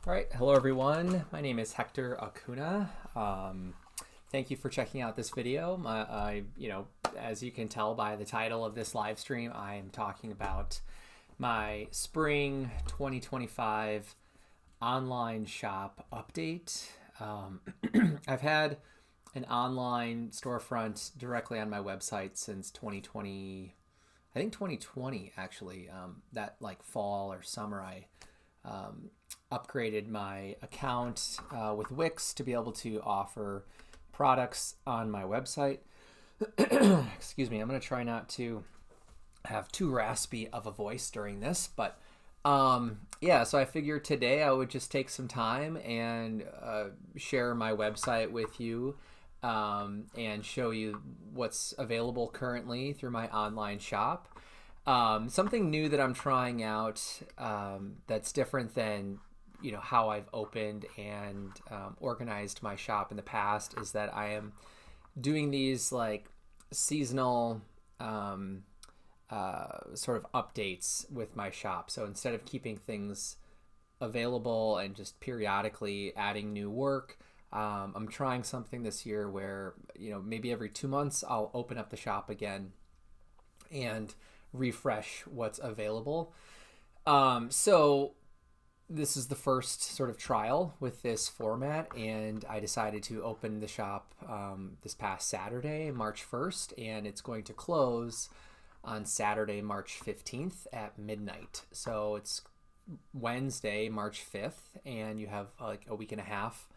All right, hello everyone. My name is Hector Acuna. Thank you for checking out this video. As you can tell by the title of this live stream, I am talking about my spring 2025 online shop update. I've had an online storefront directly on my website since 2020. I think 2020 actually. That like fall or summer, I upgraded my account with Wix to be able to offer products on my website. Excuse me, I'm going to try not to have too raspy of a voice during this, but yeah, so I figured today I would just take some time and share my website with you and show you what's available currently through my online shop. Something new that I'm trying out that's different than how I've opened and organized my shop in the past is that I am doing these like seasonal sort of updates with my shop. So instead of keeping things available and just periodically adding new work, I'm trying something this year where maybe every 2 months I'll open up the shop again and refresh what's available. So this is the first sort of trial with this format, and I decided to open the shop this past Saturday, March 1st, and it's going to close on Saturday, March 15th at midnight. So it's Wednesday, March 5th, and you have like a week and a half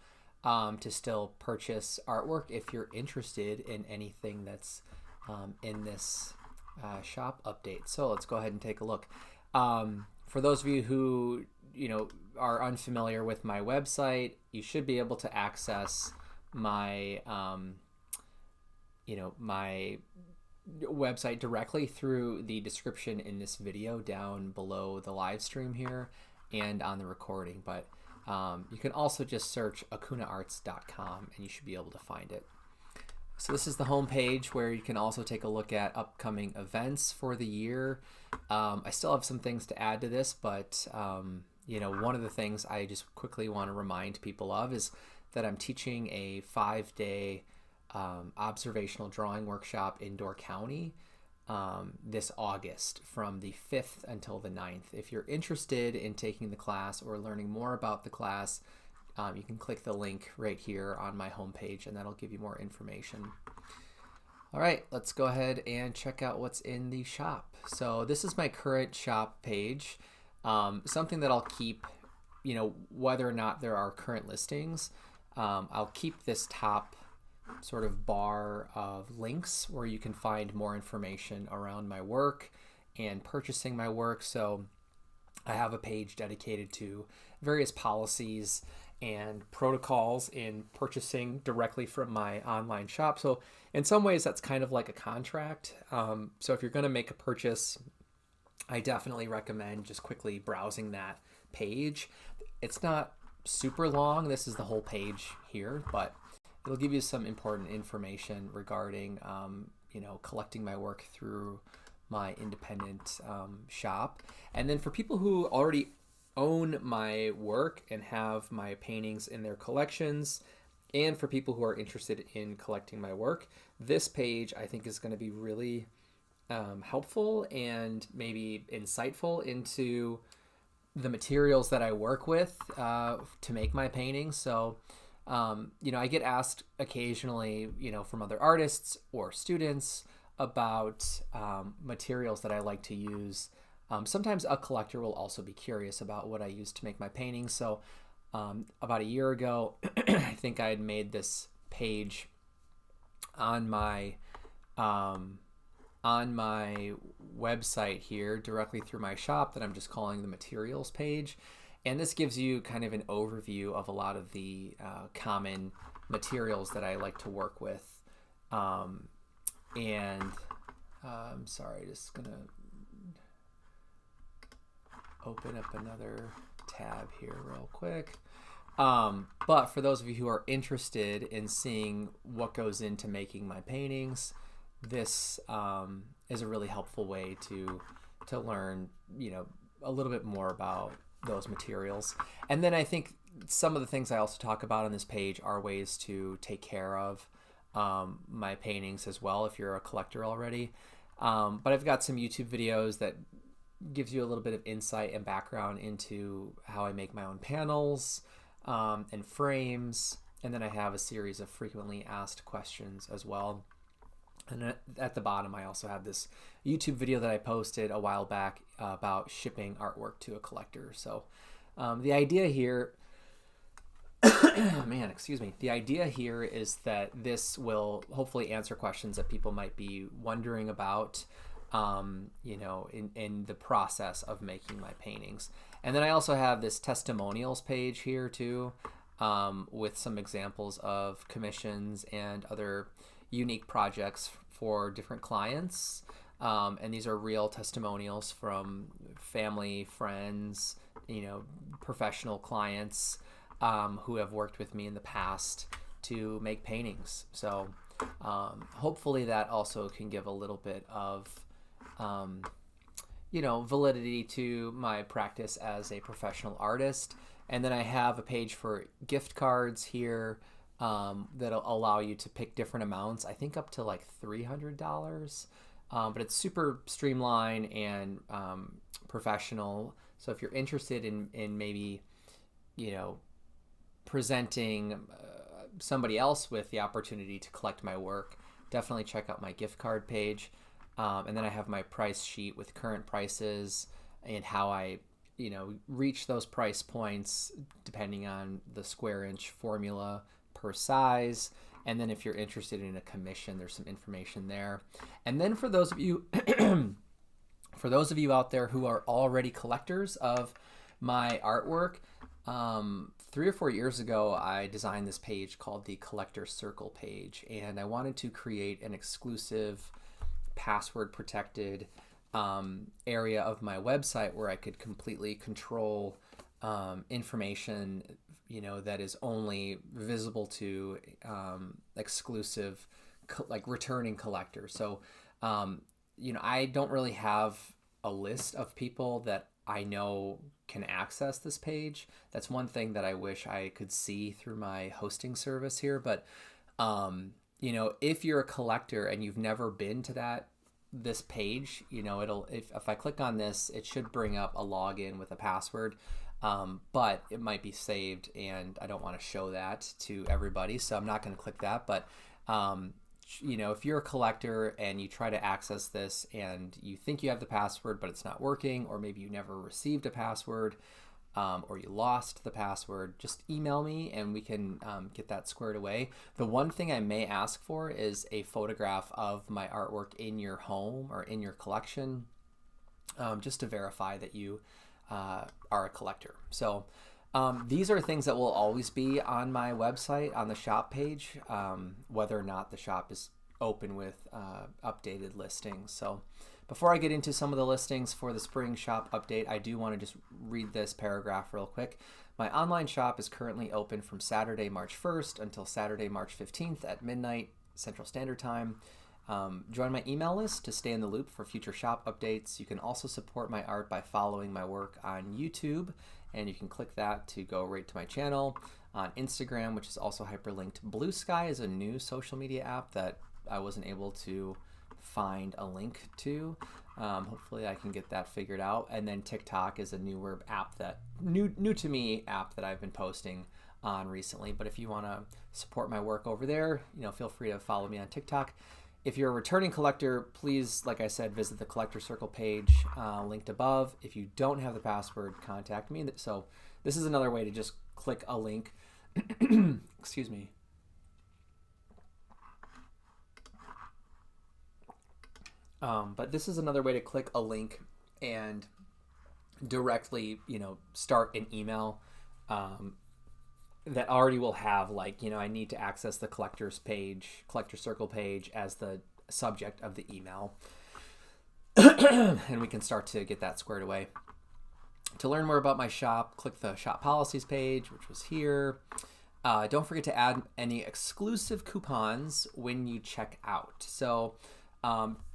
to still purchase artwork if you're interested in anything that's in this shop update. So let's go ahead and take a look. For those of you who are unfamiliar with my website, you should be able to access my my website directly through the description in this video down below the live stream here and on the recording. But you can also just search acunaarts.com and you should be able to find it. So this is the home page where you can also take a look at upcoming events for the year. I still have some things to add to this, but one of the things I just quickly want to remind people of is that I'm teaching a 5-day observational drawing workshop in Door County this August from the 5th until the 9th. If you're interested in taking the class or learning more about the class, you can click the link right here on my homepage and that'll give you more information. All right, let's go ahead and check out what's in the shop. So this is my current shop page. Something that I'll keep, whether or not there are current listings, I'll keep this top sort of bar of links where you can find more information around my work and purchasing my work. So I have a page dedicated to various policies and protocols in purchasing directly from my online shop. So in some ways that's kind of like a contract. So if you're going to make a purchase, I definitely recommend just quickly browsing that page. It's not super long. This is the whole page here, but it'll give you some important information regarding collecting my work through my independent shop. And then for people who already own my work and have my paintings in their collections, and for people who are interested in collecting my work, this page I think is going to be really helpful and maybe insightful into the materials that I work with to make my paintings. So I get asked occasionally from other artists or students about materials that I like to use. Sometimes a collector will also be curious about what I use to make my paintings. So about a year ago, I think I had made this page on my website here directly through my shop that I'm just calling the materials page. And this gives you kind of an overview of a lot of the common materials that I like to work with. I'm sorry, just gonna open up another tab here real quick. But for those of you who are interested in seeing what goes into making my paintings, this is a really helpful way to learn, a little bit more about those materials. And then I think some of the things I also talk about on this page are ways to take care of my paintings as well if you're a collector already. But I've got some YouTube videos that gives you a little bit of insight and background into how I make my own panels and frames. And then I have a series of frequently asked questions as well. And at the bottom, I also have this YouTube video that I posted a while back about shipping artwork to a collector. So the idea here, man, excuse me. The idea here is that this will hopefully answer questions that people might be wondering about, you know, in the process of making my paintings. And then I also have this testimonials page here too, with some examples of commissions and other unique projects for different clients. And these are real testimonials from family, friends, you know, professional clients who have worked with me in the past to make paintings. So hopefully that also can give a little bit of, you know, validity to my practice as a professional artist. And then I have a page for gift cards here that'll allow you to pick different amounts, I think up to like $300. But it's super streamlined and professional. So if you're interested in maybe, you know, presenting somebody else with the opportunity to collect my work, definitely check out my gift card page. And then I have my price sheet with current prices and how I, you know, reach those price points depending on the square inch formula per size. And then if you're interested in a commission, there's some information there. And then for those of you out there who are already collectors of my artwork, 3 or 4 years ago, I designed this page called the Collector Circle page, and I wanted to create an exclusive password protected area of my website where I could completely control information, you know, that is only visible to exclusive like returning collectors. So you know, I don't really have a list of people that I know can access this page. That's one thing that I wish I could see through my hosting service here. But you know, if you're a collector and you've never been to this page, you know, if I click on this, it should bring up a login with a password, but it might be saved and I don't want to show that to everybody, so I'm not going to click that. But you know, if you're a collector and you try to access this and you think you have the password but it's not working, or maybe you never received a password, or you lost the password, just email me and we can get that squared away. The one thing I may ask for is a photograph of my artwork in your home or in your collection, just to verify that you are a collector. So these are things that will always be on my website on the shop page, whether or not the shop is open with updated listings. So before I get into some of the listings for the spring shop update, I do want to just read this paragraph real quick. My online shop is currently open from Saturday, March 1st until Saturday, March 15th at midnight Central Standard Time. Join my email list to stay in the loop for future shop updates. You can also support my art by following my work on YouTube, and you can click that to go right to my channel. On Instagram, which is also hyperlinked, Blue Sky is a new social media app that I wasn't able to find a link to. Hopefully I can get that figured out. And then TikTok is a newer app that new to me app that I've been posting on recently. But if you want to support my work over there, you know, feel free to follow me on TikTok. If you're a returning collector, please, like I said, visit the Collector Circle page linked above. If you don't have the password, contact me. So this is another way to just click a link. Excuse me. But this is another way to click a link and directly, you know, start an email that already will have, like, you know, I need to access the Collector Circle page as the subject of the email. And we can start to get that squared away. To learn more about my shop, click the shop policies page, which was here. Don't forget to add any exclusive coupons when you check out. So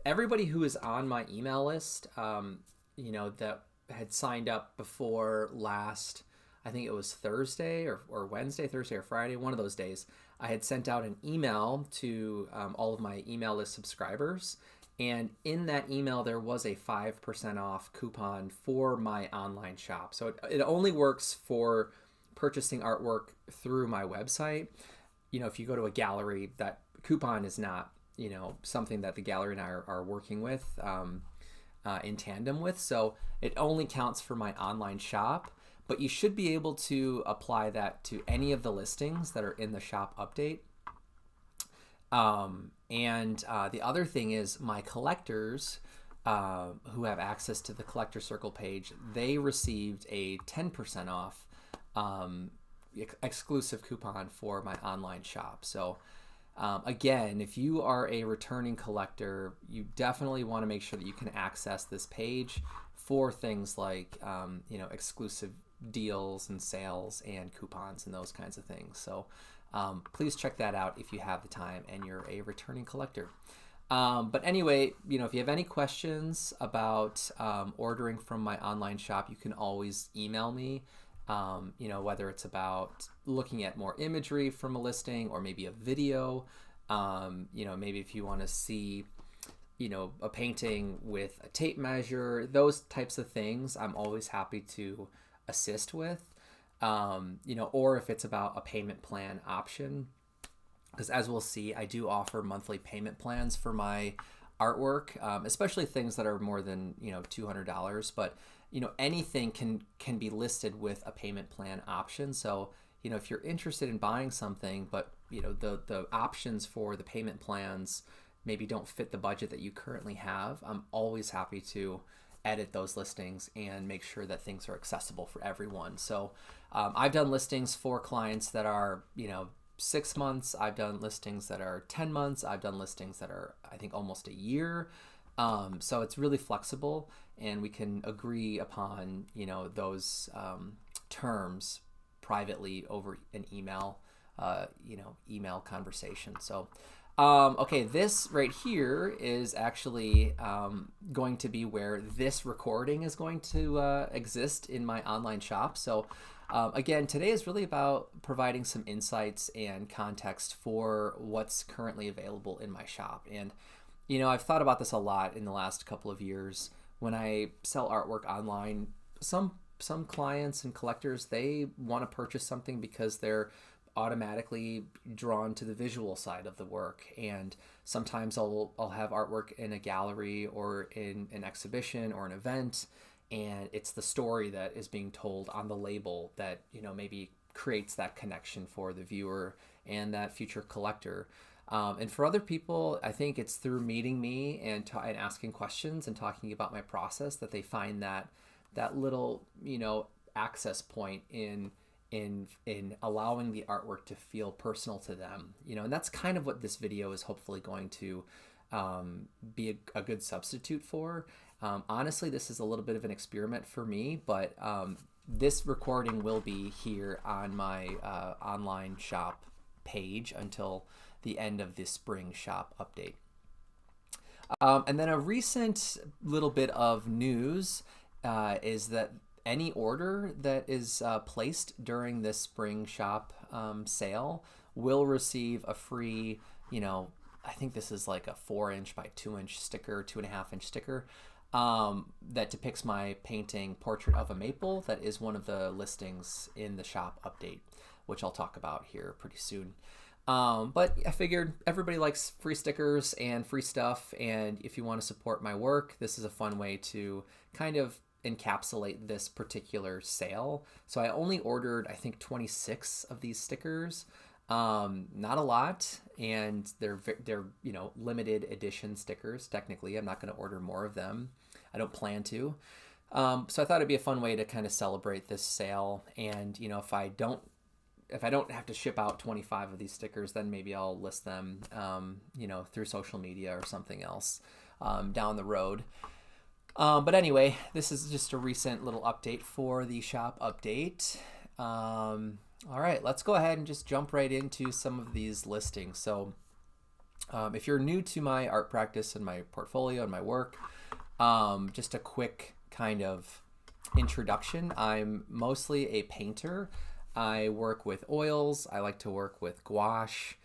everybody who is on my email list, you know, that had signed up before last, I think it was Thursday or Wednesday, Thursday or Friday, one of those days, I had sent out an email to all of my email list subscribers. And in that email, there was a 5% off coupon for my online shop. So it only works for purchasing artwork through my website. If you go to a gallery, that coupon is not, something that the gallery and I are working with in tandem with. So it only counts for my online shop, but you should be able to apply that to any of the listings that are in the shop update. The other thing is my collectors who have access to the Collector Circle page, they received a 10% off exclusive coupon for my online shop. So again, if you are a returning collector, you definitely want to make sure that you can access this page for things like exclusive deals and sales and coupons and those kinds of things. So please check that out if you have the time and you're a returning collector. But anyway, if you have any questions about ordering from my online shop, you can always email me. Whether it's about looking at more imagery from a listing or maybe a video, maybe if you want to see, a painting with a tape measure, those types of things, I'm always happy to assist with, or if it's about a payment plan option, because as we'll see, I do offer monthly payment plans for my artwork, especially things that are more than, $200, but anything can be listed with a payment plan option. So, if you're interested in buying something, but the options for the payment plans maybe don't fit the budget that you currently have, I'm always happy to edit those listings and make sure that things are accessible for everyone. So I've done listings for clients that are, 6 months. I've done listings that are 10 months. I've done listings that are, I think, almost a year. So it's really flexible, and we can agree upon, those terms privately over an email, email conversation. So, okay, this right here is actually going to be where this recording is going to exist in my online shop. So again, today is really about providing some insights and context for what's currently available in my shop. And I've thought about this a lot in the last couple of years. When I sell artwork online, some clients and collectors, they want to purchase something because they're automatically drawn to the visual side of the work. And sometimes I'll have artwork in a gallery or in an exhibition or an event, and it's the story that is being told on the label that maybe creates that connection for the viewer and that future collector. And for other people, I think it's through meeting me and asking questions and talking about my process that they find that little access point in allowing the artwork to feel personal to them. And that's kind of what this video is hopefully going to be a good substitute for. Honestly, this is a little bit of an experiment for me, but this recording will be here on my online shop page until the end of the spring shop update. And then a recent little bit of news is that any order that is placed during this spring shop sale will receive a free, I think this is like a 4-inch by 2-inch sticker, 2.5-inch sticker that depicts my painting Portrait of a Maple. That is one of the listings in the shop update, which I'll talk about here pretty soon. But I figured everybody likes free stickers and free stuff, and if you want to support my work, this is a fun way to kind of encapsulate this particular sale. So I only ordered, I think, 26 of these stickers. Not a lot, and they're limited edition stickers. Technically, I'm not going to order more of them. I don't plan to. So I thought it'd be a fun way to kind of celebrate this sale. And if I don't have to ship out 25 of these stickers, then maybe I'll list them, through social media or something else down the road. But anyway, this is just a recent little update for the shop update. All right, let's go ahead and just jump right into some of these listings. So if you're new to my art practice and my portfolio and my work, just a quick kind of introduction, I'm mostly a painter. I work with oils. I like to work with gouache,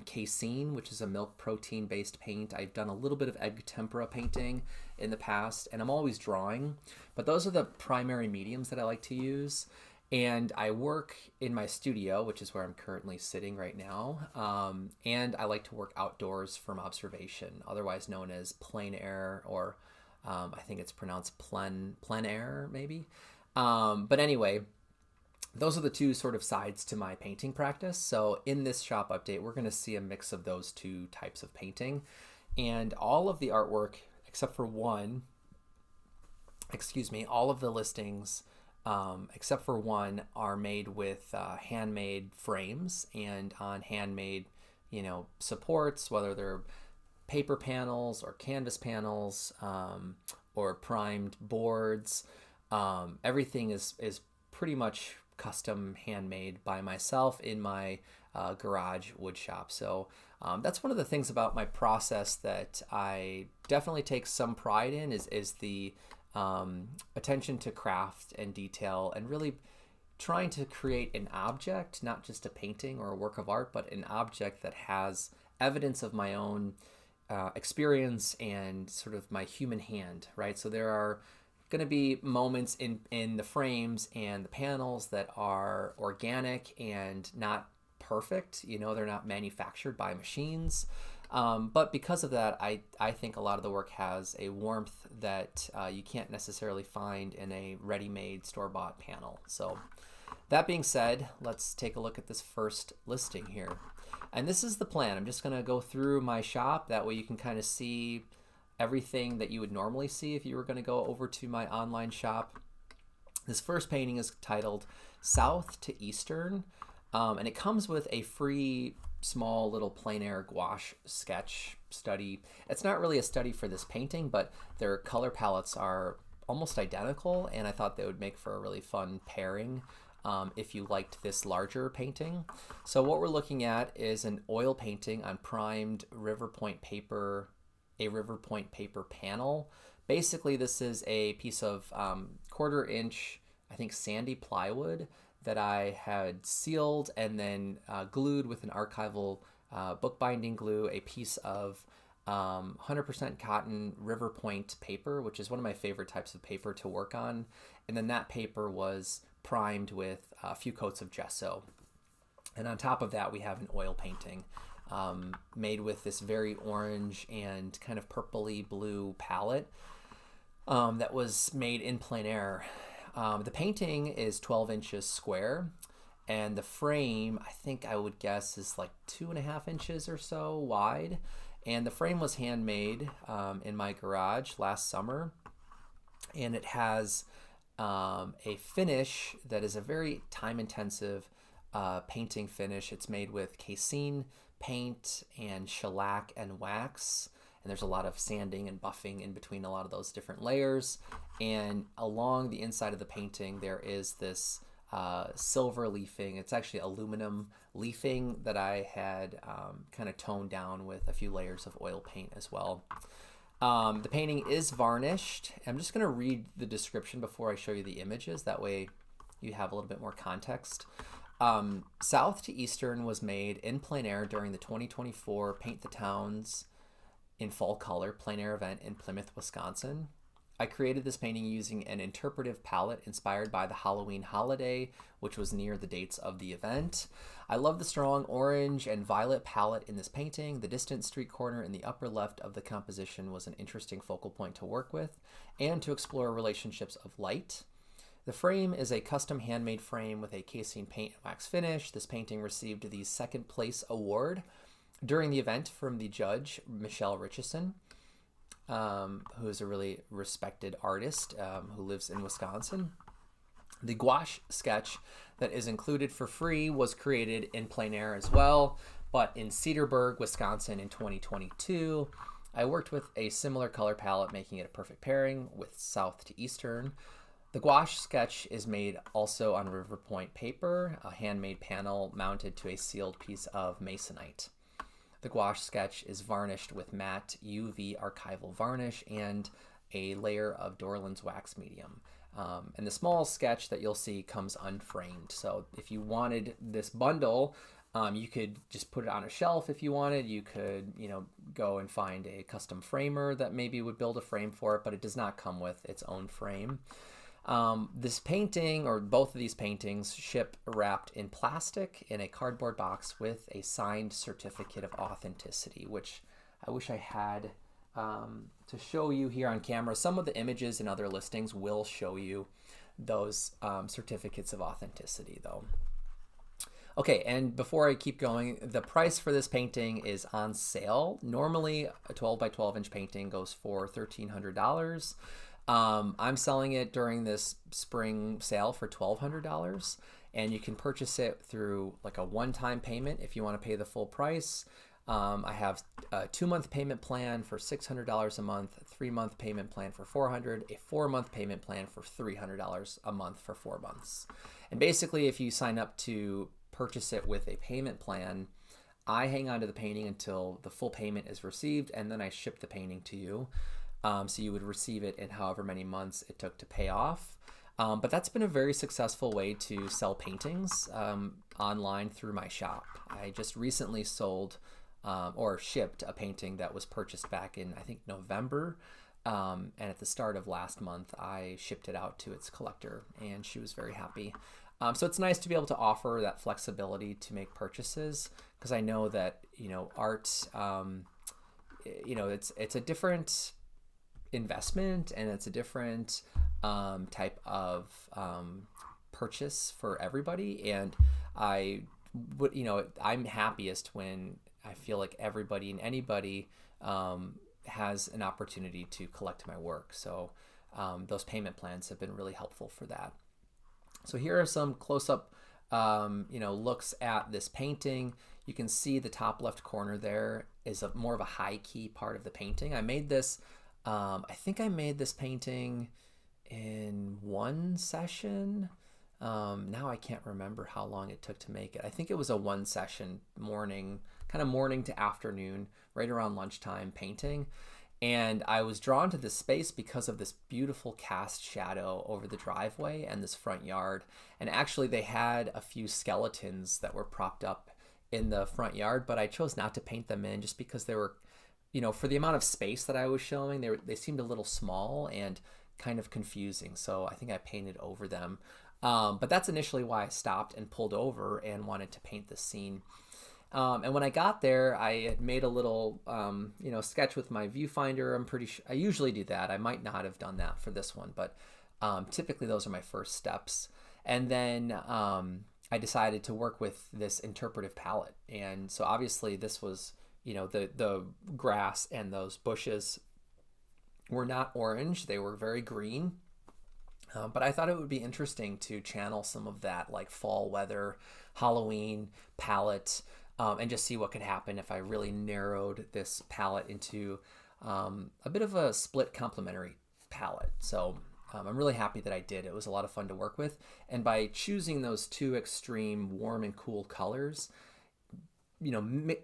casein, which is a milk protein based paint. I've done a little bit of egg tempera painting in the past, and I'm always drawing. But those are the primary mediums that I like to use. And I work in my studio, which is where I'm currently sitting right now. And I like to work outdoors from observation, otherwise known as plein air, or I think it's pronounced plein air, maybe. But anyway, those are the two sort of sides to my painting practice. So in this shop update, we're going to see a mix of those two types of painting. And all of the artwork, except for one, all of the listings, except for one, are made with handmade frames and on handmade, supports, whether they're paper panels or canvas panels, or primed boards. Everything is pretty much custom handmade by myself in my garage wood shop. So that's one of the things about my process that I definitely take some pride in is the attention to craft and detail, and really trying to create an object, not just a painting or a work of art, but an object that has evidence of my own experience and sort of my human hand, right? So there are going to be moments in the frames and the panels that are organic and not perfect. They're not manufactured by machines. But because of that, I think a lot of the work has a warmth that you can't necessarily find in a ready-made store-bought panel. So that being said, let's take a look at this first listing here. And this is the plan. I'm just going to go through my shop. That way you can kind of see everything that you would normally see if you were going to go over to my online shop. This first painting is titled South to Eastern, and it comes with a free small little plein air gouache sketch study. It's not really a study for this painting, but their color palettes are almost identical, and I thought they would make for a really fun pairing if you liked this larger painting. So what we're looking at is an oil painting on primed river point paper, a river point paper panel. Basically, this is a piece of 1/4 inch, I think, sandy plywood that I had sealed and then glued with an archival bookbinding glue, a piece of 100% cotton river point paper, which is one of my favorite types of paper to work on. And then that paper was primed with a few coats of gesso. And on top of that, we have an oil painting made with this very orange and kind of purpley blue palette that was made in plein air. The painting is 12 inches square, and the frame, I think I would guess, is like 2.5 inches or so wide. And the frame was handmade in my garage last summer, and it has a finish that is a very time-intensive painting finish. It's made with casein paint and shellac and wax, and there's a lot of sanding and buffing in between a lot of those different layers. And along the inside of the painting, there is this silver leafing. It's actually aluminum leafing that I had kind of toned down with a few layers of oil paint as well. The painting is varnished. I'm just going to read the description before I show you the images. That way you have a little bit more context. South to Eastern was made in plein air during the 2024 Paint the Towns in Fall Color plein air event in Plymouth, Wisconsin. I created this painting using an interpretive palette inspired by the Halloween holiday, which was near the dates of the event. I love the strong orange and violet palette in this painting. The distant street corner in the upper left of the composition was an interesting focal point to work with and to explore relationships of light. The frame is a custom handmade frame with a casein paint and wax finish. This painting received the second place award during the event from the judge, Michelle Richardson, who is a really respected artist who lives in Wisconsin. The gouache sketch that is included for free was created in plein air as well, but in Cedarburg, Wisconsin in 2022. I worked with a similar color palette, making it a perfect pairing with South to Eastern. The gouache sketch is made also on river point paper, a handmade panel mounted to a sealed piece of masonite. The gouache sketch is varnished with matte UV archival varnish and a layer of Dorland's wax medium. And the small sketch that you'll see comes unframed. So if you wanted this bundle, you could just put it on a shelf if you wanted. You could, go and find a custom framer that maybe would build a frame for it, but it does not come with its own frame. This painting, or both of these paintings, ship wrapped in plastic in a cardboard box with a signed certificate of authenticity, which I wish I had to show you here on camera. Some of the images in other listings will show you those certificates of authenticity, though. Okay, and before I keep going, the price for this painting is on sale. Normally, a 12 by 12 inch painting goes for $1,300. I'm selling it during this spring sale for $1,200, and you can purchase it through like a one-time payment if you want to pay the full price. I have a 2-month payment plan for $600 a month, a 3-month payment plan for $400, a 4-month payment plan for $300 a month for 4 months. And basically, if you sign up to purchase it with a payment plan, I hang on to the painting until the full payment is received, and then I ship the painting to you. So you would receive it in however many months it took to pay off. But that's been a very successful way to sell paintings online through my shop. I just recently sold or shipped a painting that was purchased back in, I think, November. And at the start of last month, I shipped it out to its collector, and she was very happy. So it's nice to be able to offer that flexibility to make purchases, because I know that, art, it's a different investment, and it's a different type of purchase for everybody. And I'm happiest when I feel like everybody and anybody has an opportunity to collect my work. So those payment plans have been really helpful for that. So here are some close-up looks at this painting. You can see the top left corner there is more of a high key part of the painting. I made this I think I made this painting in one session. Now I can't remember how long it took to make it. I think it was a one session morning to afternoon, right around lunchtime painting. And I was drawn to this space because of this beautiful cast shadow over the driveway and this front yard. And actually they had a few skeletons that were propped up in the front yard, but I chose not to paint them in just because they were, for the amount of space that I was showing, they seemed a little small and kind of confusing. So I think I painted over them. But that's initially why I stopped and pulled over and wanted to paint this scene. And when I got there, I had made a little, sketch with my viewfinder. I'm pretty sure I usually do that. I might not have done that for this one, but typically those are my first steps. And then I decided to work with this interpretive palette. And so obviously this was, the grass and those bushes were not orange. They were very green. But I thought it would be interesting to channel some of that like fall weather, Halloween palette, and just see what could happen if I really narrowed this palette into a bit of a split complementary palette. So I'm really happy that I did. It was a lot of fun to work with. And by choosing those two extreme warm and cool colors,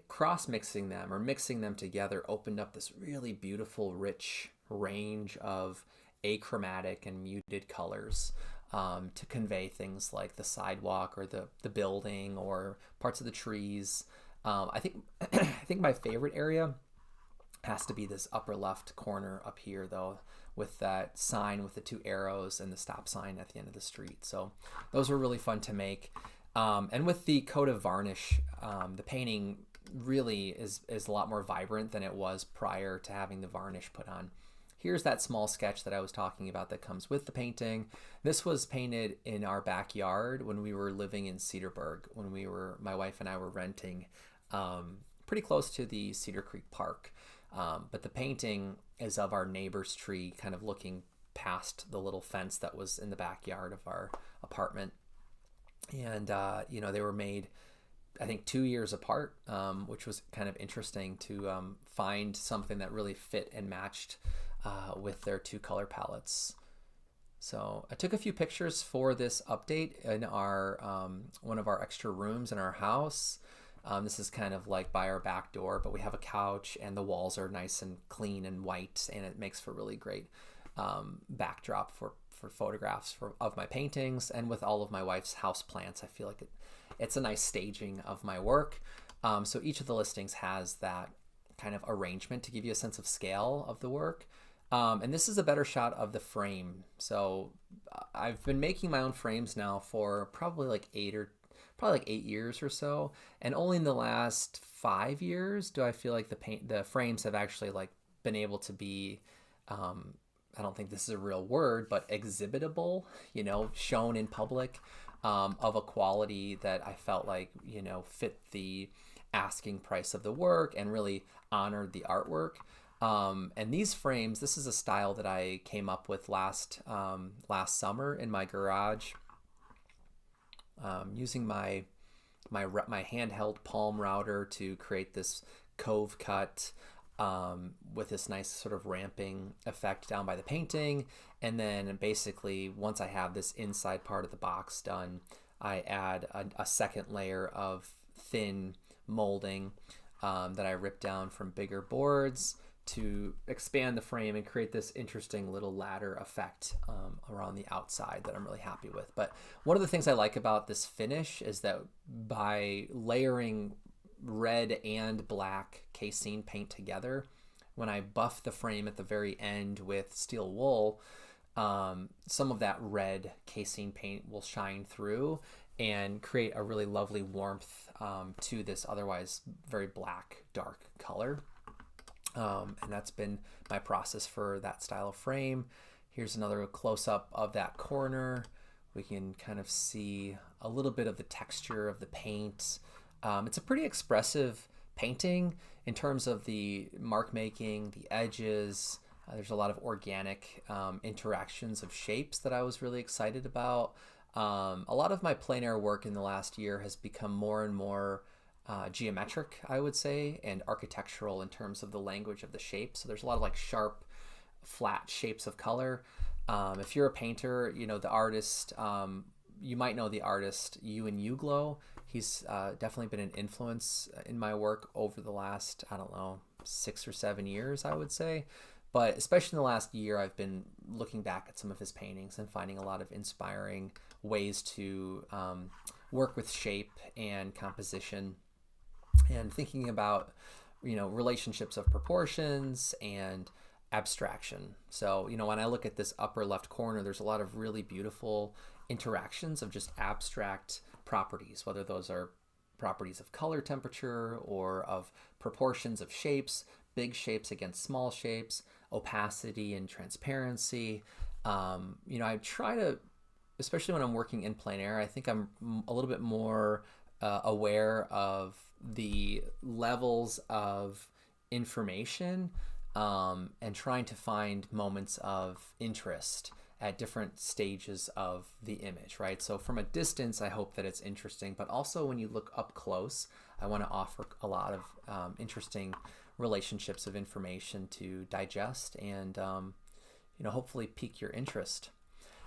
cross-mixing them or mixing them together opened up this really beautiful, rich range of achromatic and muted colors to convey things like the sidewalk or the building or parts of the trees. I think my favorite area has to be this upper left corner up here, though, with that sign with the two arrows and the stop sign at the end of the street. So those were really fun to make. And with the coat of varnish, the painting really is a lot more vibrant than it was prior to having the varnish put on. Here's that small sketch that I was talking about that comes with the painting. This was painted in our backyard when we were living in Cedarburg, when my wife and I were renting pretty close to the Cedar Creek Park. But the painting is of our neighbor's tree kind of looking past the little fence that was in the backyard of our apartment. And, they were made, I think, 2 years apart, which was kind of interesting to find something that really fit and matched with their two color palettes. So I took a few pictures for this update in our one of our extra rooms in our house. This is kind of like by our back door, but we have a couch and the walls are nice and clean and white, and it makes for really great backdrop for for photographs of my paintings, and with all of my wife's house plants. I feel like it's a nice staging of my work. So each of the listings has that kind of arrangement to give you a sense of scale of the work. And this is a better shot of the frame. So I've been making my own frames now for probably like 8 years or so, and only in the last 5 years do I feel like the frames have actually like been able to be, I don't think this is a real word, but exhibitable, shown in public, of a quality that I felt like, fit the asking price of the work and really honored the artwork. And these frames, this is a style that I came up with last summer in my garage, using my handheld palm router to create this cove cut, with this nice sort of ramping effect down by the painting. And then basically once I have this inside part of the box done, I add a second layer of thin molding that I rip down from bigger boards to expand the frame and create this interesting little ladder effect around the outside that I'm really happy with. But one of the things I like about this finish is that by layering red and black casein paint together, when I buff the frame at the very end with steel wool, some of that red casein paint will shine through and create a really lovely warmth to this otherwise very black, dark color. And that's been my process for that style of frame. Here's another close-up of that corner. We can kind of see a little bit of the texture of the paint. It's a pretty expressive painting in terms of the mark making, the edges. There's a lot of organic interactions of shapes that I was really excited about. A lot of my plein air work in the last year has become more and more geometric, I would say, and architectural in terms of the language of the shape. So there's a lot of like sharp, flat shapes of color. If you're a painter, the artist, you might know the artist Ewan Uglow. He's definitely been an influence in my work over the last, 6 or 7 years, I would say. But especially in the last year, I've been looking back at some of his paintings and finding a lot of inspiring ways to work with shape and composition, and thinking about, relationships of proportions and abstraction. So, when I look at this upper left corner, there's a lot of really beautiful interactions of just abstract properties, whether those are properties of color temperature or of proportions of shapes, big shapes against small shapes, opacity and transparency. I try to, especially when I'm working in plein air, I think I'm a little bit more aware of the levels of information, and trying to find moments of interest at different stages of the image, right? So from a distance, I hope that it's interesting, but also when you look up close, I want to offer a lot of interesting relationships of information to digest and, hopefully pique your interest.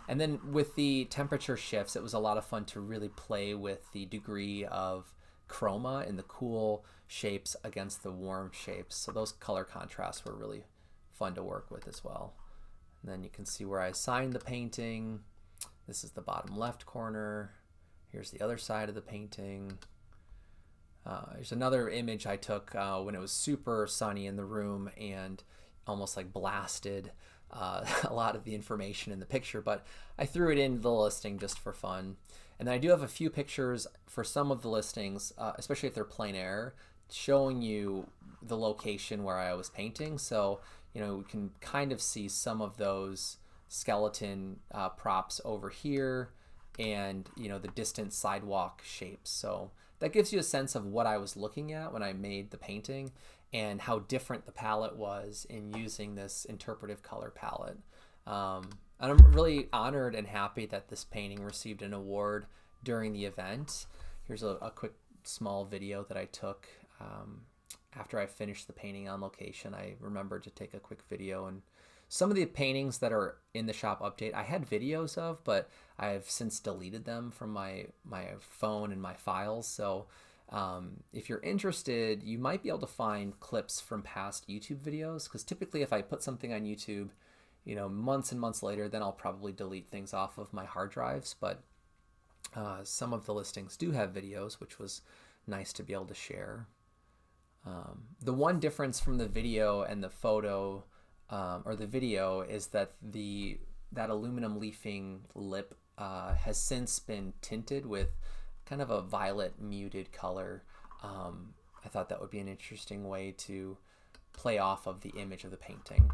And then with the temperature shifts, it was a lot of fun to really play with the degree of chroma in the cool shapes against the warm shapes. So those color contrasts were really fun to work with as well. And then you can see where I assigned the painting. This is the bottom left corner. Here's the other side of the painting. There's another image I took when it was super sunny in the room and almost like blasted a lot of the information in the picture, but I threw it into the listing just for fun. And then I do have a few pictures for some of the listings, especially if they're plein air, showing you the location where I was painting. So, we can kind of see some of those skeleton props over here and, the distant sidewalk shapes. So that gives you a sense of what I was looking at when I made the painting and how different the palette was in using this interpretive color palette. And I'm really honored and happy that this painting received an award during the event. Here's a quick small video that I took after I finished the painting on location. I remembered to take a quick video, and some of the paintings that are in the shop update I had videos of, but I have since deleted them from my phone and my files. So if you're interested, you might be able to find clips from past YouTube videos, because typically if I put something on YouTube, months and months later, then I'll probably delete things off of my hard drives. But some of the listings do have videos, which was nice to be able to share. The one difference from the video and the photo, or the video, is that that aluminum leafing lip has since been tinted with kind of a violet muted color. I thought that would be an interesting way to play off of the image of the painting.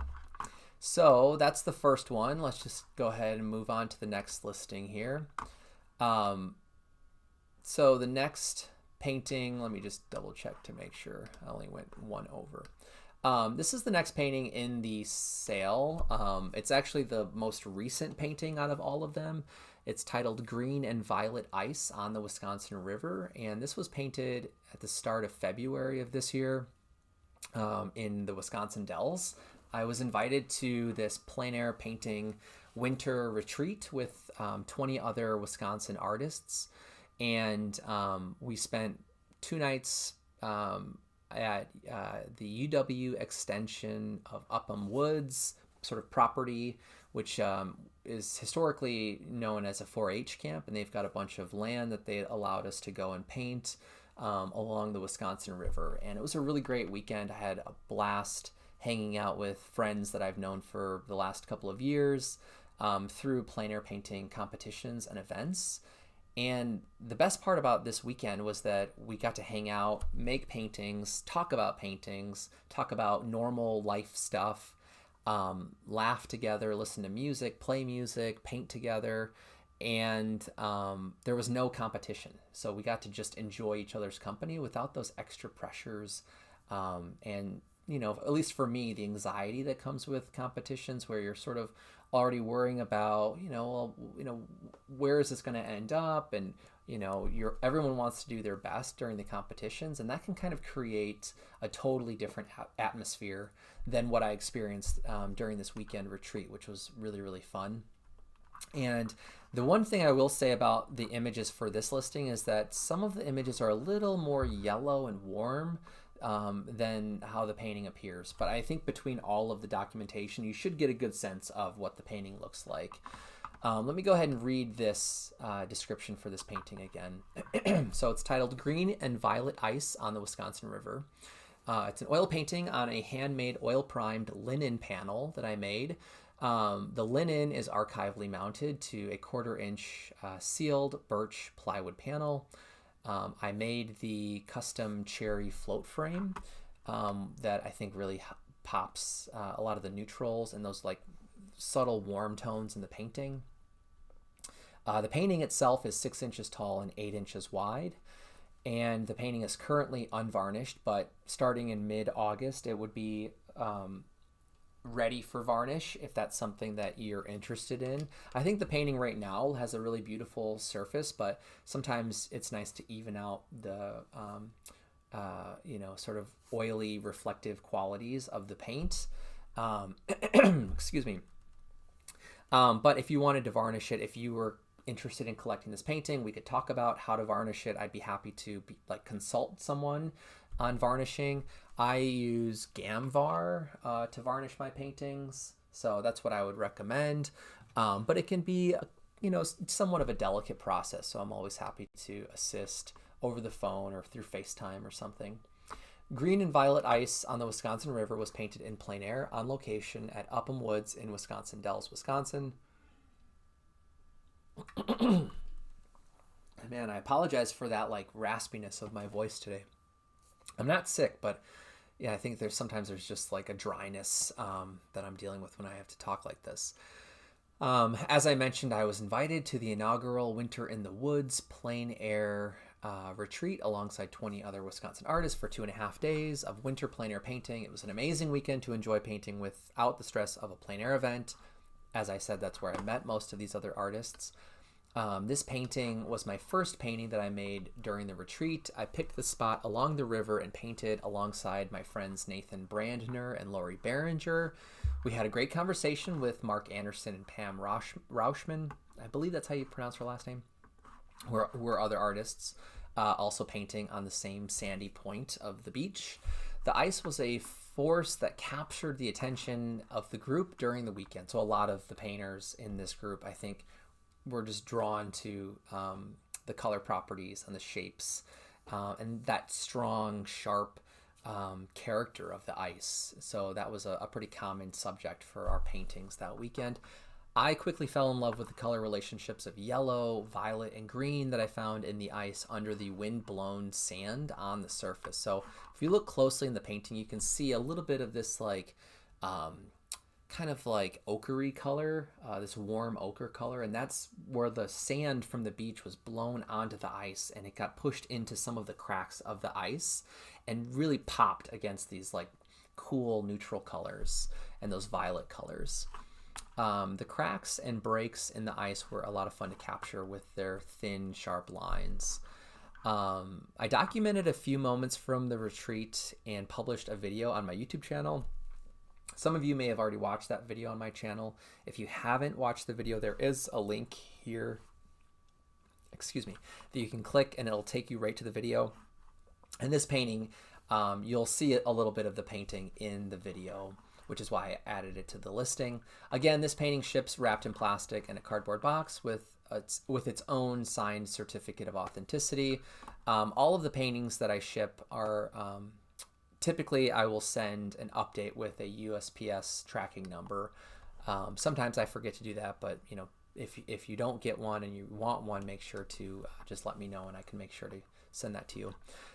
So that's the first one. Let's just go ahead and move on to the next listing here. So the next painting, let me just double check to make sure I only went one over. This is the next painting in the sale. It's actually the most recent painting out of all of them. It's titled Green and Violet Ice on the Wisconsin River, and this was painted at the start of February of this year in the Wisconsin Dells. I was invited to this plein air painting winter retreat with 20 other Wisconsin artists, and we spent 2 nights at the UW extension of Upham Woods sort of property, which is historically known as a 4-H camp, and they've got a bunch of land that they allowed us to go and paint along the Wisconsin River. And it was a really great weekend. I had a blast hanging out with friends that I've known for the last couple of years through plein air painting competitions and events. And the best part about this weekend was that we got to hang out, make paintings, talk about normal life stuff, laugh together, listen to music, play music, paint together. And there was no competition. So we got to just enjoy each other's company without those extra pressures. And, at least for me, the anxiety that comes with competitions where you're sort of already worrying about, where is this going to end up? And, everyone wants to do their best during the competitions. And that can kind of create a totally different atmosphere than what I experienced during this weekend retreat, which was really, really fun. And the one thing I will say about the images for this listing is that some of the images are a little more yellow and warm than how the painting appears. But I think between all of the documentation, you should get a good sense of what the painting looks like. Let me go ahead and read this description for this painting again. So it's titled Green and Violet Ice on the Wisconsin River. It's an oil painting on a handmade oil-primed linen panel that I made. The linen is archivally mounted to a 1/4-inch sealed birch plywood panel. I made the custom cherry float frame that I think really pops a lot of the neutrals and those like subtle warm tones in the painting. The painting itself is 6 inches tall and 8 inches wide, and the painting is currently unvarnished, but starting in mid-August it would be ready for varnish if that's something that you're interested in. I think the painting right now has a really beautiful surface, but sometimes it's nice to even out the sort of oily reflective qualities of the paint. Excuse me. But if you wanted to varnish it, if you were interested in collecting this painting, we could talk about how to varnish it. I'd be happy to consult someone on varnishing. I use Gamvar to varnish my paintings, so that's what I would recommend. But it can be, somewhat of a delicate process, so I'm always happy to assist over the phone or through FaceTime or something. Green and Violet Ice on the Wisconsin River was painted in plein air on location at Upham Woods in Wisconsin Dells, Wisconsin. Man, I apologize for that raspiness of my voice today. I'm not sick, but yeah, I think sometimes there's just a dryness that I'm dealing with when I have to talk like this. As I mentioned, I was invited to the inaugural Winter in the Woods plein air retreat alongside 20 other Wisconsin artists for 2.5 days of winter plein air painting. It was an amazing weekend to enjoy painting without the stress of a plein air event. As I said, that's where I met most of these other artists. This painting was my first painting that I made during the retreat. I picked the spot along the river and painted alongside my friends Nathan Brandner and Lori Behringer. We had a great conversation with Mark Anderson and Pam Rauschman. I believe that's how you pronounce her last name. Who are other artists also painting on the same sandy point of the beach. The ice was a force that captured the attention of the group during the weekend. So a lot of the painters in this group, I think, were just drawn to the color properties and the shapes and that strong, sharp character of the ice. So that was a pretty common subject for our paintings that weekend. I quickly fell in love with the color relationships of yellow, violet, and green that I found in the ice under the wind-blown sand on the surface. So if you look closely in the painting, you can see a little bit of this like kind of like ochre color, this warm ochre color, and that's where the sand from the beach was blown onto the ice, and it got pushed into some of the cracks of the ice and really popped against these like cool neutral colors and those violet colors. The cracks and breaks in the ice were a lot of fun to capture with their thin, sharp lines. I documented a few moments from the retreat and published a video on my YouTube channel. Some of you may have already watched that video on my channel. If you haven't watched the video, there is a link here, that you can click and it'll take you right to the video. And this painting, you'll see a little bit of the painting in the video, which is why I added it to the listing. Again, this painting ships wrapped in plastic in a cardboard box with its own signed certificate of authenticity. All of the paintings that I ship are typically I will send an update with a USPS tracking number. Sometimes I forget to do that, but you know, if you don't get one and you want one, make sure to just let me know and I can make sure to send that to you.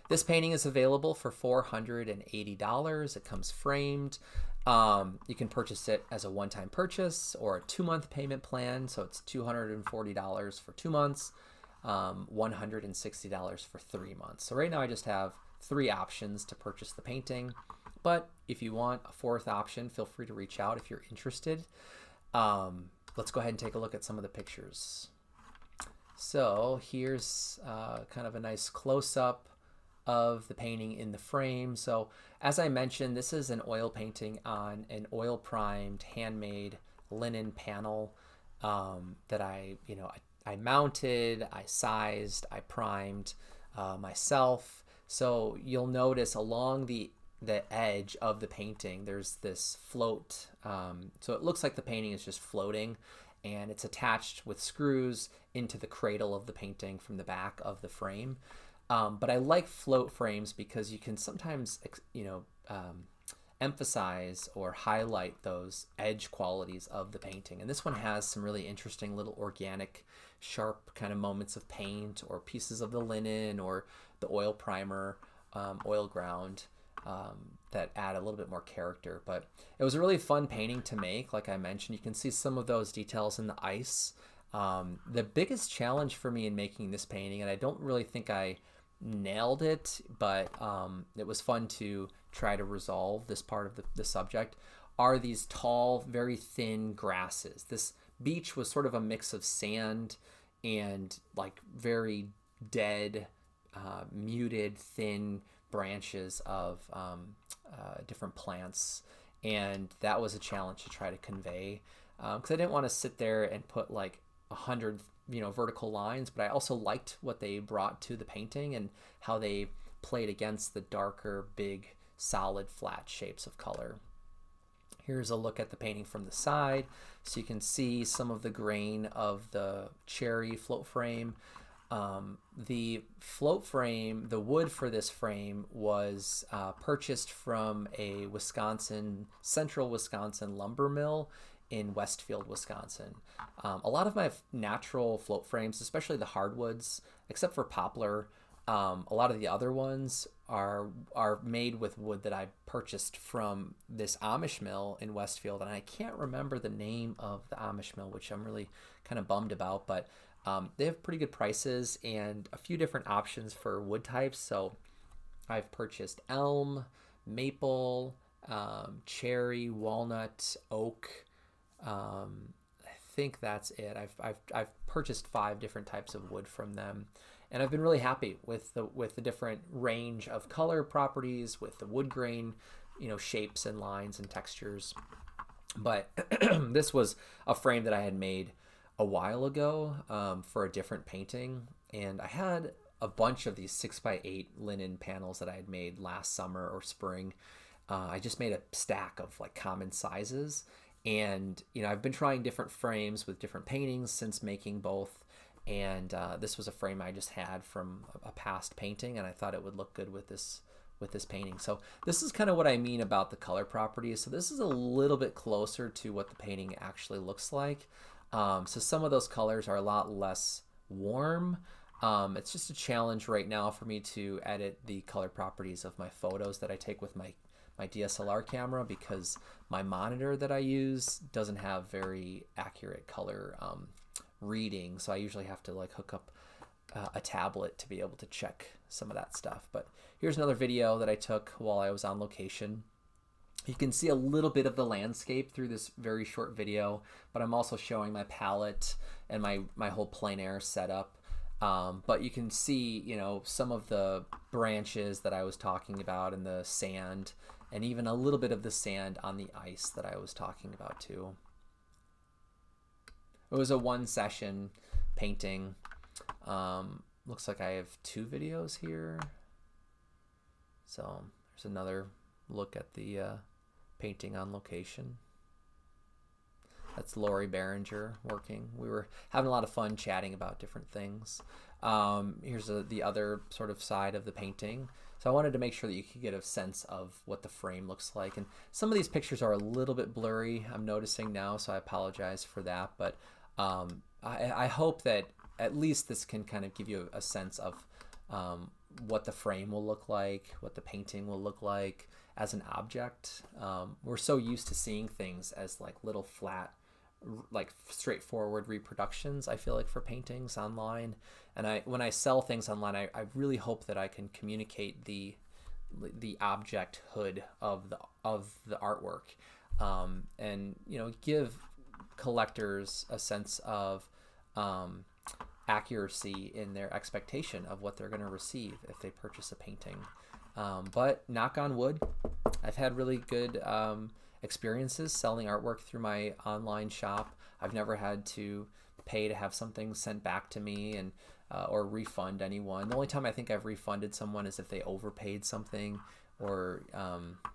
This painting is available for $480. It comes framed. You can purchase it as a one-time purchase or a 2-month payment plan. So it's $240 for 2 months, $160 for 3 months. So right now I just have 3 options to purchase the painting, but if you want a 4th option, feel free to reach out if you're interested. Let's go ahead and take a look at some of the pictures. So here's kind of a nice close-up of the painting in the frame. So as I mentioned, this is an oil painting on an oil primed handmade linen panel that I mounted, I sized, I primed myself. So you'll notice along the edge of the painting there's this float, so it looks like the painting is just floating, and it's attached with screws into the cradle of the painting from the back of the frame. But I like float frames because you can sometimes emphasize or highlight those edge qualities of the painting, and this one has some really interesting little organic sharp kind of moments of paint or pieces of the linen or the oil primer, oil ground, that add a little bit more character. But it was a really fun painting to make. Like I mentioned, you can see some of those details in the ice. The biggest challenge for me in making this painting, and I don't really think I nailed it, but it was fun to try to resolve this part of the subject, are these tall, very thin grasses. This beach was sort of a mix of sand and like very dead, muted, thin branches of different plants, and that was a challenge to try to convey, because I didn't want to sit there and put like 100 vertical lines, but I also liked what they brought to the painting and how they played against the darker, big, solid, flat shapes of color. Here's a look at the painting from the side, so you can see some of the grain of the cherry float frame. The float frame, the wood for this frame was purchased from a central Wisconsin lumber mill in Westfield, Wisconsin. A lot of my natural float frames, especially the hardwoods, except for poplar, a lot of the other ones are made with wood that I purchased from this Amish mill in Westfield, and I can't remember the name of the Amish mill, which I'm really kind of bummed about, but they have pretty good prices and a few different options for wood types. So I've purchased elm, maple, cherry, walnut, oak. I think that's it. I've purchased 5 different types of wood from them, and I've been really happy with the different range of color properties, with the wood grain, shapes and lines and textures. But this was a frame that I had made a while ago for a different painting, and I had a bunch of these 6x8 linen panels that I had made last summer or spring, I just made a stack of like common sizes. And, I've been trying different frames with different paintings since making both. And this was a frame I just had from a past painting, and I thought it would look good with this painting. So this is kind of what I mean about the color properties. So this is a little bit closer to what the painting actually looks like. So some of those colors are a lot less warm. It's just a challenge right now for me to edit the color properties of my photos that I take with my DSLR camera, because my monitor that I use doesn't have very accurate color reading. So I usually have to like hook up a tablet to be able to check some of that stuff. But here's another video that I took while I was on location. You can see a little bit of the landscape through this very short video, but I'm also showing my palette and my whole plein air setup. But you can see, some of the branches that I was talking about, and the sand, and even a little bit of the sand on the ice that I was talking about too. It was a one session painting. Looks like I have 2 videos here. So there's another look at the painting on location. That's Lori Behringer working. We were having a lot of fun chatting about different things. Here's the other sort of side of the painting. So I wanted to make sure that you could get a sense of what the frame looks like. And some of these pictures are a little bit blurry, I'm noticing now, so I apologize for that. But I hope that at least this can kind of give you a sense of what the frame will look like, what the painting will look like as an object. We're so used to seeing things as like little flat, like straightforward reproductions, I feel like, for paintings online. And when I sell things online, I really hope that I can communicate the objecthood of the artwork, and give collectors a sense of accuracy in their expectation of what they're going to receive if they purchase a painting. But knock on wood, I've had really good experiences selling artwork through my online shop. I've never had to pay to have something sent back to me and or refund anyone. The only time I think I've refunded someone is if they overpaid something, or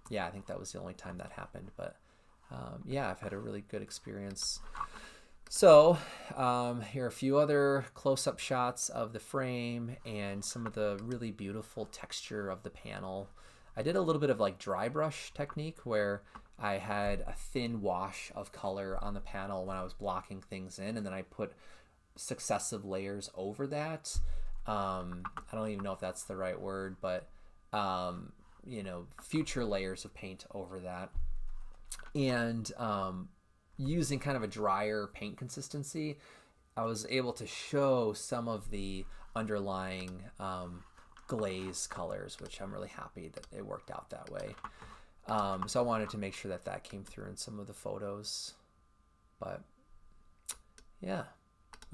yeah, I think that was the only time that happened. But yeah, I've had a really good experience. So here are a few other close-up shots of the frame and some of the really beautiful texture of the panel. I did a little bit of like dry brush technique, where I had a thin wash of color on the panel when I was blocking things in, and then I put successive layers over that. I don't even know if that's the right word, but future layers of paint over that. And using kind of a drier paint consistency, I was able to show some of the underlying glaze colors, which I'm really happy that it worked out that way. So I wanted to make sure that that came through in some of the photos. But yeah,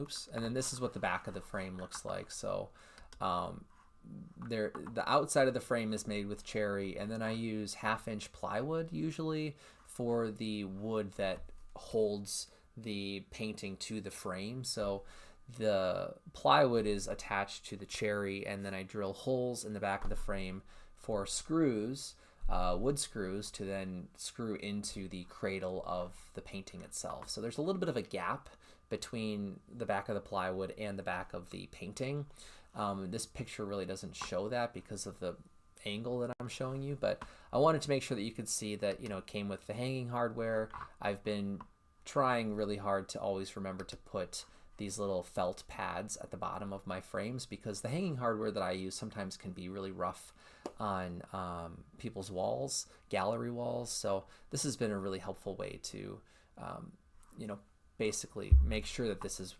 oops. And then this is what the back of the frame looks like. So the outside of the frame is made with cherry, and then I use 1/2-inch plywood usually for the wood that holds the painting to the frame. So the plywood is attached to the cherry, and then I drill holes in the back of the frame for screws, wood screws, to then screw into the cradle of the painting itself. So there's a little bit of a gap between the back of the plywood and the back of the painting. This picture really doesn't show that because of the angle that I'm showing you, but I wanted to make sure that you could see that it came with the hanging hardware. I've been trying really hard to always remember to put these little felt pads at the bottom of my frames, because the hanging hardware that I use sometimes can be really rough on people's walls, gallery walls. So this has been a really helpful way to basically make sure that this is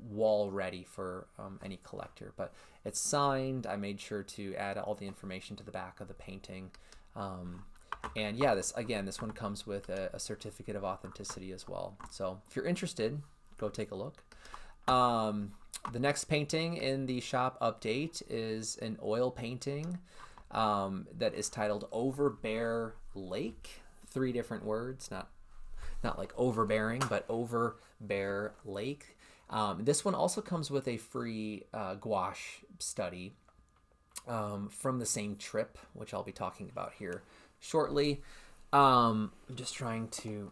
wall ready for any collector. But it's signed. I made sure to add all the information to the back of the painting. And yeah, this one comes with a certificate of authenticity as well. So if you're interested, go take a look. The next painting in the shop update is an oil painting that is titled Over Bear Lake. 3 different words, not like overbearing, but Over Bear Lake. This one also comes with a free gouache study from the same trip, which I'll be talking about here shortly. I'm just trying to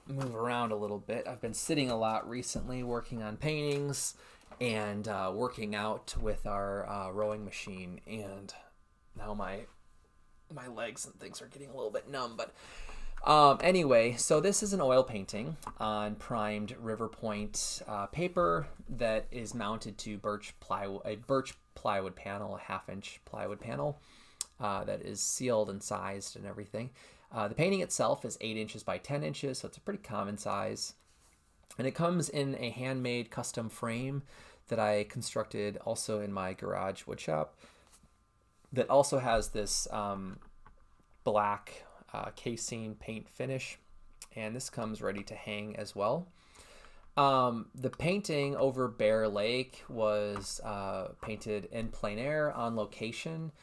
move around a little bit. I've been sitting a lot recently working on paintings and working out with our rowing machine, and now my legs and things are getting a little bit numb. But anyway, so this is an oil painting on primed River Point paper that is mounted to a birch plywood panel, a 1/2-inch plywood panel that is sealed and sized and everything. The painting itself is 8 inches by 10 inches, so it's a pretty common size. And it comes in a handmade custom frame that I constructed also in my garage woodshop that also has this black casing paint finish, and this comes ready to hang as well. The painting over Bear Lake was painted in plein air on location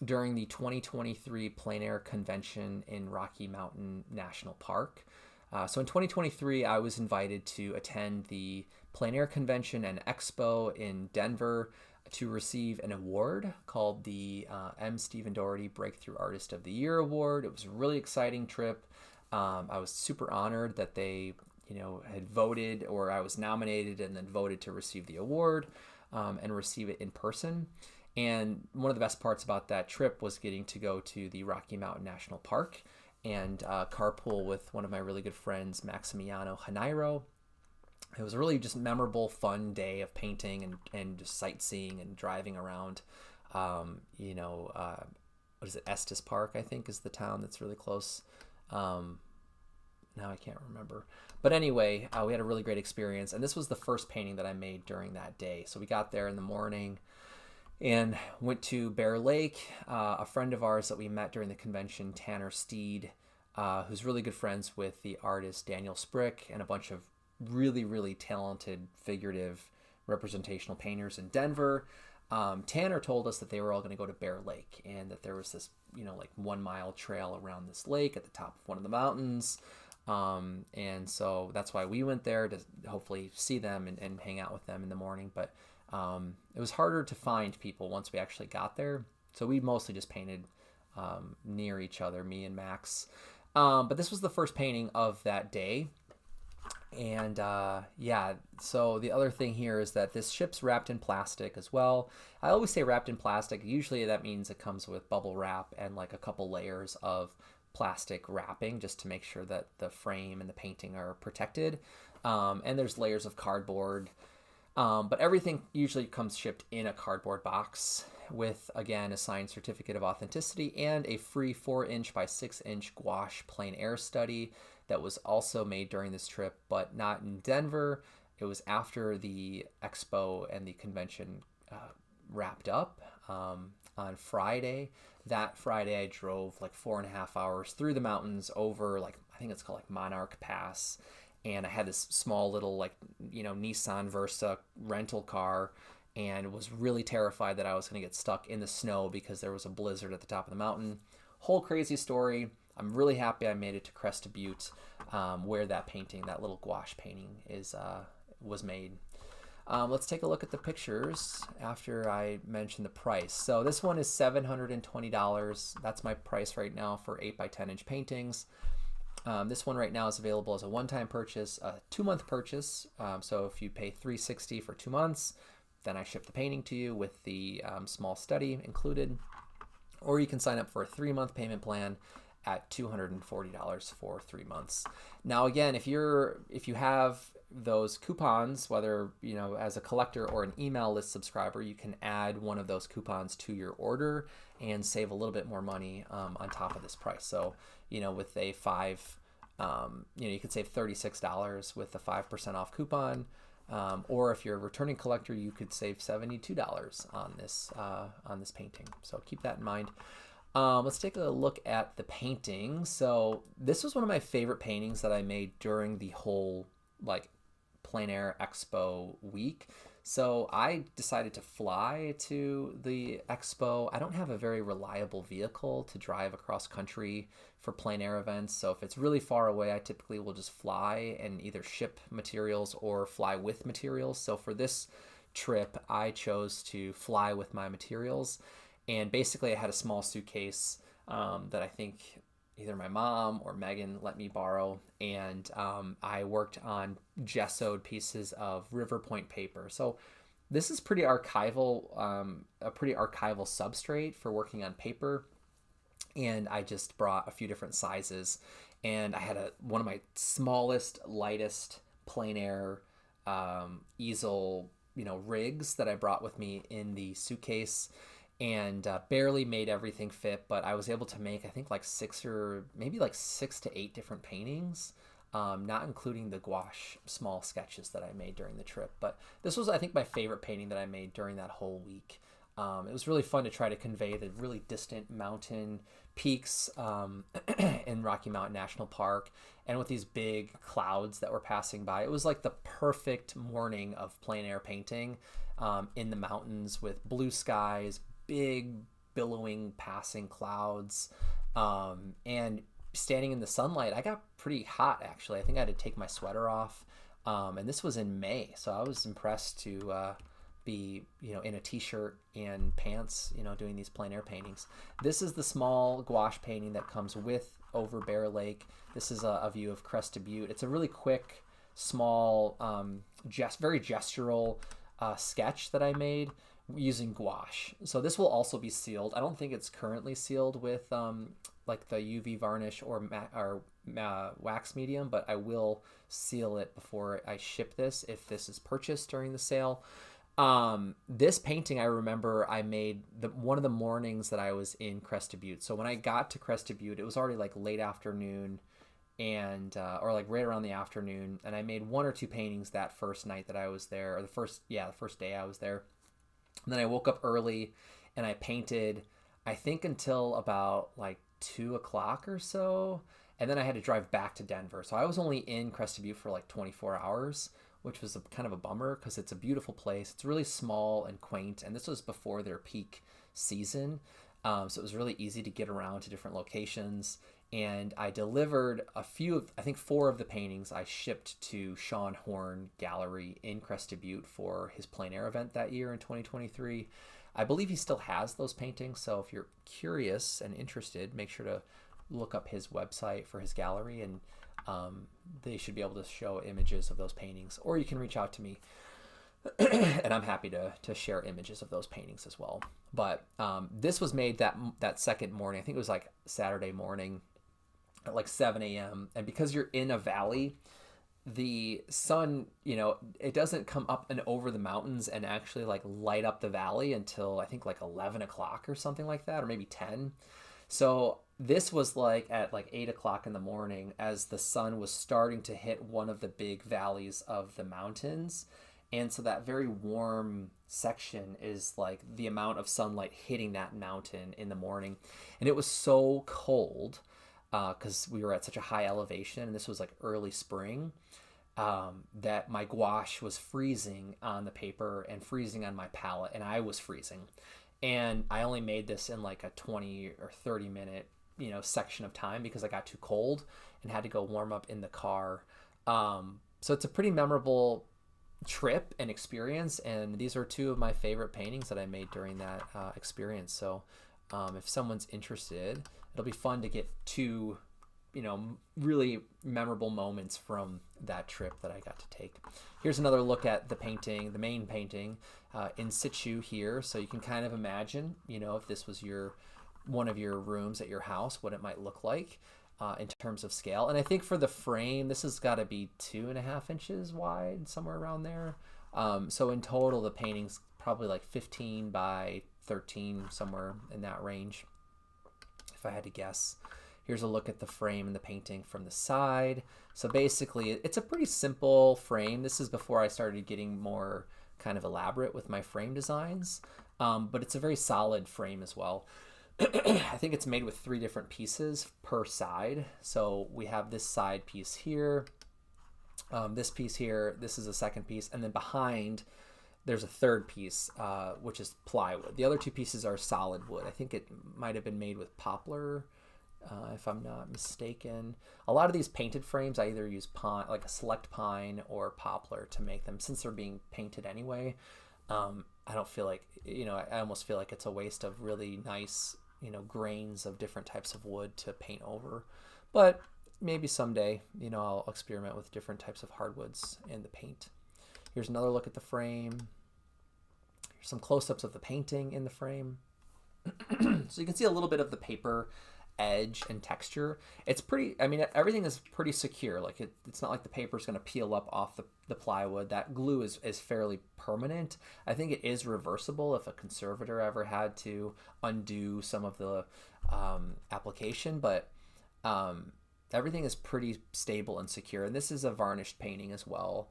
during the 2023 plein air convention in Rocky Mountain National Park. So in 2023, I was invited to attend the plein air convention and expo in Denver to receive an award called the M. Stephen Doherty Breakthrough Artist of the Year Award. It was a really exciting trip. I was super honored that they, had voted, or I was nominated and then voted to receive the award and receive it in person. And one of the best parts about that trip was getting to go to the Rocky Mountain National Park and carpool with one of my really good friends, Maximiano Hanairo. It was a really just memorable, fun day of painting and just sightseeing and driving around. What is it? Estes Park, I think, is the town that's really close. Now I can't remember. But anyway, we had a really great experience. And this was the first painting that I made during that day. So we got there in the morning and went to Bear Lake. A friend of ours that we met during the convention, Tanner Steed, who's really good friends with the artist Daniel Sprick and a bunch of really, really talented figurative representational painters in Denver. Tanner told us that they were all going to go to Bear Lake and that there was this, 1 mile trail around this lake at the top of one of the mountains. And so that's why we went there to hopefully see them and hang out with them in the morning. But it was harder to find people once we actually got there. So we mostly just painted near each other, me and Max. But this was the first painting of that day. And so the other thing here is that this ship's wrapped in plastic as well. I always say wrapped in plastic. Usually that means it comes with bubble wrap and like a couple layers of plastic wrapping just to make sure that the frame and the painting are protected. And there's layers of cardboard. But everything usually comes shipped in a cardboard box with, again, a signed certificate of authenticity and a free 4-inch by 6-inch gouache plein air study that was also made during this trip, but not in Denver. It was after the expo and the convention wrapped up on Friday. That Friday, I drove like 4.5 hours through the mountains over I think it's called Monarch Pass. And I had this small little Nissan Versa rental car and was really terrified that I was going to get stuck in the snow because there was a blizzard at the top of the mountain. Whole crazy story. I'm really happy I made it to Cresta Butte, where that painting, that little gouache painting, was made. Let's take a look at the pictures after I mention the price. So this one is $720. That's my price right now for 8 by 10 inch paintings. This one right now is available as a one-time purchase, a 2-month purchase. So if you pay $360 for 2 months, then I ship the painting to you with the small study included. Or you can sign up for a 3-month payment plan at $240 for 3 months. Now again, if you have those coupons, whether as a collector or an email list subscriber, you can add one of those coupons to your order and save a little bit more money on top of this price. So with a you could save $36 with a 5% off coupon, or if you're a returning collector, you could save $72 on this painting. So keep that in mind. Let's take a look at the painting. So this was one of my favorite paintings that I made during the whole plein air expo week. So I decided to fly to the expo. I don't have a very reliable vehicle to drive across country for plein air events. So if it's really far away, I typically will just fly and either ship materials or fly with materials. So for this trip, I chose to fly with my materials. And basically I had a small suitcase that I think either my mom or Megan let me borrow, and I worked on gessoed pieces of River Point paper. So this is pretty archival, a pretty archival substrate for working on paper. And I just brought a few different sizes, and I had one of my smallest, lightest plein air easel, rigs that I brought with me in the suitcase, and barely made everything fit, but I was able to make, I think, like six to eight different paintings, not including the gouache small sketches that I made during the trip. But this was, I think, my favorite painting that I made during that whole week. It was really fun to try to convey the really distant mountain peaks in Rocky Mountain National Park, and with these big clouds that were passing by. It was like the perfect morning of plein air painting in the mountains with blue skies, big billowing passing clouds, and standing in the sunlight. I got pretty hot, actually. I think I had to take my sweater off, and this was in May, so I was impressed to be in a t-shirt and pants, doing these plein air paintings. This is the small gouache painting that comes with Over Bear Lake. This is a view of Crested Butte. It's a really quick, small, very gestural sketch that I made using gouache. So this will also be sealed. I don't think it's currently sealed with like the UV varnish or wax medium, but I will seal it before I ship this if this is purchased during the sale. This painting, I remember I made one of the mornings that I was in Crested Butte. So when I got to Crested Butte, it was already like late afternoon, and or like right around the afternoon, and I made one or two paintings that first night that I was there, or the first day I was there. And then I woke up early and I painted, I think, until about like 2 o'clock or so, and then I had to drive back to Denver. So I was only in Crested Butte for like 24 hours, which was kind of a bummer because it's a beautiful place. It's really small and quaint, and this was before their peak season. So it was really easy to get around to different locations. And I delivered I think 4 of the paintings I shipped to Sean Horn Gallery in Crested Butte for his plein air event that year in 2023. I believe he still has those paintings, so if you're curious and interested, make sure to look up his website for his gallery, and they should be able to show images of those paintings, or you can reach out to me and I'm happy to share images of those paintings as well. But this was made that second morning. I think it was like Saturday morning at like 7 a.m. And because you're in a valley, the sun, it doesn't come up and over the mountains and actually like light up the valley until I think like 11 o'clock or something like that, or maybe 10. So this was like at like 8 o'clock in the morning as the sun was starting to hit one of the big valleys of the mountains. And so that very warm section is like the amount of sunlight hitting that mountain in the morning. And it was so cold because we were at such a high elevation, and this was like early spring, that my gouache was freezing on the paper and freezing on my palette, and I was freezing. And I only made this in like a 20 or 30 minute, section of time because I got too cold and had to go warm up in the car. So it's a pretty memorable trip and experience, and these are 2 of my favorite paintings that I made during that experience. So if someone's interested, it'll be fun to get 2 really memorable moments from that trip that I got to take. Here's another look at the main painting in situ here, so you can kind of imagine, if this was one of your rooms at your house, what it might look like in terms of scale. And I think for the frame, this has got to be 2.5 inches wide, somewhere around there. So in total, the painting's probably like 15 by 13, somewhere in that range, if I had to guess. Here's a look at the frame and the painting from the side. So basically, it's a pretty simple frame. This is before I started getting more kind of elaborate with my frame designs, but it's a very solid frame as well. I think it's made with 3 different pieces per side. So we have this side piece here, this piece here, this is a second piece, and then behind there's a third piece, which is plywood. The other 2 pieces are solid wood. I think it might have been made with poplar, if I'm not mistaken. A lot of these painted frames, I either use pine, like a select pine, or poplar to make them, since they're being painted anyway. I don't feel like, I almost feel like it's a waste of really nice, grains of different types of wood to paint over. But maybe someday, I'll experiment with different types of hardwoods in the paint. Here's another look at the frame. Here's some close-ups of the painting in the frame. So you can see a little bit of the paper edge and texture. It's pretty, everything is pretty secure. Like it's not like the paper is going to peel up off the plywood. That glue is fairly permanent. I think it is reversible if a conservator ever had to undo some of the application, but everything is pretty stable and secure. And this is a varnished painting as well.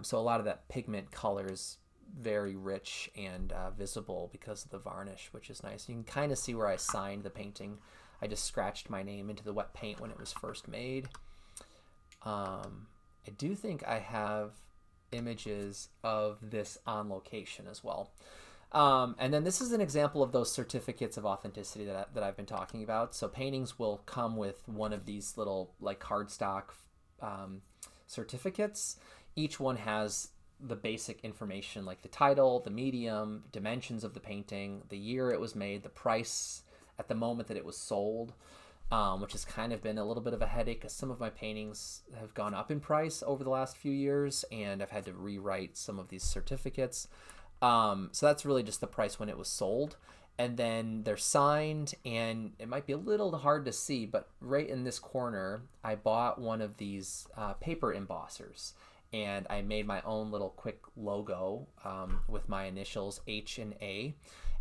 So a lot of that pigment color is very rich and visible because of the varnish, which is nice. You can kind of see where I signed the painting. I just scratched my name into the wet paint when it was first made. I do think I have images of this on location as well. And then this is an example of those certificates of authenticity that I've been talking about. So paintings will come with one of these little like cardstock certificates. Each one has the basic information like the title, the medium, dimensions of the painting, the year it was made, the price at the moment that it was sold, which has kind of been a little bit of a headache because some of my paintings have gone up in price over the last few years and I've had to rewrite some of these certificates. So that's really just the price when it was sold. And then they're signed, and it might be a little hard to see, but right in this corner, I bought one of these paper embossers. And I made my own little quick logo with my initials H and A.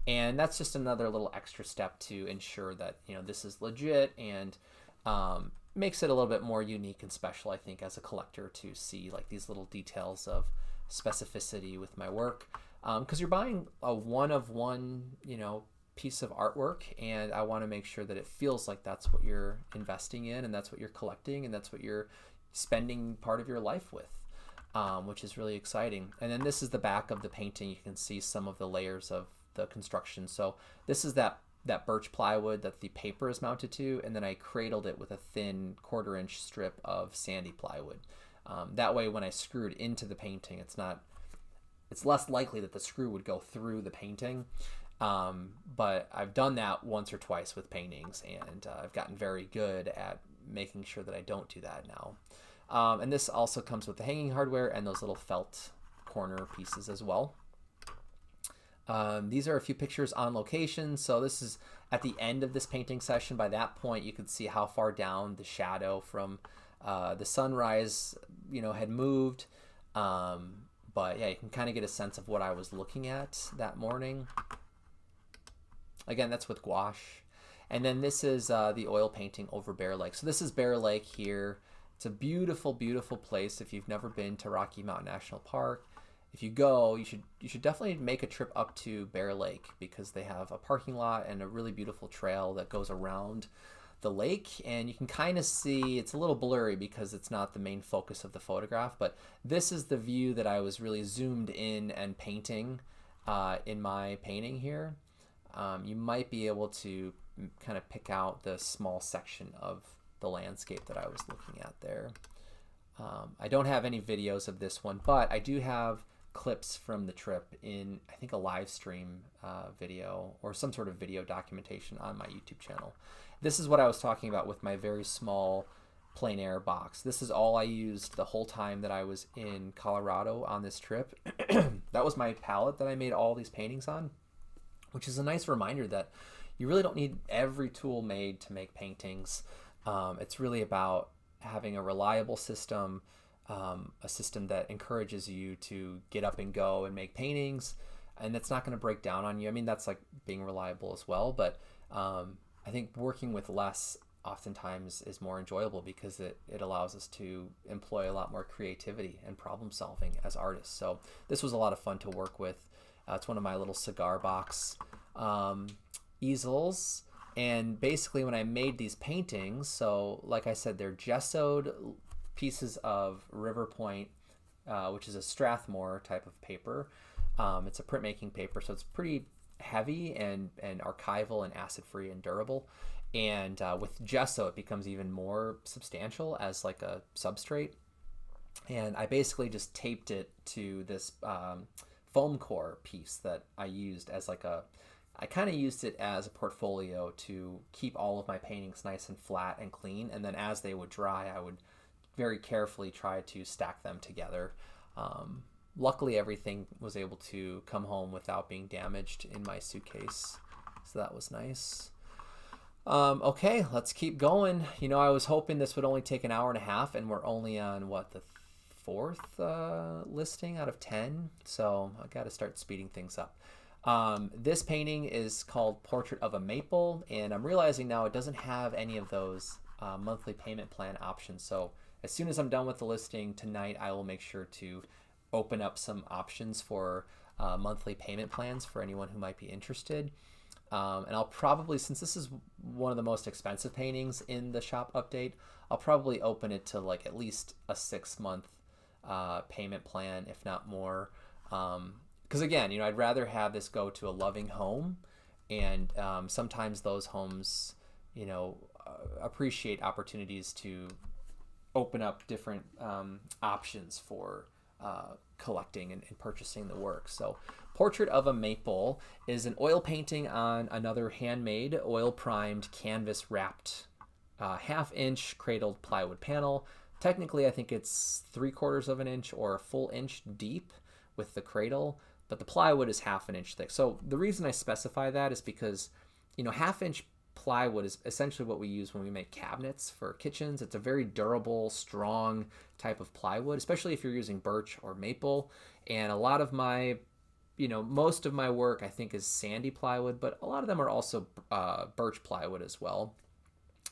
And that's just another little extra step to ensure that, this is legit and makes it a little bit more unique and special, I think, as a collector to see like these little details of specificity with my work. Because you're buying a one-of-one, piece of artwork, and I want to make sure that it feels like that's what you're investing in and that's what you're collecting and that's what you're spending part of your life with. Which is really exciting. And then this is the back of the painting. You can see some of the layers of the construction. So this is that birch plywood that the paper is mounted to, and then I cradled it with a thin 1/4-inch strip of sandy plywood. That way when I screwed into the painting, it's less likely that the screw would go through the painting. But I've done that once or twice with paintings, and I've gotten very good at making sure that I don't do that now. And this also comes with the hanging hardware and those little felt corner pieces as well. These are a few pictures on location. So this is at the end of this painting session. By that point, you could see how far down the shadow from the sunrise, had moved. But yeah, you can kind of get a sense of what I was looking at that morning. Again, that's with gouache. And then this is the oil painting over Bear Lake. So this is Bear Lake here. It's a beautiful, beautiful place. If you've never been to Rocky Mountain National Park, if you go, you should definitely make a trip up to Bear Lake because they have a parking lot and a really beautiful trail that goes around the lake. And you can kind of see, it's a little blurry because it's not the main focus of the photograph, but this is the view that I was really zoomed in and painting in my painting here. You might be able to kind of pick out the small section of the landscape that I was looking at there. I don't have any videos of this one, but I do have clips from the trip in, I think, a live stream video or some sort of video documentation on my YouTube channel. This is what I was talking about with my very small plein air box. This is all I used the whole time that I was in Colorado on this trip. That was my palette that I made all these paintings on, which is a nice reminder that you really don't need every tool made to make paintings. It's really about having a reliable system, a system that encourages you to get up and go and make paintings, and that's not going to break down on you. I mean, that's like being reliable as well, but I think working with less oftentimes is more enjoyable because it allows us to employ a lot more creativity and problem solving as artists. So this was a lot of fun to work with. It's one of my little cigar box easels. And basically when I made these paintings, so like I said, they're gessoed pieces of River Point, which is a Strathmore type of paper. It's a printmaking paper, so it's pretty heavy and archival and acid-free and durable. And with gesso, it becomes even more substantial as like a substrate. And I basically just taped it to this foam core piece that I used as like a I kind of used it as a portfolio to keep all of my paintings nice and flat and clean, and then as they would dry, I would very carefully try to stack them together. Luckily, everything was able to come home without being damaged in my suitcase, so that was nice. Okay, let's keep going. I was hoping this would only take an hour and a half, and we're only on what, the fourth listing out of 10, so I got to start speeding things up. This painting is called Portrait of a Maple, and I'm realizing now it doesn't have any of those monthly payment plan options. So as soon as I'm done with the listing tonight, I will make sure to open up some options for monthly payment plans for anyone who might be interested. And I'll probably, since this is one of the most expensive paintings in the shop update, I'll probably open it to like at least a 6-month payment plan, if not more. Because again, I'd rather have this go to a loving home, and sometimes those homes, appreciate opportunities to open up different options for collecting and purchasing the work. So Portrait of a Maple is an oil painting on another handmade oil primed canvas wrapped 1/2 inch cradled plywood panel. Technically, I think it's 3/4 of an inch or a full inch deep with the cradle, but the plywood is 1/2 inch thick. So the reason I specify that is because 1/2 inch plywood is essentially what we use when we make cabinets for kitchens. It's a very durable, strong type of plywood, especially if you're using birch or maple. And a lot of my, most of my work I think is sandy plywood, but a lot of them are also birch plywood as well.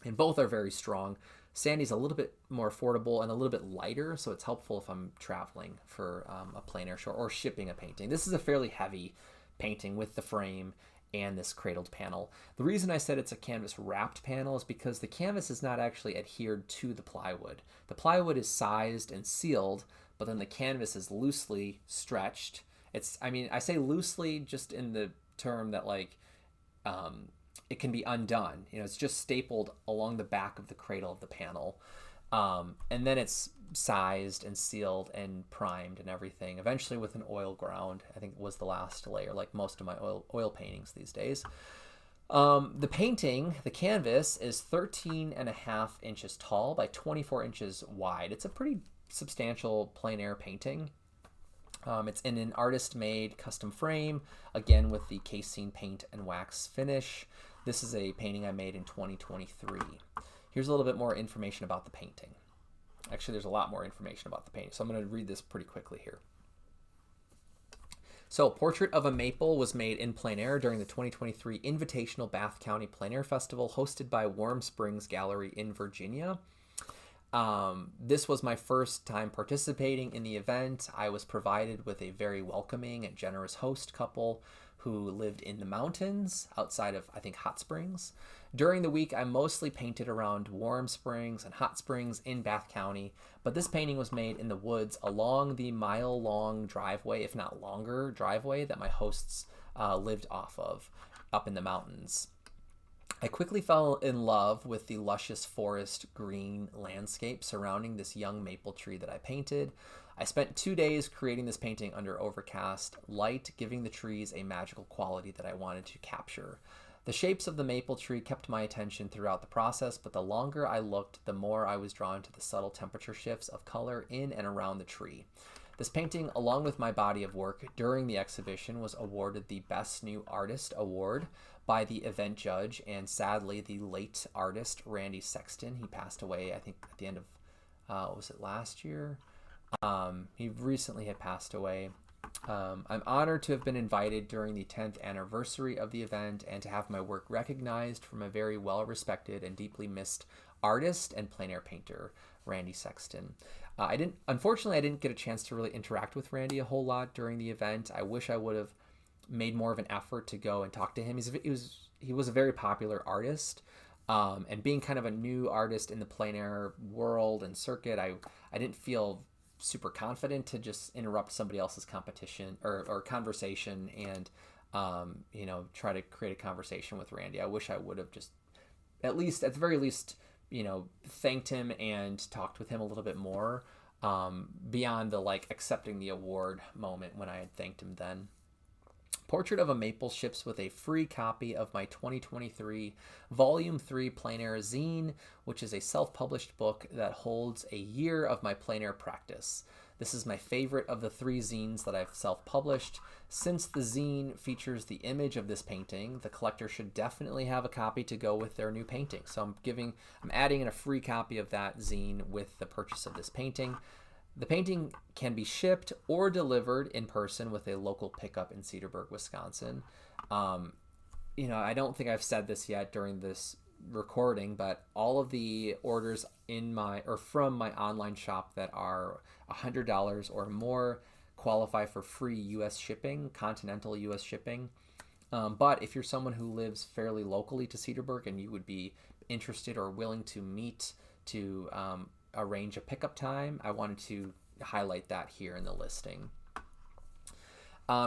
And both are very strong. Sandy's a little bit more affordable and a little bit lighter, so it's helpful if I'm traveling for a plein air show or shipping a painting. This is a fairly heavy painting with the frame and this cradled panel. The reason I said it's a canvas wrapped panel is because the canvas is not actually adhered to the plywood. The plywood is sized and sealed, but then the canvas is loosely stretched. I say loosely just in the term that it can be undone. It's just stapled along the back of the cradle of the panel. And then it's sized and sealed and primed and everything, eventually with an oil ground. I think was the last layer, like most of my oil paintings these days. The painting, the canvas, is 13.5 inches tall by 24 inches wide. It's a pretty substantial plein air painting. It's in an artist-made custom frame, again with the casein paint and wax finish. This is a painting I made in 2023. Here's a little bit more information about the painting. Actually, there's a lot more information about the painting, so I'm going to read this pretty quickly here. So, Portrait of a Maple was made in plein air during the 2023 Invitational Bath County Plein Air Festival hosted by Warm Springs Gallery in Virginia. This was my first time participating in the event. I was provided with a very welcoming and generous host couple who lived in the mountains outside of, I think, Hot Springs. During the week, I mostly painted around Warm Springs and Hot Springs in Bath County, but this painting was made in the woods along the mile-long driveway, if not longer driveway, that my hosts lived off of up in the mountains. I quickly fell in love with the luscious forest green landscape surrounding this young maple tree that I painted. I spent 2 days creating this painting under overcast light, giving the trees a magical quality that I wanted to capture. The shapes of the maple tree kept my attention throughout the process, but the longer I looked, the more I was drawn to the subtle temperature shifts of color in and around the tree. This painting, along with my body of work during the exhibition, was awarded the Best New Artist Award by the event judge and sadly the late artist Randy Sexton. He passed away, I think, at the end of, was it last year? He recently had passed away. I'm honored to have been invited during the 10th anniversary of the event and to have my work recognized from a very well-respected and deeply missed artist and plein air painter, Randy Sexton. Unfortunately, I didn't get a chance to really interact with Randy a whole lot during the event. I wish I would have made more of an effort to go and talk to him. He was a very popular artist, and being kind of a new artist in the plein air world and circuit, I didn't feel super confident to just interrupt somebody else's competition or conversation and try to create a conversation with Randy. I wish I would have just at the very least thanked him and talked with him a little bit more, beyond the accepting the award moment when I had thanked him then. Portrait of a Maple ships with a free copy of my 2023 Volume 3 Plein Air Zine, which is a self-published book that holds a year of my plein air practice. This is my favorite of the 3 zines that I've self-published. Since the zine features the image of this painting, the collector should definitely have a copy to go with their new painting. So I'm adding in a free copy of that zine with the purchase of this painting. The painting can be shipped or delivered in person with a local pickup in Cedarburg, Wisconsin. I don't think I've said this yet during this recording, but all of the orders from my online shop that are $100 or more qualify for free U.S. shipping, continental U.S. shipping. But if you're someone who lives fairly locally to Cedarburg and you would be interested or willing to meet to arrange a pickup time, I wanted to highlight that here in the listing.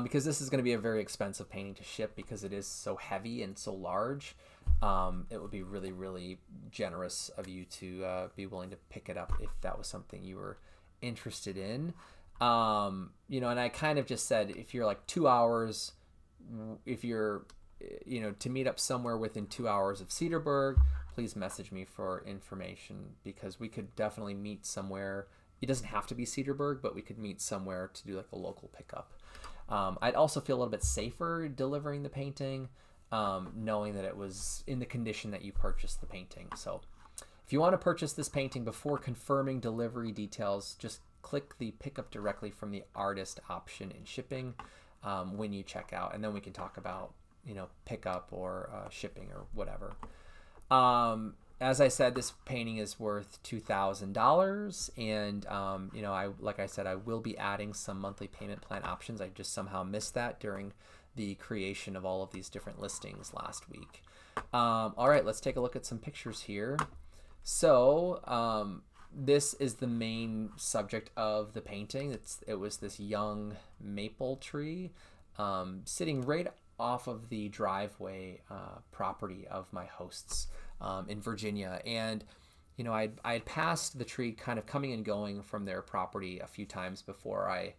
Because this is going to be a very expensive painting to ship because it is so heavy and so large. It would be really, really generous of you to be willing to pick it up if that was something you were interested in. And I kind of just said, if you're like 2 hours, if you're, to meet up somewhere within 2 hours of Cedarburg, please message me for information, because we could definitely meet somewhere. It doesn't have to be Cedarburg, but we could meet somewhere to do like a local pickup. I'd also feel a little bit safer delivering the painting, knowing that it was in the condition that you purchased the painting. So if you want to purchase this painting before confirming delivery details, just click the pickup directly from the artist option in shipping when you check out, and then we can talk about pickup or shipping or whatever. As I said, this painting is worth $2,000, and I will be adding some monthly payment plan options. I just somehow missed that during the creation of all of these different listings last week. All right, let's take a look at some pictures here. So this is the main subject of the painting. It was this young maple tree sitting right off of the driveway property of my hosts in Virginia. And I had passed the tree kind of coming and going from their property a few times before I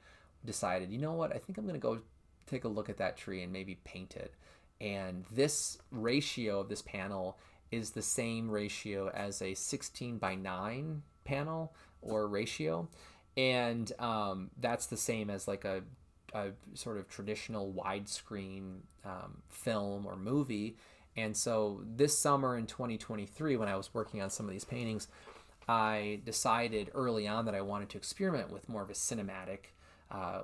decided, you know what, I think I'm going to go take a look at that tree and maybe paint it. And this ratio of this panel is the same ratio as a 16:9 panel or ratio. And that's the same as like a sort of traditional widescreen film or movie. And so this summer in 2023, when I was working on some of these paintings, I decided early on that I wanted to experiment with more of a cinematic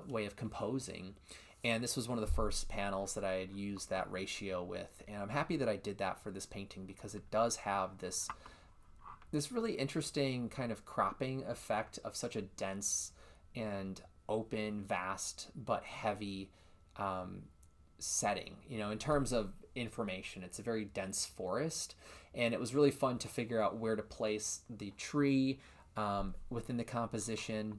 way of composing. And this was one of the first panels that I had used that ratio with. And I'm happy that I did that for this painting, because it does have this really interesting kind of cropping effect of such a dense and open, vast, but heavy setting. In terms of information, it's a very dense forest, and it was really fun to figure out where to place the tree within the composition.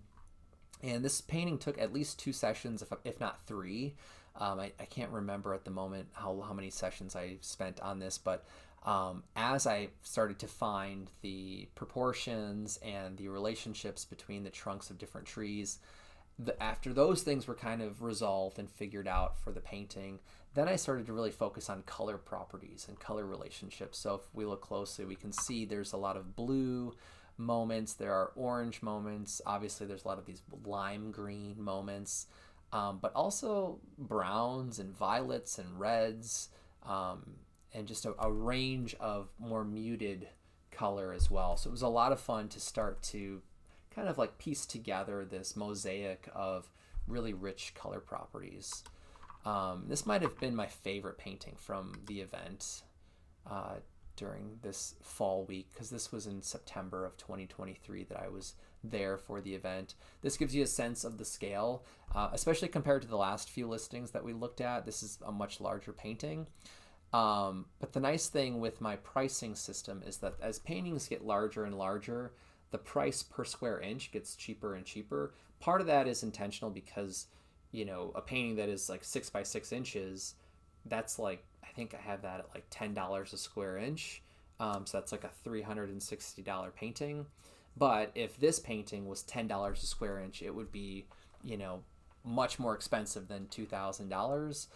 And this painting took at least 2 sessions, if not 3. I can't remember at the moment how many sessions I spent on this, but as I started to find the proportions and the relationships between the trunks of different trees, after those things were kind of resolved and figured out for the painting, then I started to really focus on color properties and color relationships. So if we look closely, we can see there's a lot of blue moments, there are orange moments, obviously there's a lot of these lime green moments, but also browns and violets and reds, and just a range of more muted color as well. So it was a lot of fun to start to kind of like piece together this mosaic of really rich color properties. This might have been my favorite painting from the event during this fall week, because this was in September of 2023 that I was there for the event. This gives you a sense of the scale, especially compared to the last few listings that we looked at. This is a much larger painting. But the nice thing with my pricing system is that as paintings get larger and larger, the price per square inch gets cheaper and cheaper. Part of that is intentional because, a painting that is like 6 by 6 inches, that's like, I think I have that at like $10 a square inch. So that's like a $360 painting. But if this painting was $10 a square inch, it would be, much more expensive than $2,000.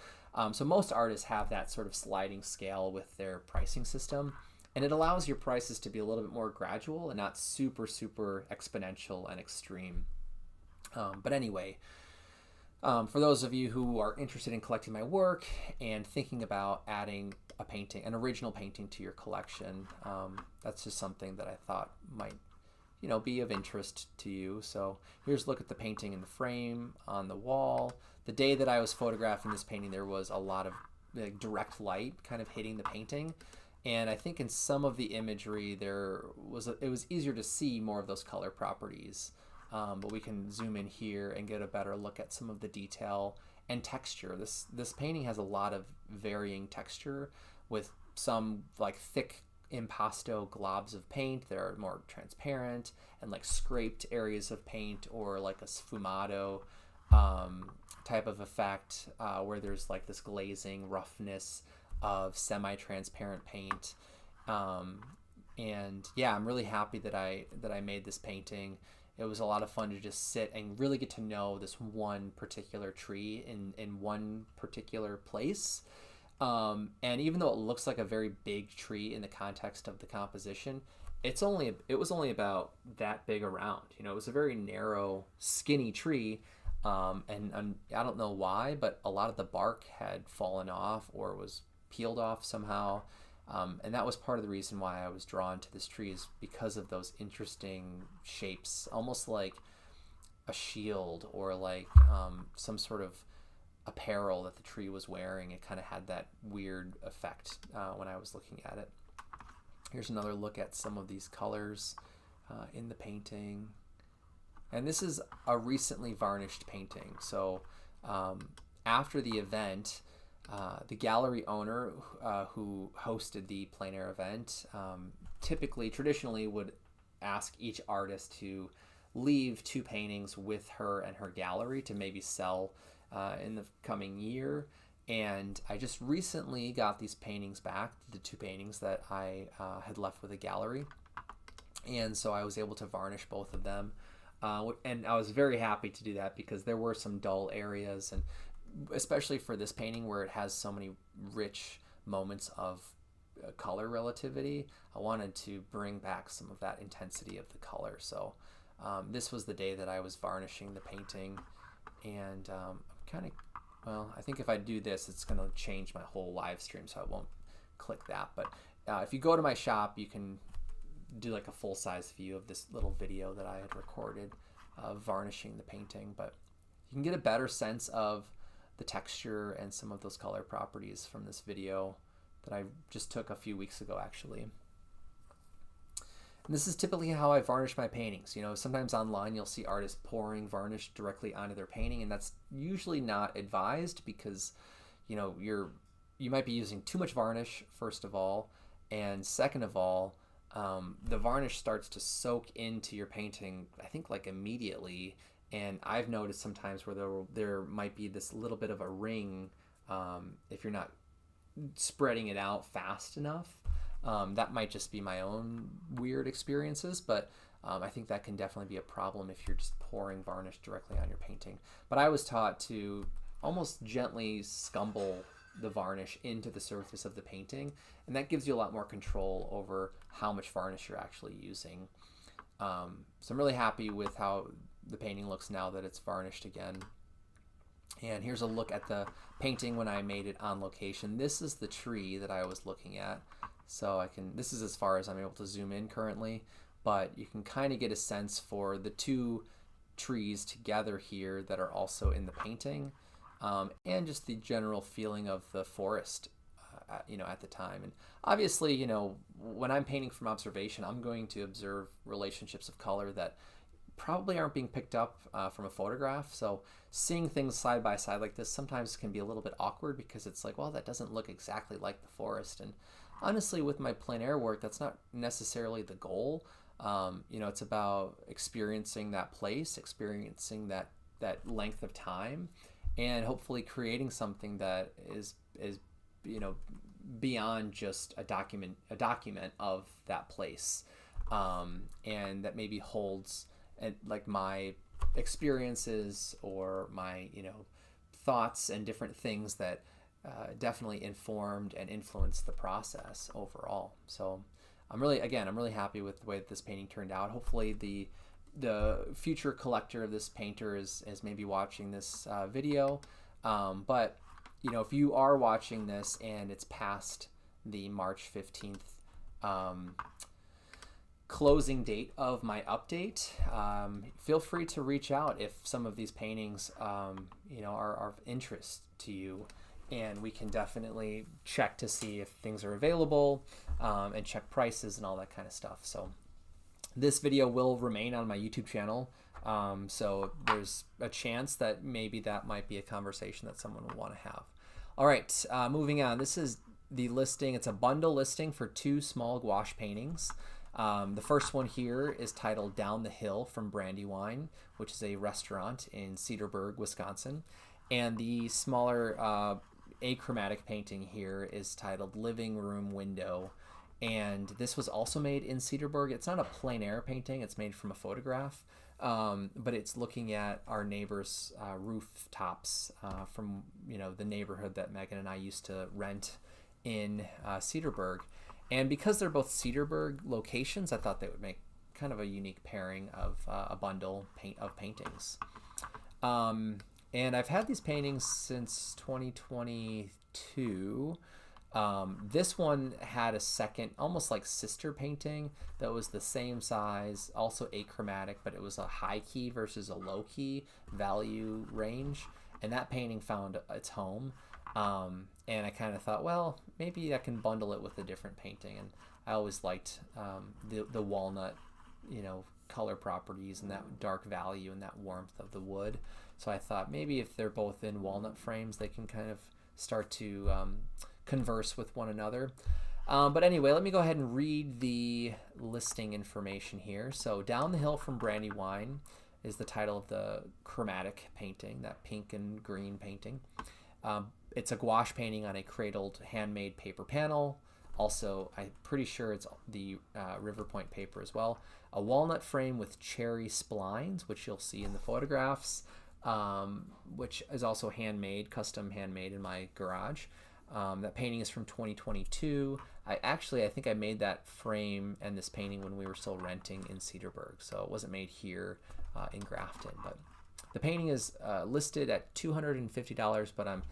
So most artists have that sort of sliding scale with their pricing system, and it allows your prices to be a little bit more gradual and not super, super exponential and extreme. But anyway, for those of you who are interested in collecting my work and thinking about adding a painting, an original painting to your collection, that's just something that I thought might, be of interest to you. So here's a look at the painting in the frame on the wall. The day that I was photographing this painting, there was a lot of direct light kind of hitting the painting. And I think in some of the imagery, it was easier to see more of those color properties. But we can zoom in here and get a better look at some of the detail and texture. This painting has a lot of varying texture, with some like thick impasto globs of paint that are more transparent, and like scraped areas of paint, or like a sfumato type of effect where there's like this glazing roughness of semi-transparent paint. And yeah, I'm really happy that I made this painting. It was a lot of fun to just sit and really get to know this one particular tree in one particular place. And even though it looks like a very big tree in the context of the composition, it was only about that big around. It was a very narrow, skinny tree. And I don't know why, but a lot of the bark had fallen off or was peeled off somehow. And that was part of the reason why I was drawn to this tree, is because of those interesting shapes, almost like a shield or like some sort of apparel that the tree was wearing. It kind of had that weird effect when I was looking at it. Here's another look at some of these colors in the painting. And this is a recently varnished painting. So after the event, the gallery owner who hosted the plein air event traditionally would ask each artist to leave 2 paintings with her and her gallery to maybe sell in the coming year. And I just recently got these paintings back, the 2 paintings that I had left with the gallery. And so I was able to varnish both of them. And I was very happy to do that because there were some dull areas, and especially for this painting where it has so many rich moments of color relativity, I wanted to bring back some of that intensity of the color. So this was the day that I was varnishing the painting, and I think if I do this, it's going to change my whole live stream, so I won't click that. But if you go to my shop, you can do like a full-size view of this little video that I had recorded of varnishing the painting. But you can get a better sense of the texture and some of those color properties from this video that I just took a few weeks ago, actually. And this is typically how I varnish my paintings. Sometimes online you'll see artists pouring varnish directly onto their painting, and that's usually not advised because you might be using too much varnish, first of all, and second of all, the varnish starts to soak into your painting, I think, like immediately. And I've noticed sometimes where there might be this little bit of a ring if you're not spreading it out fast enough. That might just be my own weird experiences, but I think that can definitely be a problem if you're just pouring varnish directly on your painting. But I was taught to almost gently scumble the varnish into the surface of the painting, and that gives you a lot more control over how much varnish you're actually using. So I'm really happy with how the painting looks now that it's varnished again. And here's a look at the painting when I made it on location. This is the tree that I was looking at. So this is as far as I'm able to zoom in currently, but you can kind of get a sense for the 2 trees together here that are also in the painting, and just the general feeling of the forest at the time. And obviously, when I'm painting from observation, I'm going to observe relationships of color that probably aren't being picked up from a photograph. So seeing things side by side like this sometimes can be a little bit awkward because it's like, well, that doesn't look exactly like the forest. And honestly, with my plein air work, that's not necessarily the goal. It's about experiencing that place, experiencing that length of time, and hopefully creating something that is beyond just a document of that place, and that maybe holds like my experiences or my thoughts and different things that definitely informed and influenced the process overall. So I'm really happy with the way that this painting turned out. Hopefully the future collector of this painter is maybe watching this video. But you know, if you are watching this and it's past the March 15th closing date of my update, feel free to reach out if some of these paintings you know, are of interest to you, and we can definitely check to see if things are available, and check prices and all that kind of stuff. So this video will remain on my YouTube channel, so there's a chance that maybe that might be a conversation that someone will want to have. All right, moving on. This is the listing. It's a bundle listing for 2 small gouache paintings. The first one here is titled Down the Hill from Brandywine, which is a restaurant in Cedarburg, Wisconsin. And the smaller achromatic painting here is titled Living Room Window. And this was also made in Cedarburg. It's not a plein air painting. It's made from a photograph. But it's looking at our neighbors' rooftops from, you know, the neighborhood that Megan and I used to rent in Cedarburg. And because they're both Cedarburg locations, I thought they would make kind of a unique pairing of a bundle of paintings. And I've had these paintings since 2022. This one had a second, almost like sister painting that was the same size, also achromatic, but it was a high key versus a low key value range. And that painting found its home. And I kind of thought, well, maybe I can bundle it with a different painting. And I always liked the walnut, you know, color properties and that dark value and that warmth of the wood. So I thought maybe if they're both in walnut frames, they can kind of start to converse with one another. But anyway, let me go ahead and read the listing information here. So Down the Hill from Brandywine is the title of the chromatic painting, that pink and green painting. It's a gouache painting on a cradled handmade paper panel. Also, I'm pretty sure it's the River Point paper as well. A walnut frame with cherry splines, which you'll see in the photographs, which is also handmade, custom handmade in my garage. That painting is from 2022. I think I made that frame and this painting when we were still renting in Cedarburg, so it wasn't made here in Grafton. But the painting is listed at $250, but I'm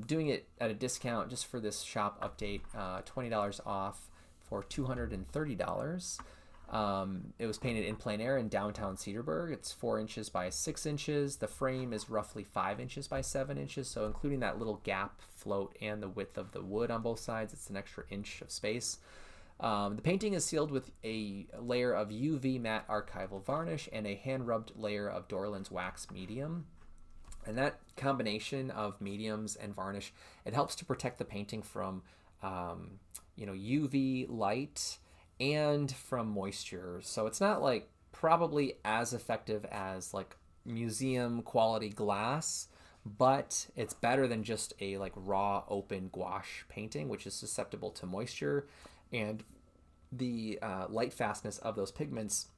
doing it at a discount just for this shop update, $20 off for $230. It was painted in plein air in downtown Cedarburg. It's 4 inches by 6 inches. The frame is roughly 5 inches by 7 inches, so including that little gap float and the width of the wood on both sides, it's an extra inch of space. The painting is sealed with a layer of UV matte archival varnish and a hand-rubbed layer of Dorland's wax medium. And that combination of mediums and varnish, it helps to protect the painting from you know, UV light and from moisture. So it's not like probably as effective as like museum quality glass, but it's better than just a like raw open gouache painting, which is susceptible to moisture, and the light fastness of those pigments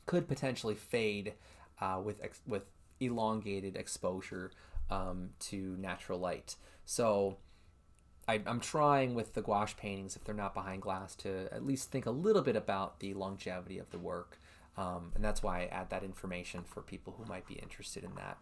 could potentially fade with elongated exposure to natural light. So I'm trying with the gouache paintings, if they're not behind glass, to at least think a little bit about the longevity of the work. And that's why I add that information for people who might be interested in that.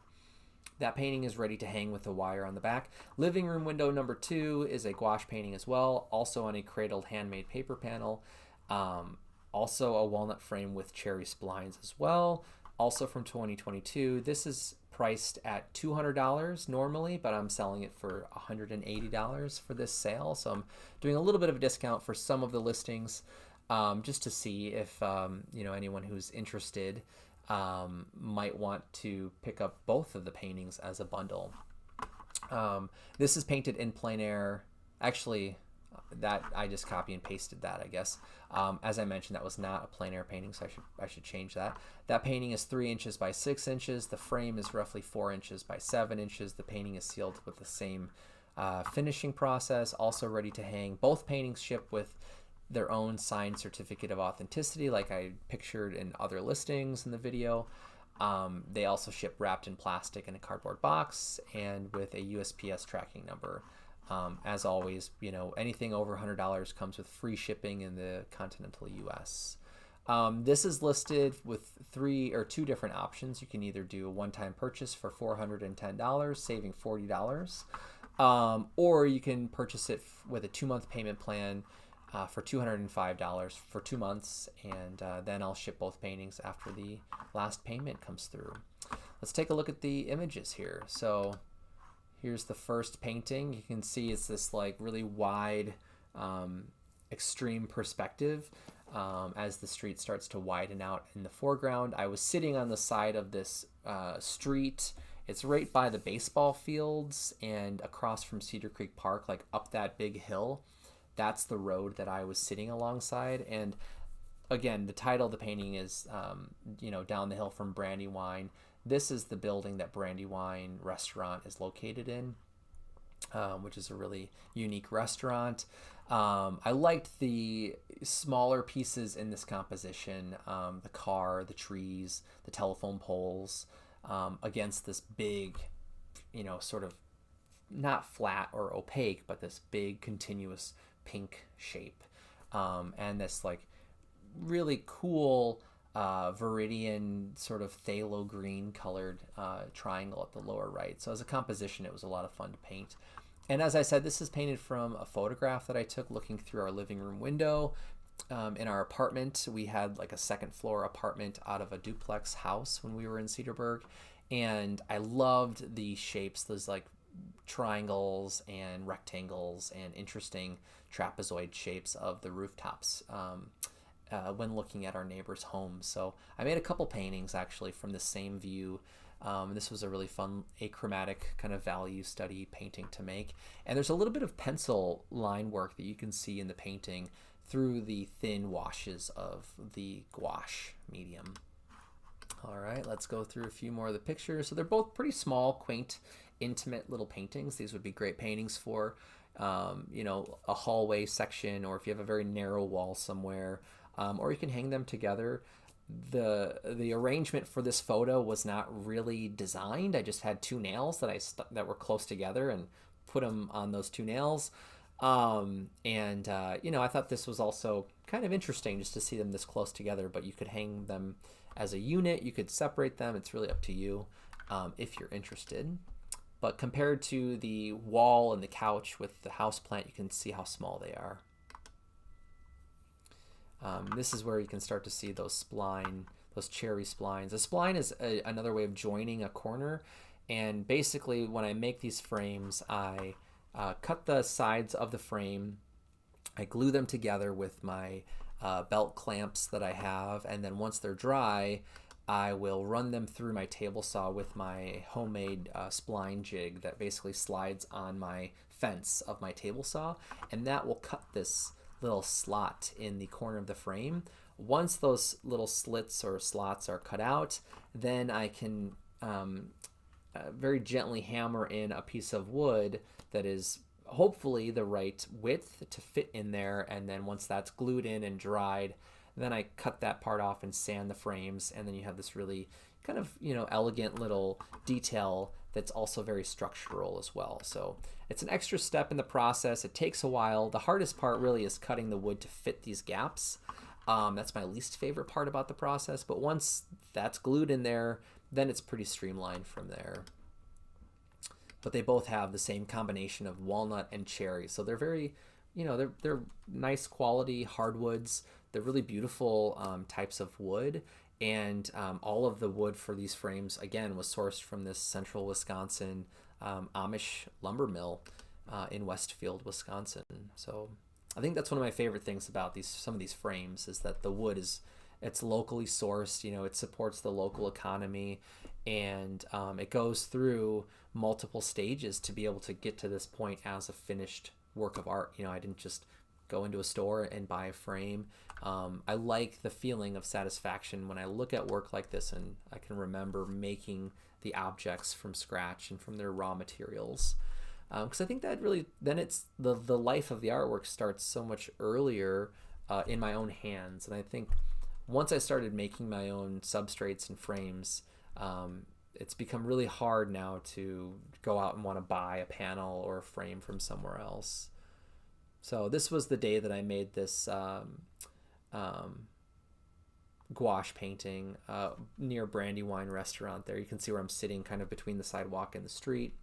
That painting is ready to hang with a wire on the back. Living room window number 2 is a gouache painting as well, also on a cradled handmade paper panel. Also a walnut frame with cherry splines as well, also from 2022. This is priced at $200 normally, but I'm selling it for $180 for this sale. So I'm doing a little bit of a discount for some of the listings, just to see if you know, anyone who's interested might want to pick up both of the paintings as a bundle. This is painted in plein air. Actually, that I just copy and pasted that, I guess. As I mentioned, that was not a plein air painting, so I should change that. That painting is 3 inches by 6 inches. The frame is roughly 4 inches by 7 inches. The painting is sealed with the same finishing process, also ready to hang. Both paintings ship with their own signed certificate of authenticity, like I pictured in other listings in the video. They also ship wrapped in plastic in a cardboard box and with a USPS tracking number. As always, anything over $100 comes with free shipping in the continental US. This is listed with two different options. You can either do a one-time purchase for $410, saving $40, or you can purchase it with a 2-month payment plan for $205 for 2 months, and then I'll ship both paintings after the last payment comes through. Let's take a look at the images here. So here's the first painting. You can see it's this like really wide, extreme perspective as the street starts to widen out in the foreground. I was sitting on the side of this street. It's right by the baseball fields and across from Cedar Creek Park, like up that big hill. That's the road that I was sitting alongside. And again, the title of the painting is, Down the Hill from Brandywine. This is the building that Brandywine Restaurant is located in, which is a really unique restaurant. I liked the smaller pieces in this composition, the car, the trees, the telephone poles, against this big, sort of not flat or opaque, but this big continuous pink shape, and this like really cool Viridian sort of phthalo green colored triangle at the lower right. So as a composition, it was a lot of fun to paint. And as I said, this is painted from a photograph that I took looking through our living room window. In our apartment, we had like a second floor apartment out of a duplex house when we were in Cedarburg, and I loved the shapes, those like triangles and rectangles and interesting trapezoid shapes of the rooftops when looking at our neighbors' homes. So I made a couple paintings actually from the same view. This was a really fun achromatic kind of value study painting to make. And there's a little bit of pencil line work that you can see in the painting through the thin washes of the gouache medium. All right, let's go through a few more of the pictures. So they're both pretty small, quaint, intimate little paintings. These would be great paintings for, a hallway section, or if you have a very narrow wall somewhere, or you can hang them together. The arrangement for this photo was not really designed. I just had 2 nails that were close together and put them on those 2 nails. I thought this was also kind of interesting just to see them this close together, but you could hang them as a unit. You could separate them. It's really up to you if you're interested. But compared to the wall and the couch with the houseplant, you can see how small they are. This is where you can start to see those cherry splines. A spline is another way of joining a corner. And basically, when I make these frames, I cut the sides of the frame. I glue them together with my belt clamps that I have. And then once they're dry, I will run them through my table saw with my homemade spline jig that basically slides on my fence of my table saw. And that will cut this little slot in the corner of the frame. Once those little slits or slots are cut out, then I can very gently hammer in a piece of wood that is hopefully the right width to fit in there. And then once that's glued in and dried, then I cut that part off and sand the frames, and then you have this really kind of elegant little detail that's also very structural as well. So it's an extra step in the process. It takes a while. The hardest part really is cutting the wood to fit these gaps. That's my least favorite part about the process, but once that's glued in there, then it's pretty streamlined from there. But they both have the same combination of walnut and cherry, so they're very, they're nice quality hardwoods. They're really beautiful types of wood, and all of the wood for these frames, again, was sourced from this central Wisconsin Amish lumber mill in Westfield, Wisconsin. So I think that's one of my favorite things about some of these frames is that the wood it's locally sourced. It supports the local economy, and it goes through multiple stages to be able to get to this point as a finished work of art. I didn't just go into a store and buy a frame. I like the feeling of satisfaction when I look at work like this and I can remember making the objects from scratch and from their raw materials. Because I think that really, then it's the life of the artwork starts so much earlier in my own hands. And I think once I started making my own substrates and frames, It's become really hard now to go out and want to buy a panel or a frame from somewhere else. So this was the day that I made this um, gouache painting near Brandywine restaurant there. You can see where I'm sitting kind of between the sidewalk and the street.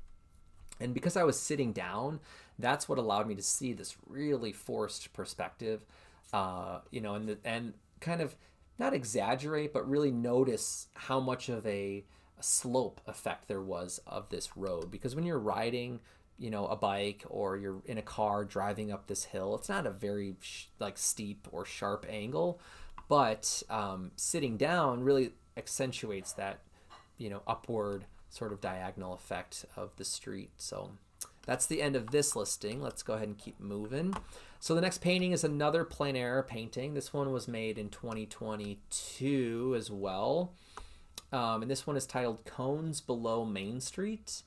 And because I was sitting down, that's what allowed me to see this really forced perspective, and kind of not exaggerate, but really notice how much of a slope effect there was of this road. Because when you're riding, a bike or you're in a car driving up this hill, it's not a very steep or sharp angle, but sitting down really accentuates that, upward sort of diagonal effect of the street. So that's the end of this listing. Let's go ahead and keep moving. So the next painting is another plein air painting. This one was made in 2022 as well. And this one is titled Cones Below Main Street.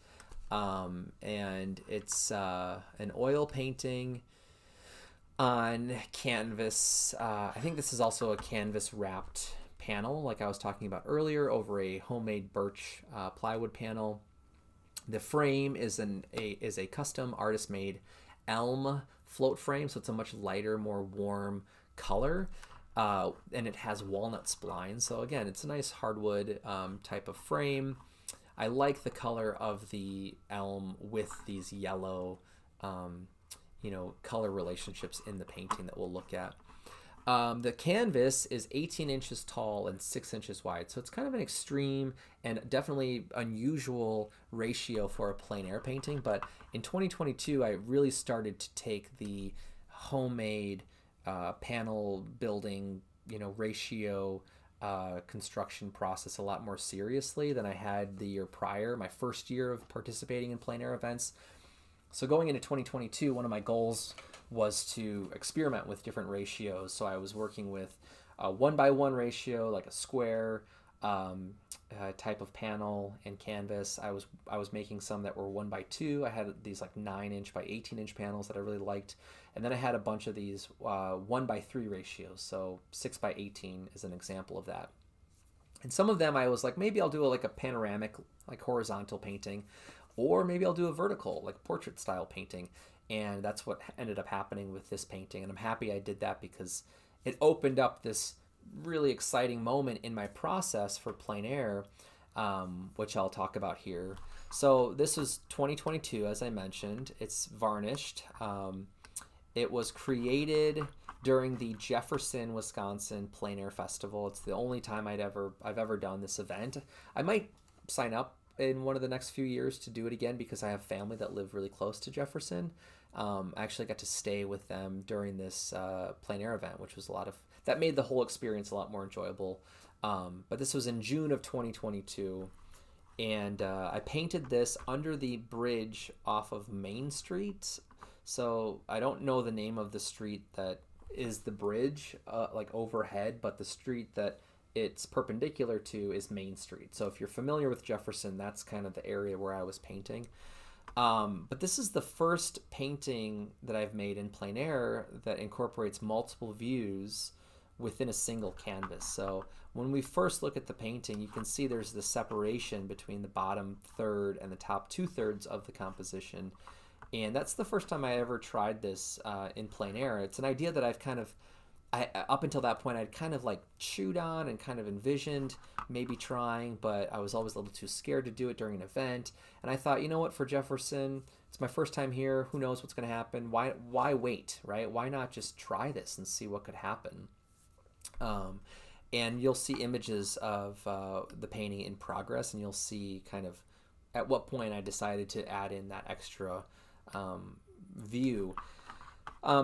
And it's an oil painting on canvas. I think this is also a canvas wrapped panel, like I was talking about earlier, over a homemade birch plywood panel. The frame is a custom artist made elm float frame, so it's a much lighter, more warm color, and it has walnut splines. So again, it's a nice hardwood type of frame. I like the color of the elm with these yellow, color relationships in the painting that we'll look at. The canvas is 18 inches tall and 6 inches wide, so it's kind of an extreme and definitely unusual ratio for a plein air painting. But in 2022, I really started to take the homemade panel building, ratio construction process a lot more seriously than I had the year prior, my first year of participating in plein air events. So going into 2022, one of my goals was to experiment with different ratios. So I was working with a 1:1 ratio, like a square type of panel and canvas. I was making some that were 1:2. I had these 9-inch by 18-inch panels that I really liked, and then I had a bunch of these 1:3 ratios. So 6:18 is an example of that. And some of them I was like, maybe I'll do a panoramic, horizontal painting, or maybe I'll do a vertical, portrait style painting. And that's what ended up happening with this painting. And I'm happy I did that because it opened up this really exciting moment in my process for plein air, which I'll talk about here. So this was 2022, as I mentioned. It's varnished. It was created during the Jefferson, Wisconsin Plein Air Festival. It's the only time I've ever done this event. I might sign up in one of the next few years to do it again because I have family that live really close to Jefferson. I actually got to stay with them during this plein air event, which was that made the whole experience a lot more enjoyable. But this was in June of 2022, and I painted this under the bridge off of Main Street. So I don't know the name of the street that is the bridge, overhead, but the street that it's perpendicular to is Main Street. So if you're familiar with Jefferson, that's kind of the area where I was painting. But this is the first painting that I've made in plein air that incorporates multiple views within a single canvas. So when we first look at the painting, you can see there's the separation between the bottom third and the top 2/3 of the composition. And that's the first time I ever tried this in plein air. It's an idea that up until that point, I'd kind of chewed on and kind of envisioned maybe trying, but I was always a little too scared to do it during an event. And I thought, what, for Jefferson, it's my first time here. Who knows what's going to happen? Why wait, right? Why not just try this and see what could happen? And you'll see images of the painting in progress, and you'll see kind of at what point I decided to add in that extra view.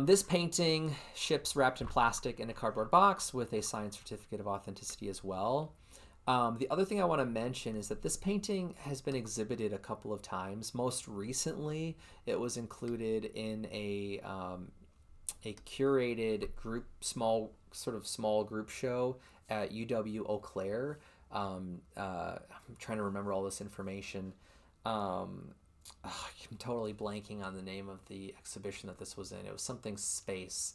This painting ships wrapped in plastic in a cardboard box with a signed certificate of authenticity as well. The other thing I want to mention is that this painting has been exhibited a couple of times. Most recently, it was included in a curated group, small group show at UW Eau Claire. I'm trying to remember all this information. I'm totally blanking on the name of the exhibition that this was in. It was something space.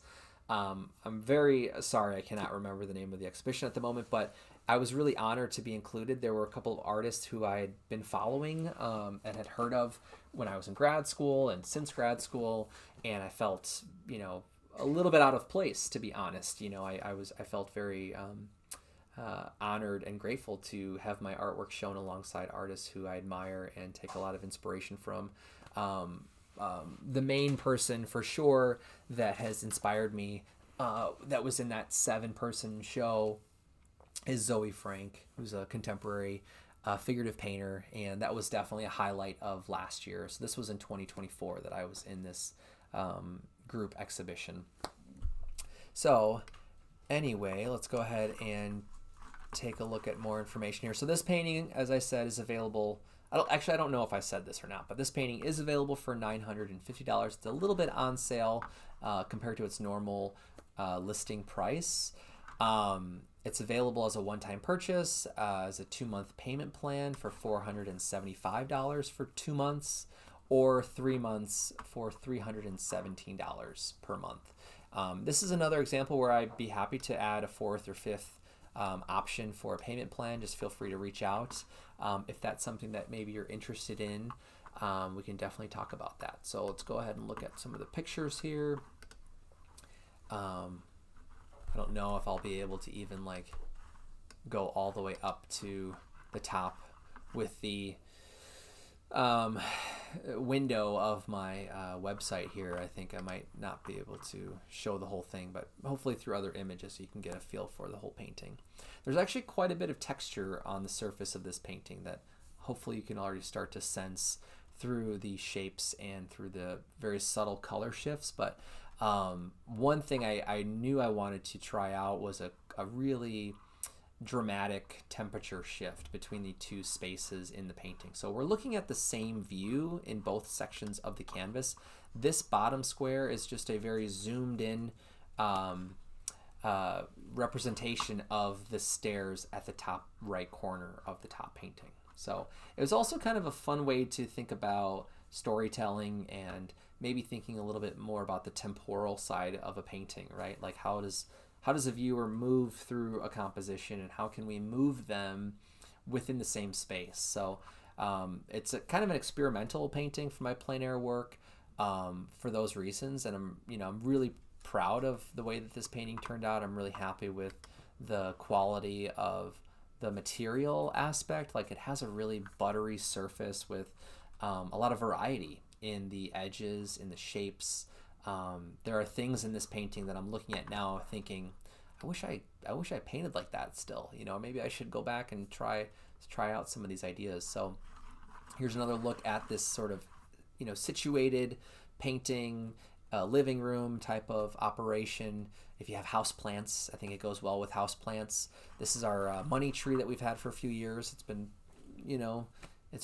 I'm very sorry, I cannot remember the name of the exhibition at the moment, but I was really honored to be included. There were a couple of artists who I had been following and had heard of when I was in grad school and since grad school, and I felt, a little bit out of place, to be honest. I felt very honored and grateful to have my artwork shown alongside artists who I admire and take a lot of inspiration from. The main person for sure that has inspired me, that was in that 7-person show, is Zoe Frank, who's a contemporary figurative painter, and that was definitely a highlight of last year. So this was in 2024 that I was in this group exhibition. So anyway, let's go ahead and take a look at more information here. So this painting, as I said, is available. I don't know if I said this or not, but this painting is available for $950. It's a little bit on sale compared to its normal listing price. It's available as a one-time purchase, as a 2-month payment plan for $475 for 2 months, or 3 months for $317 per month. This is another example where I'd be happy to add a 4th or 5th option for a payment plan. Just feel free to reach out if that's something that maybe you're interested in. We can definitely talk about that. So let's go ahead and look at some of the pictures here. I don't know if I'll be able to even go all the way up to the top with the window of my website here. I think I might not be able to show the whole thing, but hopefully through other images you can get a feel for the whole painting. There's actually quite a bit of texture on the surface of this painting that hopefully you can already start to sense through the shapes and through the very subtle color shifts. But one thing I knew I wanted to try out was a really dramatic temperature shift between the two spaces in the painting. So we're looking at the same view in both sections of the canvas. This bottom square is just a very zoomed in representation of the stairs at the top right corner of the top painting. So it was also kind of a fun way to think about storytelling and maybe thinking a little bit more about the temporal side of a painting, right? Like how does a viewer move through a composition, and how can we move them within the same space? So it's a kind of an experimental painting for my plein air work for those reasons, and I'm really proud of the way that this painting turned out. I'm really happy with the quality of the material aspect. Like, it has a really buttery surface with a lot of variety in the edges, in the shapes. There are things in this painting that I'm looking at now thinking, I wish I painted like that still. Maybe I should go back and try out some of these ideas. So here's another look at this sort of situated painting, living room type of operation. If you have house plants, I think it goes well with house plants. This is our money tree that we've had for a few years. It's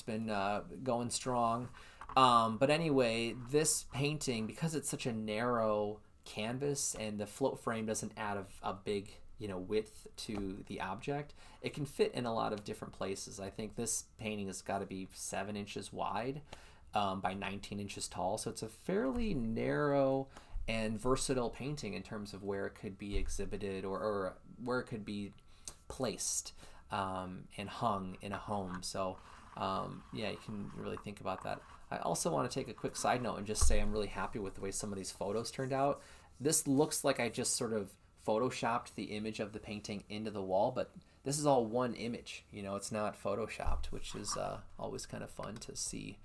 been going strong. But anyway, this painting, because it's such a narrow canvas and the float frame doesn't add a big width to the object, it can fit in a lot of different places. I think this painting has got to be 7 inches wide by 19 inches tall, so it's a fairly narrow and versatile painting in terms of where it could be exhibited or where it could be placed and hung in a home. So yeah, you can really think about that. I also want to take a quick side note and just say I'm really happy with the way some of these photos turned out. This looks like I just sort of photoshopped the image of the painting into the wall, but this is all one image. It's not photoshopped, which is always kind of fun to see.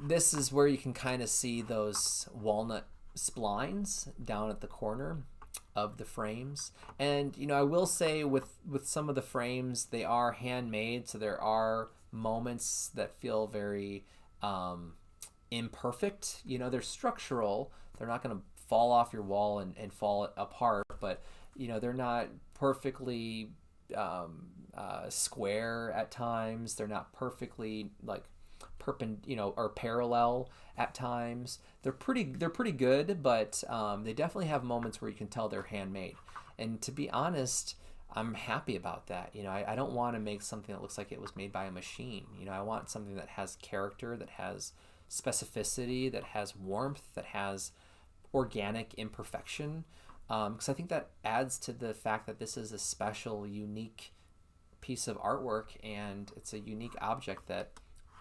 This is where you can kind of see those walnut splines down at the corner of the frames. And I will say with some of the frames, they are handmade, so there are moments that feel very imperfect. They're structural, they're not going to fall off your wall and fall apart, but they're not perfectly square at times. They're not perfectly or parallel at times. They're pretty good, but they definitely have moments where you can tell they're handmade. And to be honest, I'm happy about that. I don't want to make something that looks like it was made by a machine. I want something that has character, that has specificity, that has warmth, that has organic imperfection. because I think that adds to the fact that this is a special, unique piece of artwork, and it's a unique object that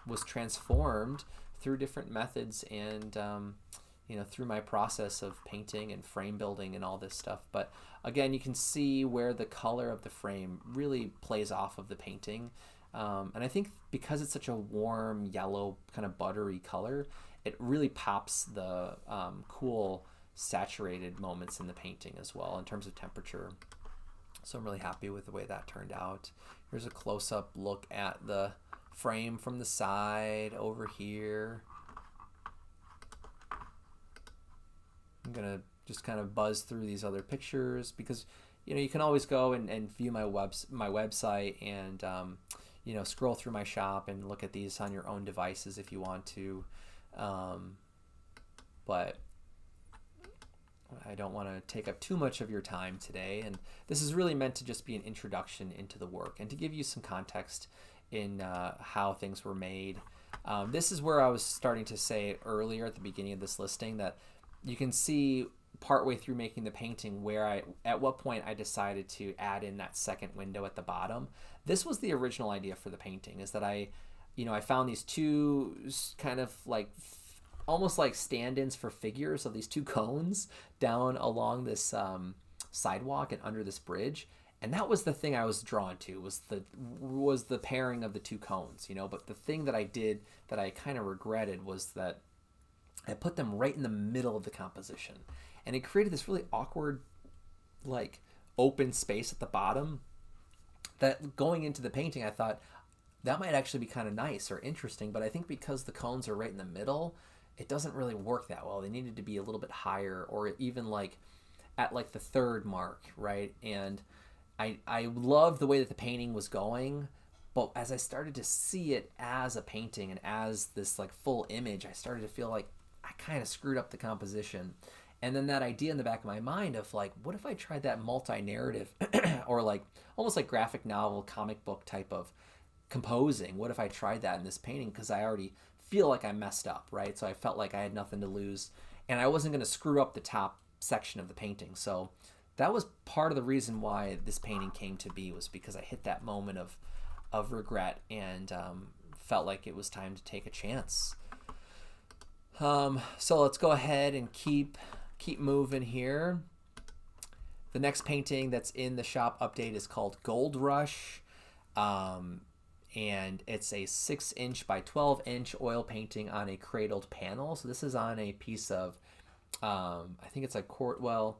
was transformed through different methods and through my process of painting and frame building and all this stuff. But again, you can see where the color of the frame really plays off of the painting. And I think because it's such a warm yellow kind of buttery color, it really pops the cool saturated moments in the painting as well in terms of temperature. So I'm really happy with the way that turned out. Here's a close-up look at the frame from the side over here. I'm gonna just kind of buzz through these other pictures because you can always go and view my website and scroll through my shop and look at these on your own devices if you want to, but I don't want to take up too much of your time today, and this is really meant to just be an introduction into the work and to give you some context in how things were made. This is where I was starting to say earlier at the beginning of this listing that you can see partway through making the painting where at what point I decided to add in that second window at the bottom. This was the original idea for the painting, is that I found these two kind of like almost like stand-ins for figures of these two cones down along this sidewalk and under this bridge. And that was the thing I was drawn to, was the pairing of the two cones, But the thing that I did that I kind of regretted was that I put them right in the middle of the composition, and it created this really awkward, like, open space at the bottom that going into the painting, I thought that might actually be kind of nice or interesting, but I think because the cones are right in the middle, it doesn't really work that well. They needed to be a little bit higher, or even like at like the third mark, right? And I loved the way that the painting was going, but as I started to see it as a painting and as this like full image, I started to feel like I kind of screwed up the composition. And then that idea in the back of my mind of like, what if I tried that multi-narrative or like almost like graphic novel, comic book type of composing? What if I tried that in this painting? Because I already feel like I messed up, right? So I felt like I had nothing to lose, and I wasn't going to screw up the top section of the painting. So that was part of the reason why this painting came to be, was because I hit that moment of regret and felt like it was time to take a chance. So let's go ahead and keep moving here. The next painting that's in the shop update is called Gold Rush, and it's a 6-inch by 12-inch oil painting on a cradled panel. So this is on a piece of I think it's like I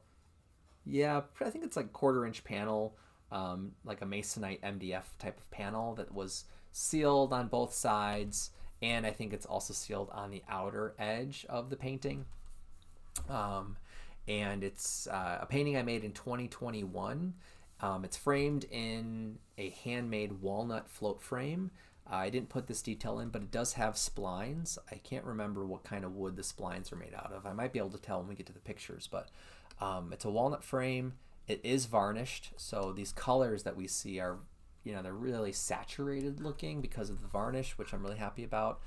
think it's like quarter-inch panel, like a masonite MDF type of panel that was sealed on both sides, and I think it's also sealed on the outer edge of the painting. And it's a painting I made in 2021. It's framed in a handmade walnut float frame. I didn't put this detail in, but it does have splines. I can't remember what kind of wood the splines are made out of. I might be able to tell when we get to the pictures, but it's a walnut frame. It is varnished, so these colors that we see are, they're really saturated looking because of the varnish, which I'm really happy about.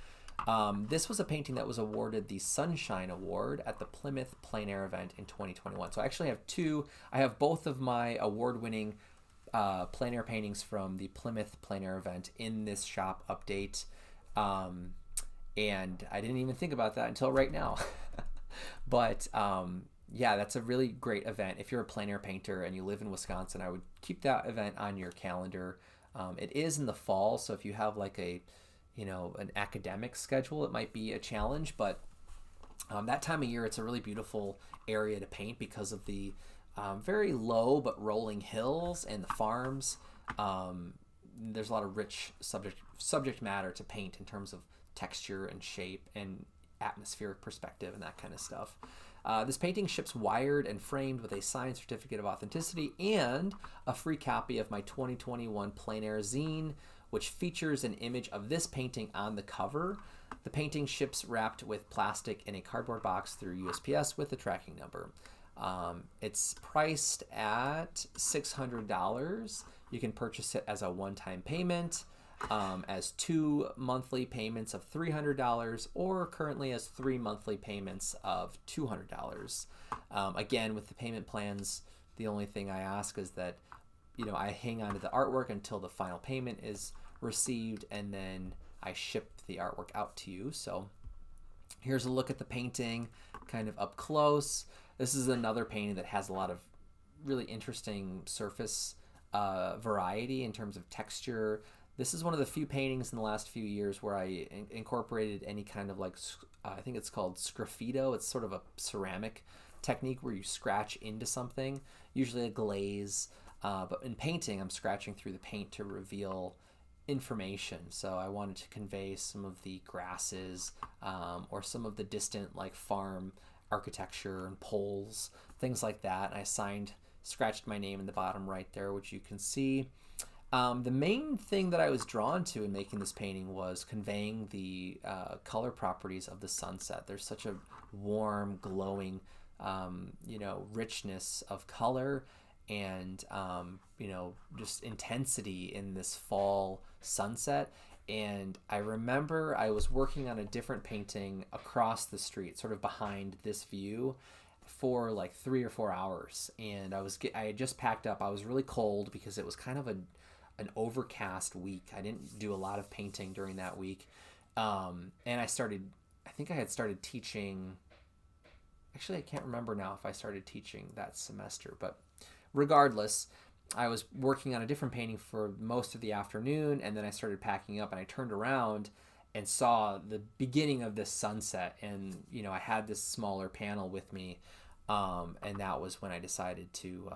This was a painting that was awarded the Sunshine Award at the Plymouth Plein Air event in 2021. So I actually have two. I have both of my award-winning plein air paintings from the Plymouth Plein Air event in this shop update. And I didn't even think about that until right now. But yeah, that's a really great event. If you're a plein air painter and you live in Wisconsin, I would keep that event on your calendar. It is in the fall, so if you have like an academic schedule, it might be a challenge, but that time of year, it's a really beautiful area to paint because of the very low but rolling hills and the farms. There's a lot of rich subject matter to paint in terms of texture and shape and atmospheric perspective and that kind of stuff. This painting ships wired and framed with a signed certificate of authenticity and a free copy of my 2021 plein air zine, which features an image of this painting on the cover. The painting ships wrapped with plastic in a cardboard box through USPS with a tracking number. It's priced at $600. You can purchase it as a one-time payment. as 2 monthly payments of $300 or currently as 3 monthly payments of $200. Again, with the payment plans, the only thing I ask is that I hang on to the artwork until the final payment is received, and then I ship the artwork out to you. So here's a look at the painting kind of up close. This is another painting that has a lot of really interesting surface variety in terms of texture. This is one of the few paintings in the last few years where I incorporated any kind of I think it's called sgraffito. It's sort of a ceramic technique where you scratch into something, usually a glaze. But in painting, I'm scratching through the paint to reveal information. So I wanted to convey some of the grasses or some of the distant farm architecture and poles, things like that. And I scratched my name in the bottom right there, which you can see. The main thing that I was drawn to in making this painting was conveying the color properties of the sunset. There's such a warm, glowing, richness of color and just intensity in this fall sunset. And I remember I was working on a different painting across the street, sort of behind this view, for 3 or 4 hours. And I had just packed up. I was really cold because it was kind of an overcast week. I didn't do a lot of painting during that week. And I think I had started teaching. Actually, I can't remember now if I started teaching that semester, but regardless, I was working on a different painting for most of the afternoon, and then I started packing up, and I turned around and saw the beginning of this sunset, and I had this smaller panel with me, and that was when I decided to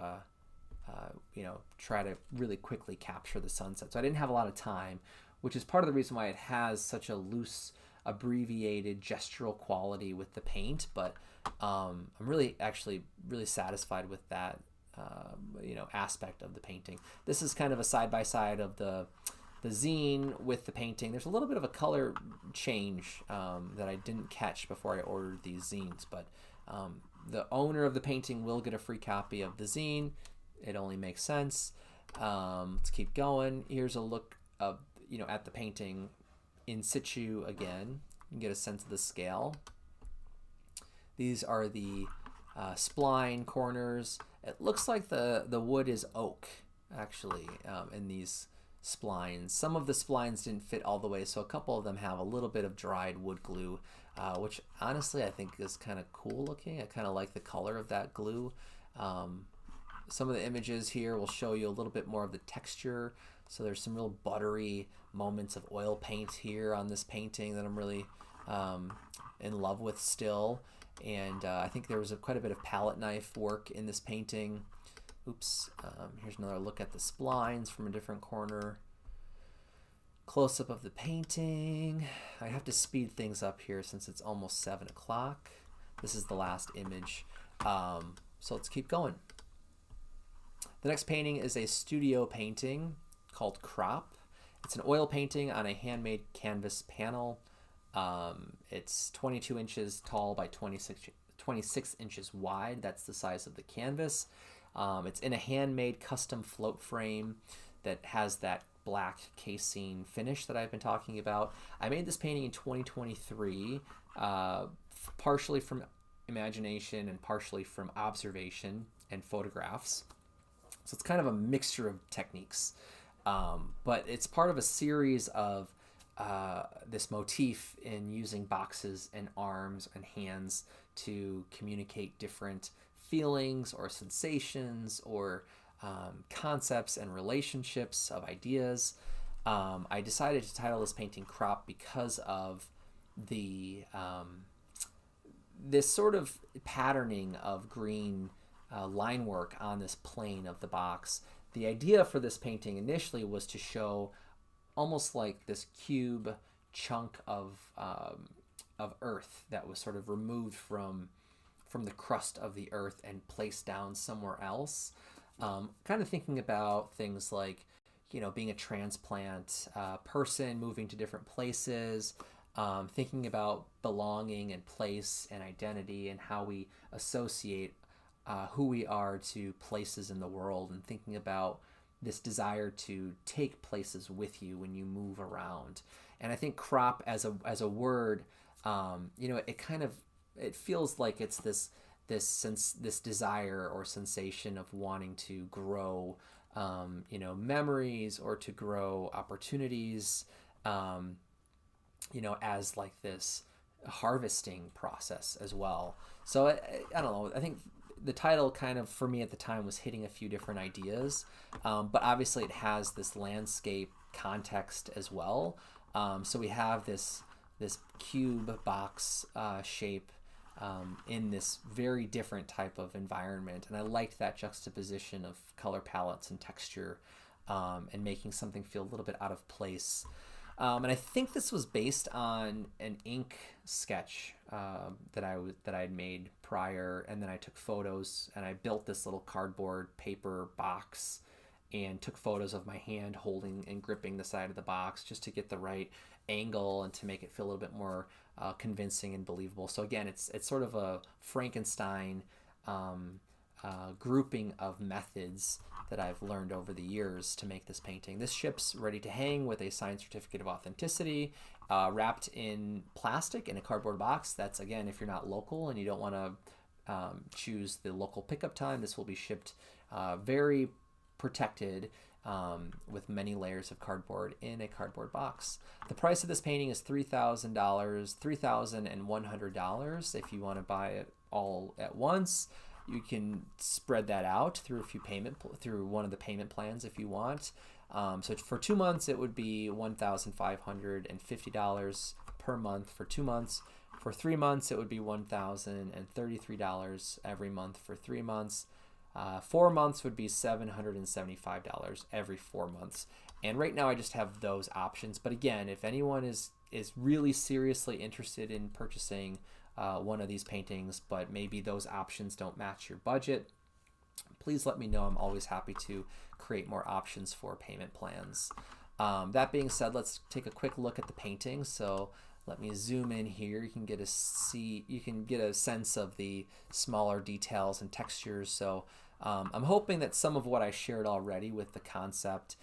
try to really quickly capture the sunset. So I didn't have a lot of time, which is part of the reason why it has such a loose, abbreviated gestural quality with the paint, but I'm really satisfied with that aspect of the painting. This is kind of a side-by-side of the zine with the painting. There's a little bit of a color change that I didn't catch before I ordered these zines, but the owner of the painting will get a free copy of the zine. It only makes sense. Let's keep going. Here's a look of at the painting in situ again. You can get a sense of the scale. These are the spline corners. It looks like the wood is oak, actually, in these splines. Some of the splines didn't fit all the way, so a couple of them have a little bit of dried wood glue, which honestly I think is kind of cool looking. I kind of like the color of that glue. Some of the images here will show you a little bit more of the texture. So there's some real buttery moments of oil paint here on this painting that I'm really in love with still. And I think there was quite a bit of palette knife work in this painting. Oops. Here's another look at the splines from a different corner. Close-up of the painting. I have to speed things up here since it's almost 7 o'clock. This is the last image. So let's keep going. The next painting is a studio painting called Crop. It's an oil painting on a handmade canvas panel. It's 22 inches tall by 26 inches wide. That's the size of the canvas. It's in a handmade custom float frame that has that black casing finish that I've been talking about. I made this painting in 2023, partially from imagination and partially from observation and photographs. So it's kind of a mixture of techniques. But it's part of a series of this motif in using boxes and arms and hands to communicate different feelings or sensations or concepts and relationships of ideas. I decided to title this painting Crop because of the this sort of patterning of green line work on this plane of the box. The idea for this painting initially was to show almost like this cube chunk of earth that was sort of removed from the crust of the earth and placed down somewhere else. Kind of thinking about things like, being a transplant person moving to different places, thinking about belonging and place and identity and how we associate who we are to places in the world, and thinking about this desire to take places with you when you move around. And I think crop as a word, it kind of, it feels like it's this desire or sensation of wanting to grow, memories, or to grow opportunities, as like this harvesting process as well. So I don't know. I think the title kind of for me at the time was hitting a few different ideas, but obviously it has this landscape context as well. So we have this cube box shape in this very different type of environment, and I liked that juxtaposition of color palettes and texture, and making something feel a little bit out of place. And I think this was based on an ink sketch that I had made prior, and then I took photos and I built this little cardboard paper box and took photos of my hand holding and gripping the side of the box just to get the right angle and to make it feel a little bit more convincing and believable. So again, it's sort of a Frankenstein grouping of methods that I've learned over the years to make this painting. This ships ready to hang with a signed certificate of authenticity, wrapped in plastic in a cardboard box. That's, again, if you're not local and you don't want to choose the local pickup time, this will be shipped very protected, with many layers of cardboard in a cardboard box. The price of this painting is $3,000, $3,100 if you want to buy it all at once. You can spread that out through through one of the payment plans if you want. So for 2 months, it would be $1,550 per month for 2 months. For 3 months, it would be $1,033 every month for 3 months. 4 months would be $775 every 4 months. And right now I just have those options. But again, if anyone is really seriously interested in purchasing one of these paintings, but maybe those options don't match your budget, please let me know. I'm always happy to create more options for payment plans. That being said, let's take a quick look at the painting. So let me zoom in here. You can get a sense of the smaller details and textures. So I'm hoping that some of what I shared already with the concept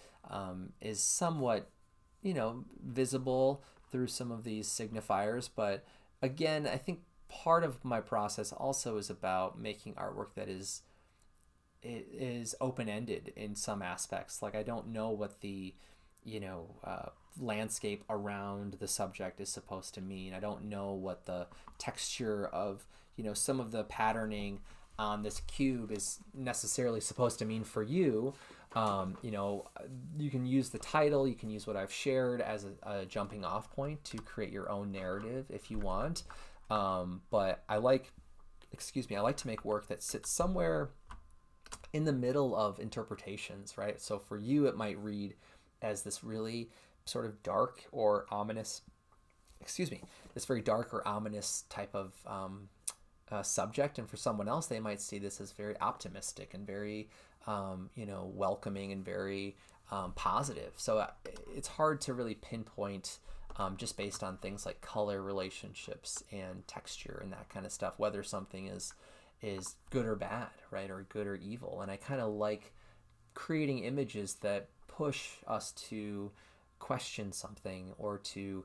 is somewhat, visible through some of these signifiers. But again, I think part of my process also is about making artwork that is open-ended in some aspects. Like, I don't know what the landscape around the subject is supposed to mean. I don't know what the texture of some of the patterning on this cube is necessarily supposed to mean for you. You can use the title, you can use what I've shared as a jumping off point to create your own narrative if you want. But I like to make work that sits somewhere in the middle of interpretations, right? So for you, it might read as this really sort of dark or ominous, this very dark or ominous type of subject. And for someone else, they might see this as very optimistic and very, welcoming and very positive. So it's hard to really pinpoint just based on things like color relationships and texture and that kind of stuff, whether something is good or bad, right? Or good or evil. And I kind of like creating images that push us to question something or to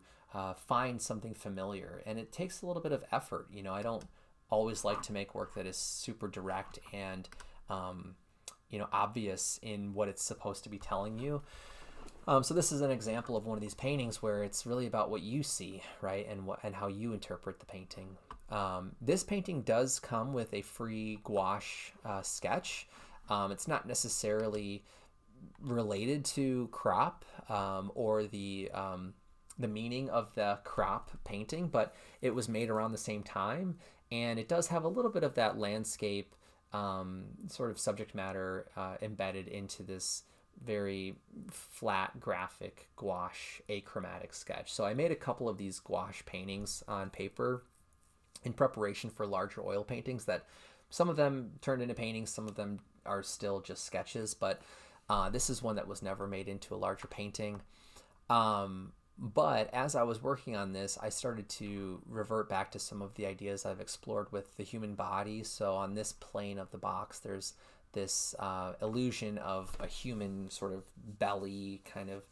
find something familiar. And it takes a little bit of effort. I don't always like to make work that is super direct and, obvious in what it's supposed to be telling you. So this is an example of one of these paintings where it's really about what you see, right? And how you interpret the painting. This painting does come with a free gouache sketch. It's not necessarily related to crop or the meaning of the crop painting, but it was made around the same time, and it does have a little bit of that landscape sort of subject matter embedded into this very flat graphic gouache achromatic sketch. So I made a couple of these gouache paintings on paper in preparation for larger oil paintings that some of them turned into paintings, some of them are still just sketches, but this is one that was never made into a larger painting. But as I was working on this, I started to revert back to some of the ideas I've explored with the human body. So on this plane of the box, there's this illusion of a human sort of belly kind of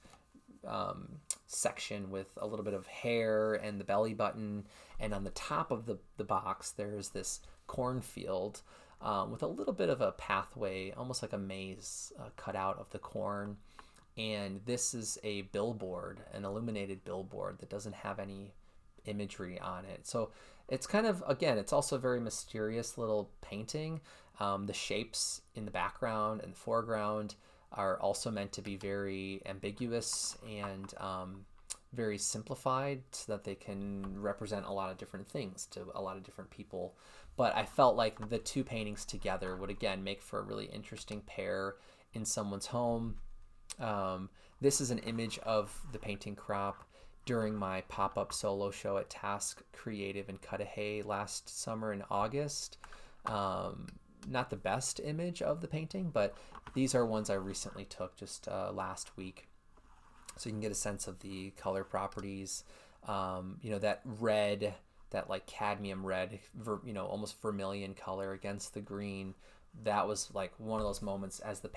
section with a little bit of hair and the belly button. And on the top of the box, there's this cornfield with a little bit of a pathway, almost like a maze cut out of the corn. And this is a billboard, an illuminated billboard that doesn't have any imagery on it. So it's kind of, again, it's also a very mysterious little painting. The shapes in the background and the foreground are also meant to be very ambiguous and very simplified so that they can represent a lot of different things to a lot of different people. But I felt like the two paintings together would, again, make for a really interesting pair in someone's home. This is an image of the painting crop during my pop-up solo show at Task Creative in Cudahy last summer in August. Not the best image of the painting, but these are ones I recently took just last week. So you can get a sense of the color properties. That red, that like cadmium red, almost vermilion color against the green. That was like one of those moments as a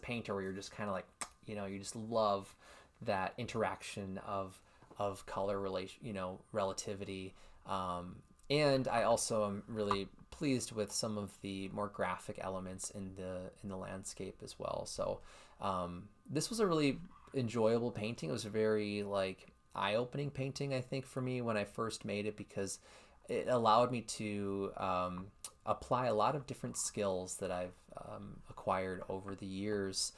painter where you're just kind of like, you just love that interaction of color relativity. And I also am really pleased with some of the more graphic elements in the landscape as well. So this was a really enjoyable painting. It was a very like eye-opening painting, I think, for me when I first made it, because it allowed me to apply a lot of different skills that I've acquired over the years.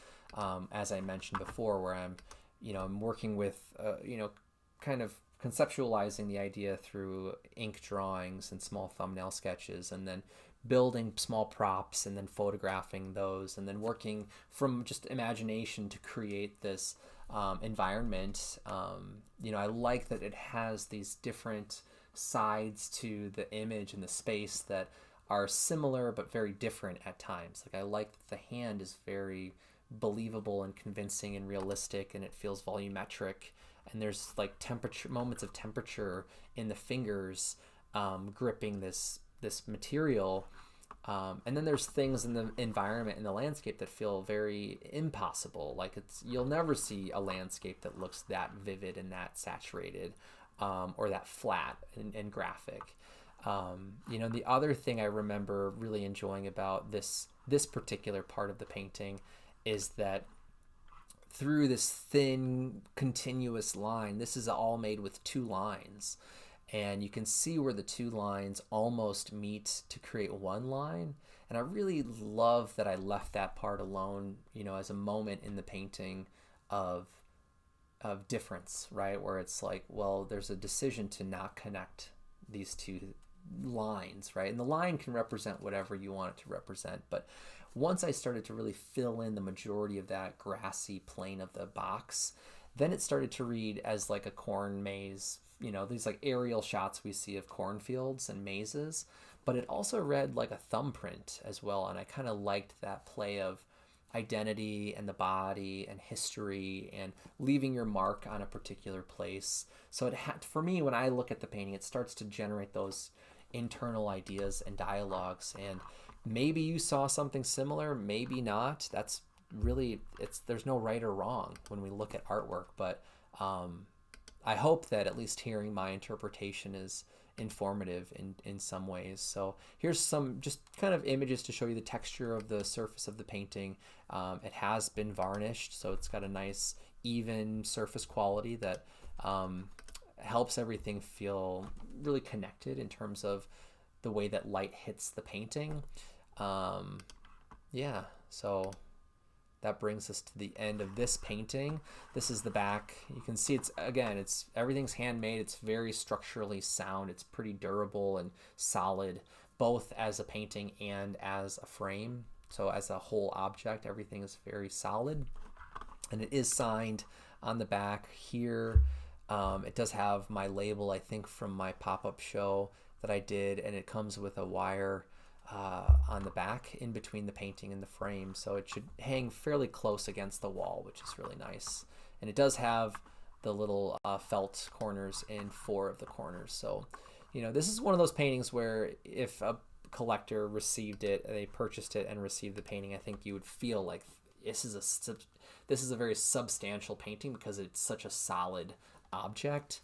As I mentioned before, where I'm working with kind of conceptualizing the idea through ink drawings and small thumbnail sketches, and then building small props and then photographing those, and then working from just imagination to create this environment. I like that it has these different sides to the image and the space that are similar but very different at times. Like I like that the hand is very believable and convincing and realistic, and it feels volumetric, and there's like moments of temperature in the fingers gripping this material, and then there's things in the environment, in the landscape, that feel very impossible. Like you'll never see a landscape that looks that vivid and that saturated, or that flat and graphic. The other thing I remember really enjoying about this particular part of the painting is that through this thin continuous line, this is all made with two lines, and you can see where the two lines almost meet to create one line. And I really love that I left that part alone, as a moment in the painting of difference, right? Where it's like, well, there's a decision to not connect these two lines, right? And the line can represent whatever you want it to represent, but once I started to really fill in the majority of that grassy plane of the box, then it started to read as like a corn maze, these like aerial shots we see of cornfields and mazes, but it also read like a thumbprint as well. And I kind of liked that play of identity and the body and history and leaving your mark on a particular place. So it had, for me, when I look at the painting, it starts to generate those internal ideas and dialogues. And maybe you saw something similar, maybe not. That's really, there's no right or wrong when we look at artwork, but I hope that at least hearing my interpretation is informative in some ways. So here's some just kind of images to show you the texture of the surface of the painting. It has been varnished, so it's got a nice even surface quality that helps everything feel really connected in terms of the way that light hits the painting. So that brings us to the end of this painting. This is the back. You can see everything's handmade. It's very structurally sound. It's pretty durable and solid, both as a painting and as a frame. So as a whole object, everything is very solid. And it is signed on the back here. It does have my label, I think, from my pop-up show that I did, and it comes with a wire on the back in between the painting and the frame, so it should hang fairly close against the wall, which is really nice. And it does have the little felt corners in 4 of the corners. So this is one of those paintings where if a collector received it, they purchased it and received the painting, I think you would feel like this is a very substantial painting because it's such a solid object,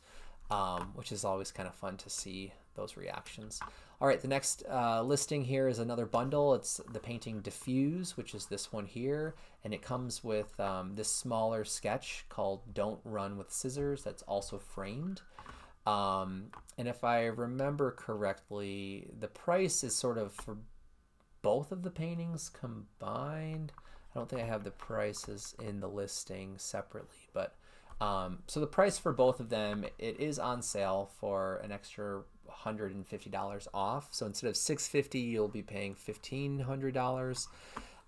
which is always kind of fun to see those reactions. All right, the next listing here is another bundle. It's the painting Diffuse, which is this one here, and it comes with this smaller sketch called Don't Run with Scissors that's also framed. And if I remember correctly, the price is sort of for both of the paintings combined. I don't think I have the prices in the listing separately, but so the price for both of them, it is on sale for an extra $150 off. So instead of $650, you'll be paying $1,500,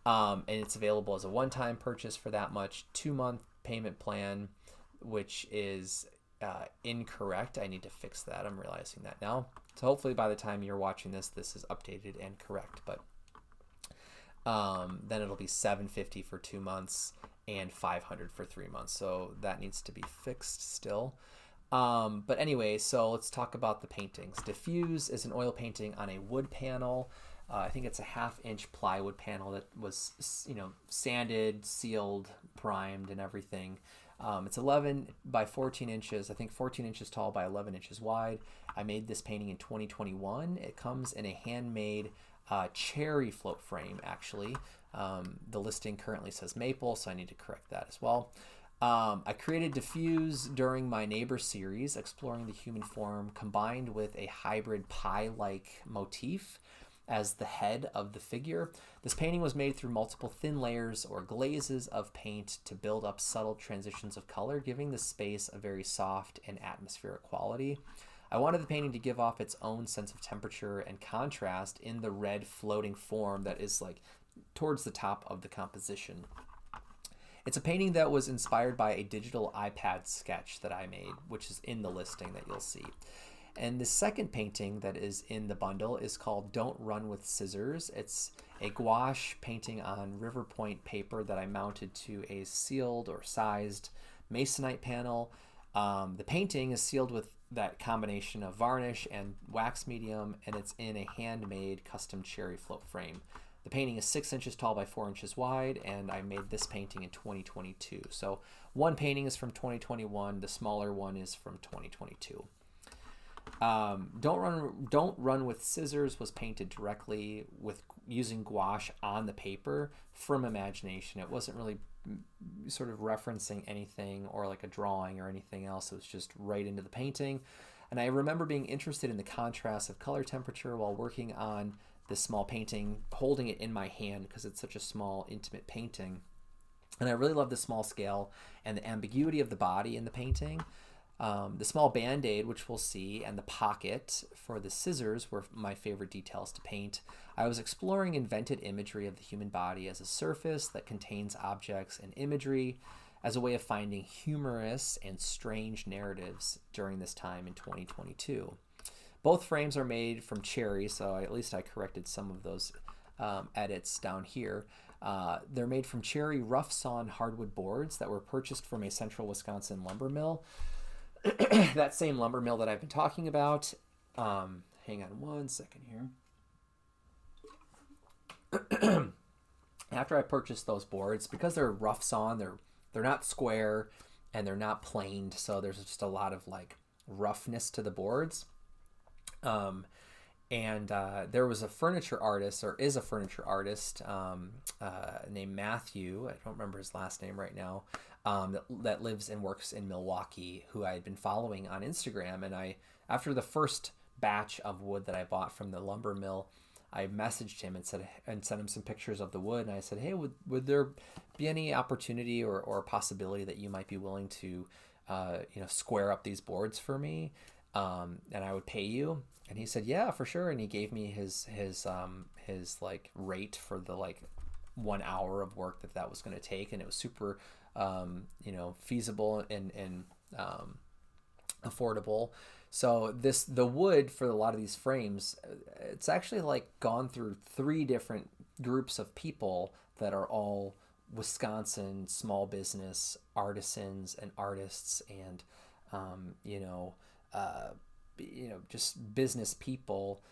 and it's available as a one-time purchase for that much. 2-month payment plan, which is incorrect. I need to fix that. I'm realizing that now. So hopefully by the time you're watching this, this is updated and correct. But then it'll be $750 for 2 months and $500 for 3 months. So that needs to be fixed still. But anyway, so let's talk about the paintings. Diffuse is an oil painting on a wood panel. I think it's a 1/2-inch plywood panel that was, you know, sanded, sealed, primed, and everything. It's 11 by 14 inches, I think 14 inches tall by 11 inches wide. I made this painting in 2021. It comes in a handmade cherry float frame, actually. The listing currently says maple, so I need to correct that as well. I created Diffuse during my Neighbor series, exploring the human form, combined with a hybrid pie-like motif as the head of the figure. This painting was made through multiple thin layers or glazes of paint to build up subtle transitions of color, giving the space a very soft and atmospheric quality. I wanted the painting to give off its own sense of temperature and contrast in the red floating form that is like towards the top of the composition. It's a painting that was inspired by a digital iPad sketch that I made, which is in the listing that you'll see. And the second painting that is in the bundle is called Don't Run with Scissors. It's a gouache painting on river point paper that I mounted to a sealed or sized masonite panel. The painting is sealed with that combination of varnish and wax medium, and it's in a handmade custom cherry float frame. The painting is 6 inches tall by 4 inches wide, and I made this painting in 2022. So one painting is from 2021, the smaller one is from 2022. Don't Run with Scissors was painted directly with using gouache on the paper from imagination. It wasn't really sort of referencing anything or like a drawing or anything else. It was just right into the painting. And I remember being interested in the contrast of color temperature while working on this small painting, holding it in my hand because it's such a small, intimate painting. And I really love the small scale and the ambiguity of the body in the painting. The small band-aid, which we'll see, and the pocket for the scissors were my favorite details to paint. I was exploring invented imagery of the human body as a surface that contains objects and imagery as a way of finding humorous and strange narratives during this time in 2022. Both frames are made from cherry, so at least I corrected some of those edits down here. They're made from cherry rough-sawn hardwood boards that were purchased from a central Wisconsin lumber mill. That same lumber mill that I've been talking about. Hang on one second here. After I purchased those boards, because they're rough sawn, they're not square and they're not planed, so there's just a lot of like roughness to the boards. There was a furniture artist, or is a furniture artist, named Matthew. I don't remember his last name right now. That lives and works in Milwaukee, who I had been following on Instagram. And after the first batch of wood that I bought from the lumber mill, I messaged him and sent him some pictures of the wood. And I said, hey, would there be any opportunity or possibility that you might be willing to, square up these boards for me? And I would pay you. And he said, yeah, for sure. And he gave me his like rate for the like 1 hour of work that was going to take. And it was super, feasible and affordable. So the wood for a lot of these frames, it's actually like gone through 3 different groups of people that are all Wisconsin small business artisans and artists and, just business people.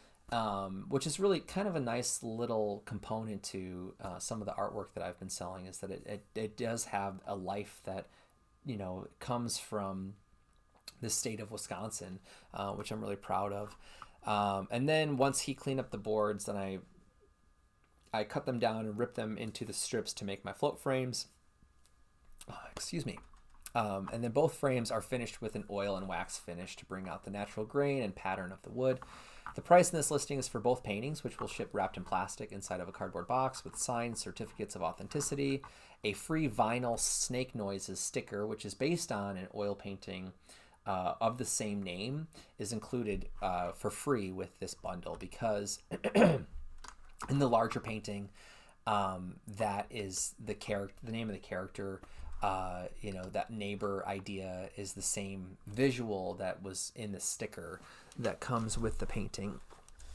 which is really kind of a nice little component to some of the artwork that I've been selling, is that it does have a life that, comes from the state of Wisconsin, which I'm really proud of. And then once he cleaned up the boards, then I cut them down and ripped them into the strips to make my float frames. Excuse me. And then both frames are finished with an oil and wax finish to bring out the natural grain and pattern of the wood. The price in this listing is for both paintings, which will ship wrapped in plastic inside of a cardboard box with signed certificates of authenticity, a free vinyl Snake Noises sticker, which is based on an oil painting of the same name, is included for free with this bundle, because in the larger painting, that is the name of the character. That neighbor idea is the same visual that was in the sticker that comes with the painting.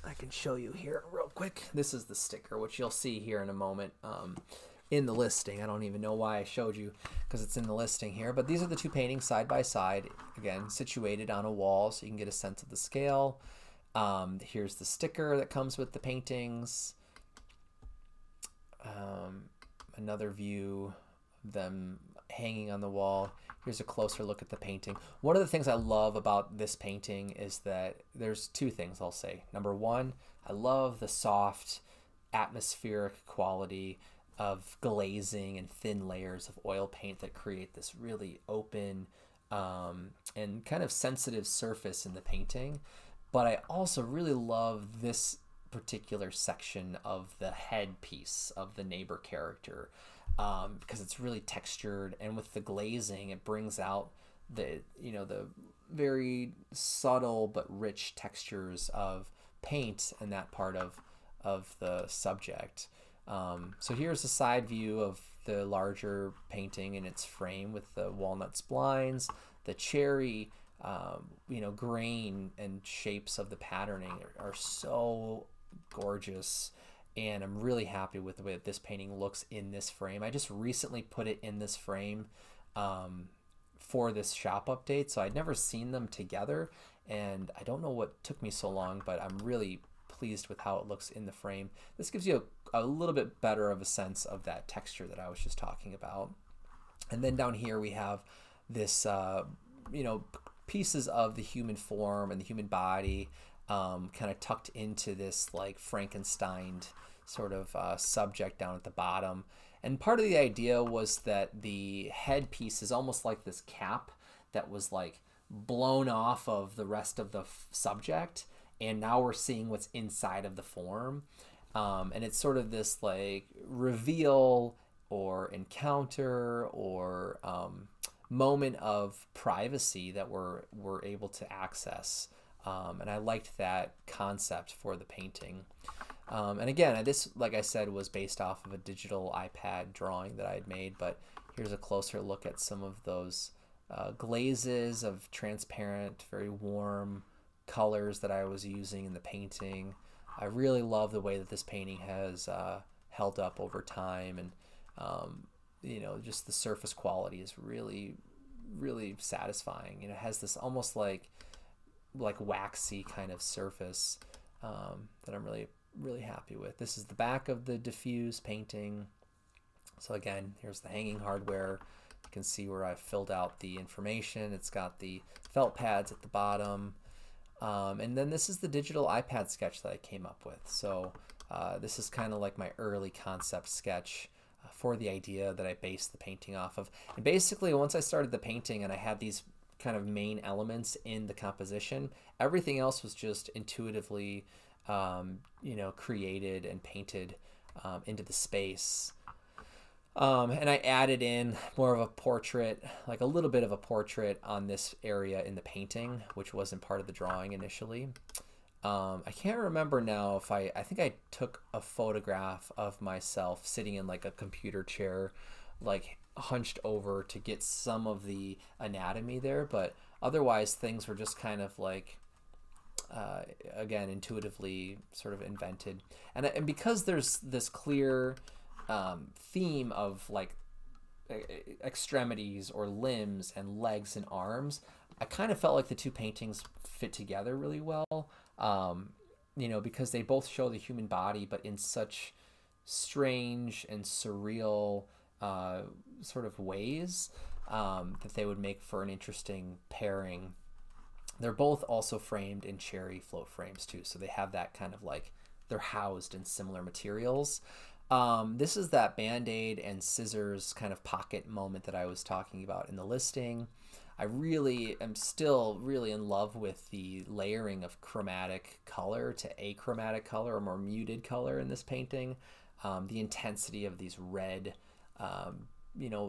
I can show you here real quick. This is the sticker, which you'll see here in a moment in the listing. I don't even know why I showed you, because it's in the listing here. But these are the two paintings side by side, again, situated on a wall so you can get a sense of the scale. Here's the sticker that comes with the paintings. Another view of them hanging on the wall. Here's a closer look at the painting. One of the things I love about this painting is that there's two things I'll say. Number one, I love the soft atmospheric quality of glazing and thin layers of oil paint that create this really open and kind of sensitive surface in the painting. But I also really love this particular section of the head piece of the neighbor character, because it's really textured, and with the glazing it brings out the very subtle but rich textures of paint in that part of the subject. So here's a side view of the larger painting in its frame with the walnut splines, the cherry grain and shapes of the patterning are so gorgeous. And I'm really happy with the way that this painting looks in this frame. I just recently put it in this frame for this shop update, so I'd never seen them together, and I don't know what took me so long, but I'm really pleased with how it looks in the frame. This gives you a little bit better of a sense of that texture that I was just talking about. And then down here we have this, pieces of the human form and the human body kind of tucked into this like Frankenstein sort of subject down at the bottom. And part of the idea was that the headpiece is almost like this cap that was like blown off of the rest of the subject, and now we're seeing what's inside of the form. And it's sort of this like reveal or encounter or moment of privacy that we're able to access. And I liked that concept for the painting. And again, this, like I said, was based off of a digital iPad drawing that I had made, but here's a closer look at some of those glazes of transparent, very warm colors that I was using in the painting. I really love the way that this painting has held up over time, and just the surface quality is really, really satisfying. It has this almost like waxy kind of surface that I'm really, really happy with. This is the back of the diffuse painting. So again, here's the hanging hardware. You can see where I've filled out the information. It's got the felt pads at the bottom. And then this is the digital iPad sketch that I came up with. So this is kind of like my early concept sketch for the idea that I based the painting off of. And basically, once I started the painting and I had these kind of main elements in the composition, everything else was just intuitively created and painted into the space. And I added in more of a portrait, like a little bit of a portrait on this area in the painting, which wasn't part of the drawing initially. I can't remember now if I think I took a photograph of myself sitting in like a computer chair, like hunched over to get some of the anatomy there, but otherwise things were just kind of like again, intuitively sort of invented. And because there's this clear theme of like extremities or limbs and legs and arms, I kind of felt like the two paintings fit together really well. because they both show the human body, but in such strange and surreal sort of ways, that they would make for an interesting pairing. They're both also framed in cherry float frames too, so they have that kind of like, they're housed in similar materials. This is that Band-Aid and scissors kind of pocket moment that I was talking about in the listing. I really am still really in love with the layering of chromatic color to achromatic color, or more muted color in this painting. The intensity of these red,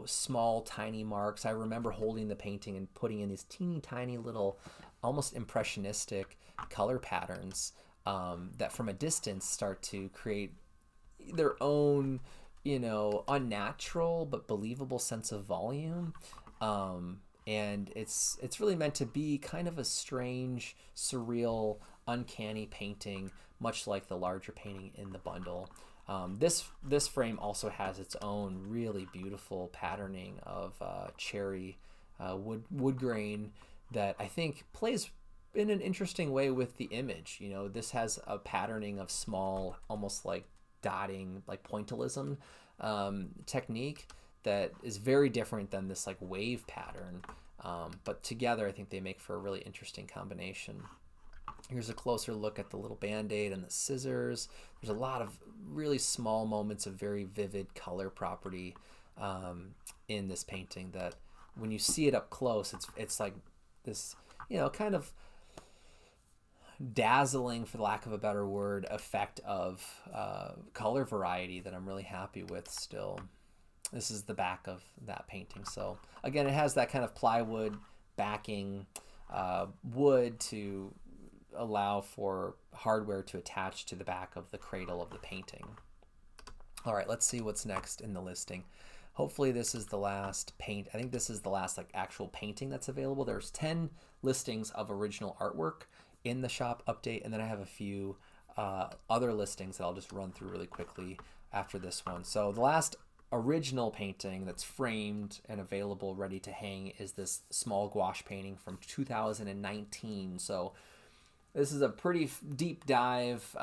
small, tiny marks. I remember holding the painting and putting in these teeny tiny little, almost impressionistic color patterns that from a distance start to create their own, unnatural but believable sense of volume. And it's really meant to be kind of a strange, surreal, uncanny painting, much like the larger painting in the bundle. This frame also has its own really beautiful patterning of cherry wood grain that I think plays in an interesting way with the image. This has a patterning of small, almost like dotting, like pointillism technique that is very different than this like wave pattern. But together, I think they make for a really interesting combination. Here's a closer look at the little Band-Aid and the scissors. There's a lot of really small moments of very vivid color property in this painting that when you see it up close, it's like this, kind of dazzling, for lack of a better word, effect of color variety that I'm really happy with still. This is the back of that painting. So again, it has that kind of plywood backing, wood to allow for hardware to attach to the back of the cradle of the painting. All right, let's see what's next in the listing. Hopefully this is the last paint. I think this is the last like actual painting that's available. There's 10 listings of original artwork in the shop update, and then I have a few other listings that I'll just run through really quickly after this one. So the last original painting that's framed and available ready to hang is this small gouache painting from 2019. So this is a pretty deep dive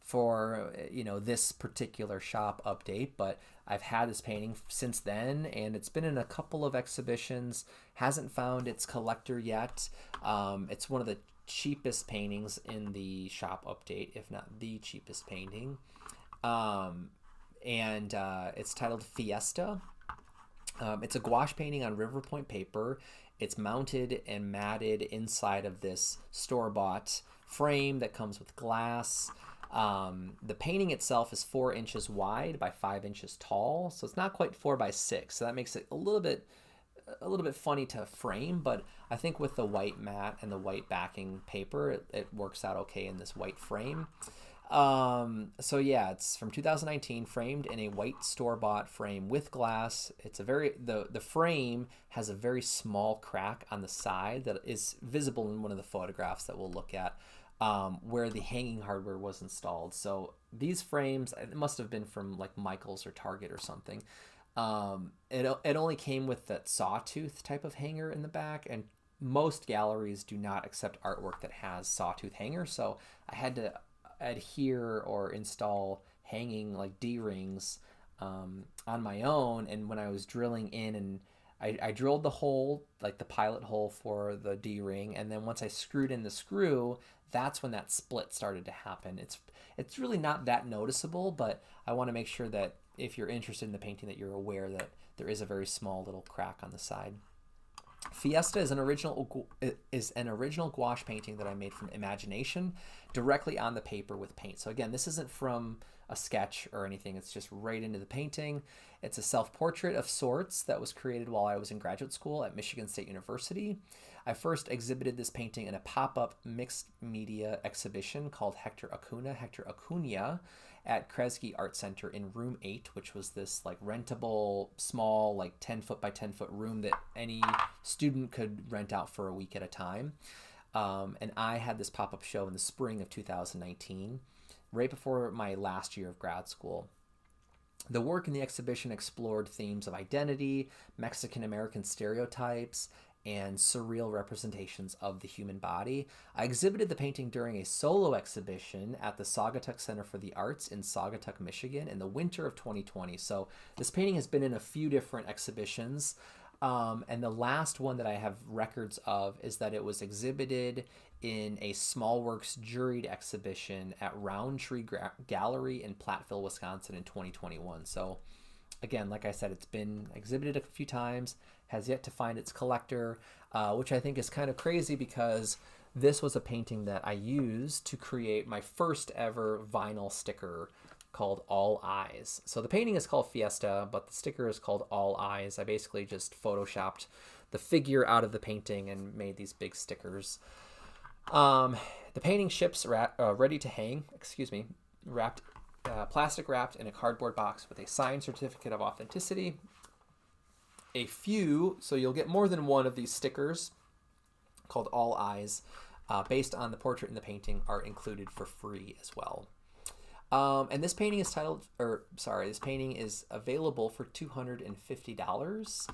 for this particular shop update, but I've had this painting since then, and it's been in a couple of exhibitions. Hasn't found its collector yet. It's one of the cheapest paintings in the shop update, if not the cheapest painting. And it's titled Fiesta. It's a gouache painting on River Point paper. It's mounted and matted inside of this store-bought frame that comes with glass. The painting itself is 4 inches wide by 5 inches tall, so it's not quite 4 by 6. So that makes it a little bit funny to frame, but I think with the white mat and the white backing paper, it works out okay in this white frame. So yeah, it's from 2019, framed in a white store-bought frame with glass. It's the frame has a very small crack on the side that is visible in one of the photographs that we'll look at, where the hanging hardware was installed. So these frames, it must have been from like Michael's or Target or something. It only came with that sawtooth type of hanger in the back, and most galleries do not accept artwork that has sawtooth hanger. So I had to adhere or install hanging like D-rings on my own. And when I was drilling in, and I drilled the hole, like the pilot hole for the D-ring, and then once I screwed in the screw, that's when that split started to happen. It's really not that noticeable, but I want to make sure that if you're interested in the painting, that you're aware that there is a very small little crack on the side. Fiesta is an original gouache painting that I made from imagination, directly on the paper with paint. So again, this isn't from a sketch or anything. It's just right into the painting. It's a self-portrait of sorts that was created while I was in graduate school at Michigan State University. I first exhibited this painting in a pop-up mixed media exhibition called Hector Acuna at Kresge Art Center in room 8, which was this like rentable, small, like 10 foot by 10 foot room that any student could rent out for a week at a time. And I had this pop-up show in the spring of 2019, right before my last year of grad school. The work in the exhibition explored themes of identity, Mexican-American stereotypes, and surreal representations of the human body. I exhibited the painting during a solo exhibition at the Saugatuck Center for the Arts in Saugatuck, Michigan in the winter of 2020. So this painting has been in a few different exhibitions. And the last one that I have records of is that it was exhibited in a Small Works juried exhibition at Roundtree Gallery in Platteville, Wisconsin in 2021. So again, like I said, it's been exhibited a few times, has yet to find its collector, which I think is kind of crazy because this was a painting that I used to create my first ever vinyl sticker called All Eyes. So the painting is called Fiesta, but the sticker is called All Eyes. I basically just photoshopped the figure out of the painting and made these big stickers. The painting ships ready to hang, wrapped, plastic wrapped in a cardboard box with a signed certificate of authenticity. So you'll get more than one of these stickers called All Eyes, based on the portrait in the painting, are included for free as well. And this painting is this painting is available for $250.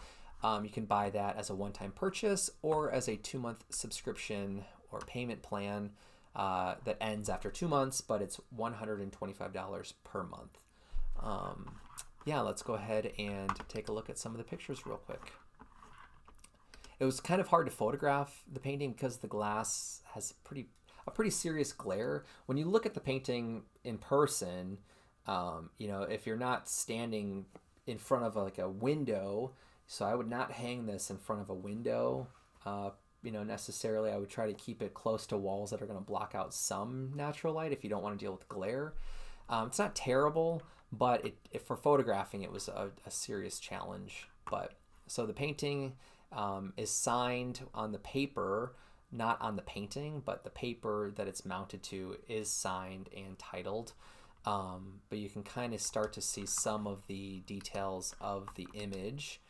You can buy that as a one-time purchase or as a 2-month subscription or payment plan that ends after 2 months, but it's $125 per month. Yeah, let's go ahead and take a look at some of the pictures real quick. It was kind of hard to photograph the painting because the glass has a pretty serious glare. When you look at the painting in person, if you're not standing in front of like a window, so I would not hang this in front of a window, necessarily. I would try to keep it close to walls that are going to block out some natural light if you don't want to deal with glare. It's not terrible, but for photographing, it was a serious challenge. So the painting is signed on the paper, not on the painting, but the paper that it's mounted to is signed and titled. But you can kind of start to see some of the details of the image.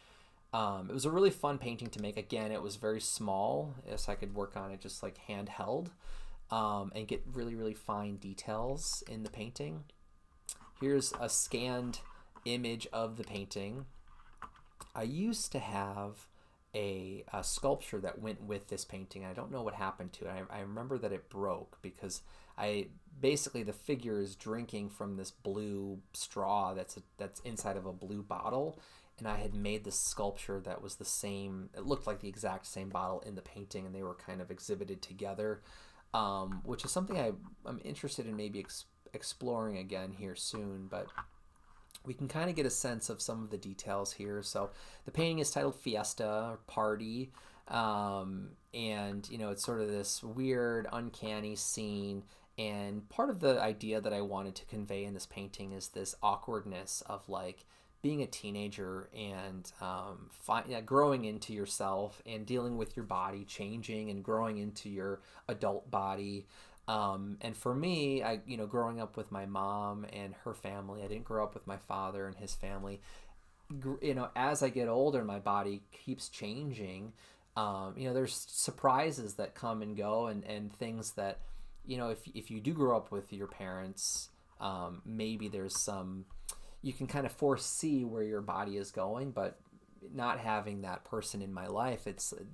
It was a really fun painting to make. Again, it was very small, so I could work on it just like handheld, and get really, really fine details in the painting. Here's a scanned image of the painting. I used to have a sculpture that went with this painting. I don't know what happened to it. I remember that it broke because the figure is drinking from this blue straw that's inside of a blue bottle, and I had made this sculpture that was the same. It looked like the exact same bottle in the painting, and they were kind of exhibited together, which is something I'm interested in maybe exploring again here soon. But we can kind of get a sense of some of the details here. So the painting is titled Fiesta, or Party, and it's sort of this weird, uncanny scene. And part of the idea that I wanted to convey in this painting is this awkwardness of like being a teenager and growing into yourself and dealing with your body changing and growing into your adult body. And for me, growing up with my mom and her family, I didn't grow up with my father and his family. As I get older and my body keeps changing, there's surprises that come and go, and things that, if you do grow up with your parents, maybe there's you can kind of foresee where your body is going, but not having that person in my life,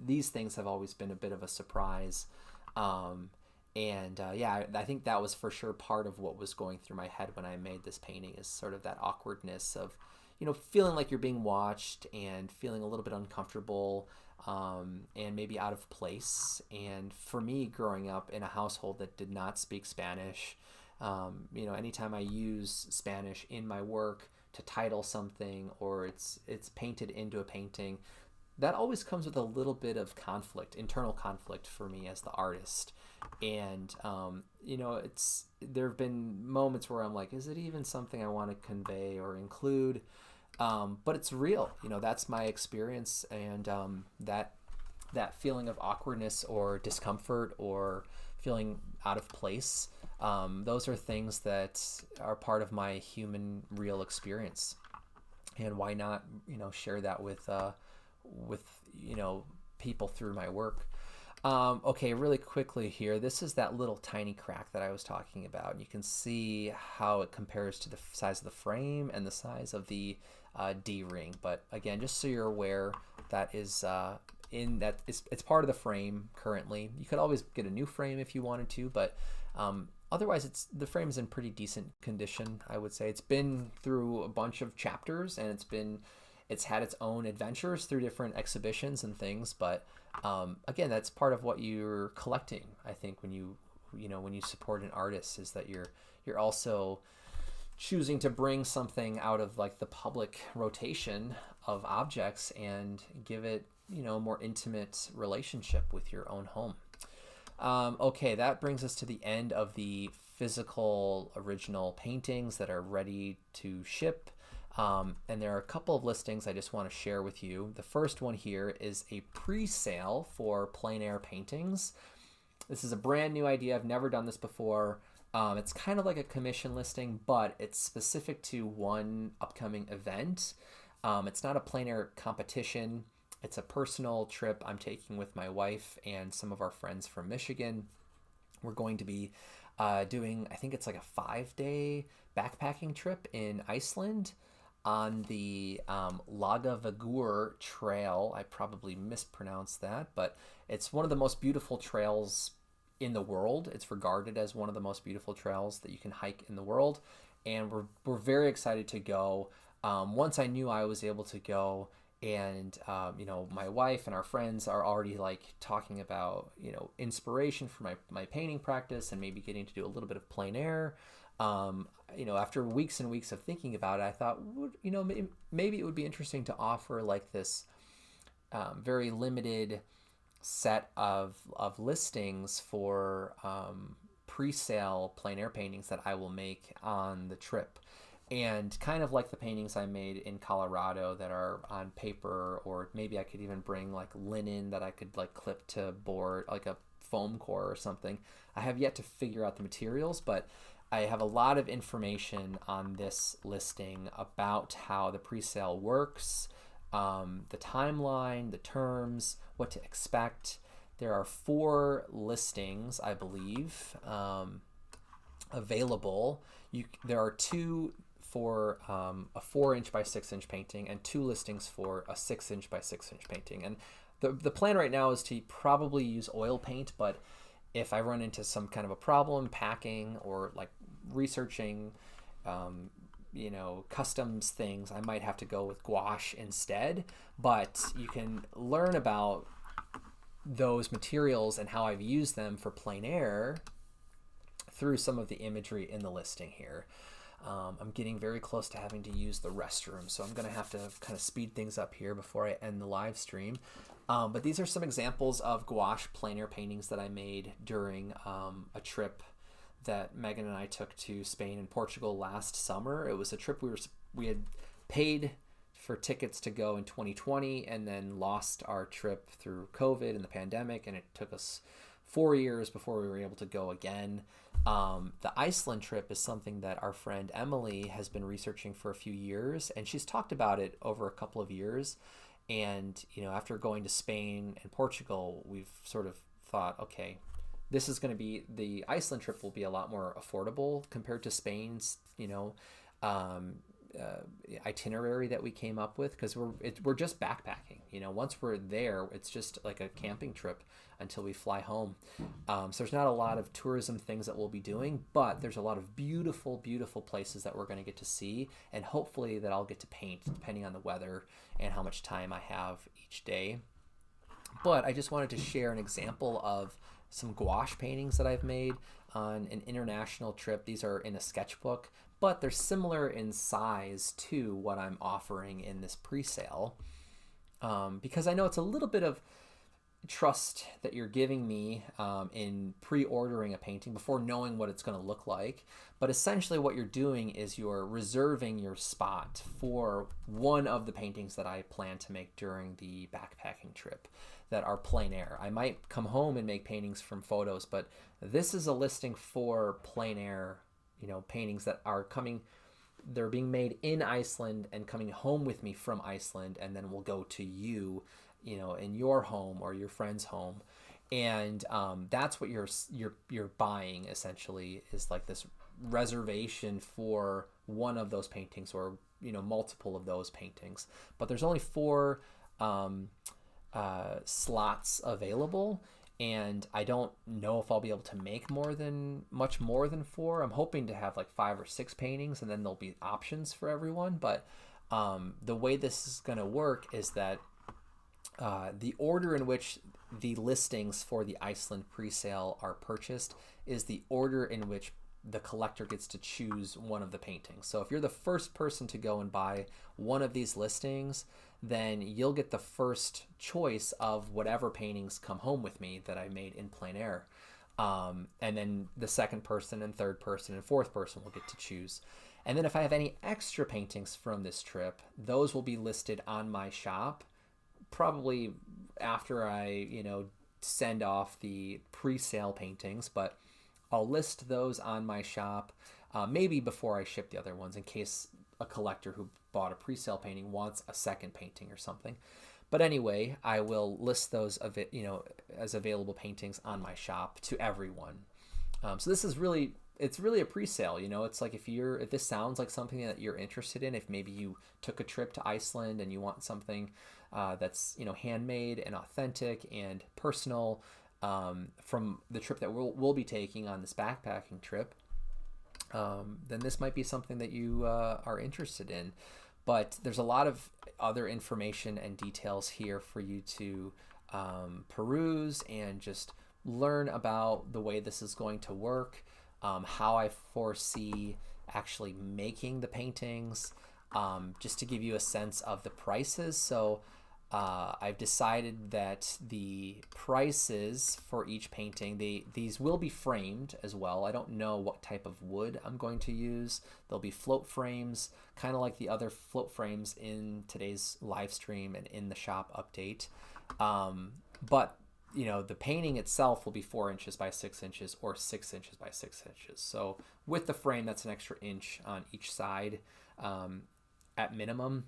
these things have always been a bit of a surprise. I think that was for sure part of what was going through my head when I made this painting, is sort of that awkwardness of, feeling like you're being watched and feeling a little bit uncomfortable, and maybe out of place. And for me, growing up in a household that did not speak Spanish, anytime I use Spanish in my work to title something, or it's painted into a painting, that always comes with a little bit of internal conflict for me as the artist. And, there have been moments where I'm like, is it even something I want to convey or include? But it's real, that's my experience. And that feeling of awkwardness or discomfort or feeling out of place, those are things that are part of my human real experience. And why not, share that with people through my work. Okay, really quickly here, this is that little tiny crack that I was talking about. And you can see how it compares to the size of the frame and the size of the D-ring. But again, just so you're aware, that is in that it's part of the frame currently. You could always get a new frame if you wanted to, but otherwise the frame's in pretty decent condition, I would say. It's been through a bunch of chapters, and it's had its own adventures through different exhibitions and things, but again, that's part of what you're collecting, I think, when you support an artist, is that you're also choosing to bring something out of like the public rotation of objects and give it, a more intimate relationship with your own home. Okay, that brings us to the end of the physical original paintings that are ready to ship. And there are a couple of listings I just want to share with you. The first one here is a pre-sale for plein air paintings. This is a brand new idea. I've never done this before. It's kind of like a commission listing, but it's specific to one upcoming event. It's not a plein air competition. It's a personal trip I'm taking with my wife and some of our friends from Michigan. We're going to be doing, I think it's like a 5-day backpacking trip in Iceland on the Lagavagur Trail. I probably mispronounced that, but it's one of the most beautiful trails in the world. It's regarded as one of the most beautiful trails that you can hike in the world, and we're very excited to go. Once I knew I was able to go, and my wife and our friends are already like talking about inspiration for my painting practice and maybe getting to do a little bit of plein air. After weeks and weeks of thinking about it, I thought, maybe it would be interesting to offer like this very limited set of listings for pre-sale plein air paintings that I will make on the trip. And kind of like the paintings I made in Colorado that are on paper, or maybe I could even bring like linen that I could like clip to board, like a foam core or something. I have yet to figure out the materials, but I have a lot of information on this listing about how the pre-sale works, the timeline, the terms, what to expect. There are 4 listings, I believe, available. There are 2 for a 4-inch by 6-inch painting and 2 listings for a 6-inch by 6-inch painting. And the plan right now is to probably use oil paint, but if I run into some kind of a problem packing or like researching, customs things, I might have to go with gouache instead. But you can learn about those materials and how I've used them for plein air through some of the imagery in the listing here. I'm getting very close to having to use the restroom, so I'm going to have to kind of speed things up here before I end the live stream. But these are some examples of gouache plein air paintings that I made during a trip that Megan and I took to Spain and Portugal last summer. It was a trip we had paid for tickets to go in 2020 and then lost our trip through COVID and the pandemic, and it took us 4 years before we were able to go again. The Iceland trip is something that our friend Emily has been researching for a few years, and she's talked about it over a couple of years. And, after going to Spain and Portugal, we've sort of thought, okay, this is going to be, the Iceland trip will be a lot more affordable compared to Spain's, itinerary that we came up with, because we're just backpacking. Once we're there, it's just like a camping trip until we fly home. So there's not a lot of tourism things that we'll be doing, but there's a lot of beautiful, beautiful places that we're going to get to see, and hopefully that I'll get to paint depending on the weather and how much time I have each day. But I just wanted to share an example of some gouache paintings that I've made on an international trip. These are in a sketchbook, but they're similar in size to what I'm offering in this pre-sale, because I know it's a little bit of trust that you're giving me in pre-ordering a painting before knowing what it's going to look like. But essentially what you're doing is you're reserving your spot for one of the paintings that I plan to make during the backpacking trip that are plein air. I might come home and make paintings from photos, but this is a listing for plein air, paintings that are coming. They're being made in Iceland and coming home with me from Iceland, and then we'll go to you, in your home or your friend's home. And that's what you're buying essentially, is like this reservation for one of those paintings, or multiple of those paintings. But there's only 4 slots available, and I don't know if I'll be able to make much more than 4. I'm hoping to have like 5 or 6 paintings, and then there'll be options for everyone. But the way this is going to work is that the order in which the listings for the Iceland presale are purchased is the order in which the collector gets to choose one of the paintings. So if you're the first person to go and buy one of these listings, then you'll get the first choice of whatever paintings come home with me that I made in plein air. And then the second person and third person and fourth person will get to choose. And then if I have any extra paintings from this trip, those will be listed on my shop, probably after I, send off the pre-sale paintings, but I'll list those on my shop, maybe before I ship the other ones, in case a collector who bought a pre-sale painting wants a second painting or something. But anyway, I will list those as available paintings on my shop to everyone. So this is really, it's really a pre-sale. It's like if this sounds like something that you're interested in, if maybe you took a trip to Iceland and you want something that's handmade and authentic and personal, from the trip that we'll be taking on this backpacking trip, then this might be something that you are interested in. But there's a lot of other information and details here for you to peruse and just learn about the way this is going to work, how I foresee actually making the paintings, just to give you a sense of the prices. So I've decided that the prices for each painting, these will be framed as well. I don't know what type of wood I'm going to use. There'll be float frames, kind of like the other float frames in today's live stream and in the shop update. But the painting itself will be 4 inches by 6 inches or 6 inches by 6 inches. So with the frame, that's an extra inch on each side at minimum.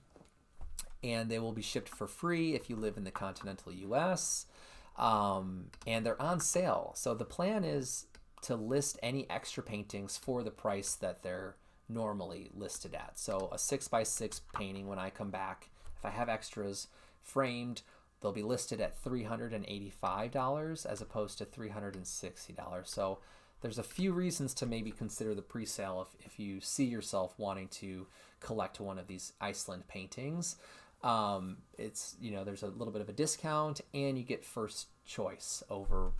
And they will be shipped for free if you live in the continental US. And they're on sale. So the plan is to list any extra paintings for the price that they're normally listed at. So a 6x6 painting, when I come back, if I have extras framed, they'll be listed at $385 as opposed to $360. So there's a few reasons to maybe consider the pre-sale if you see yourself wanting to collect one of these Iceland paintings. It's, there's a little bit of a discount, and you get first choice over,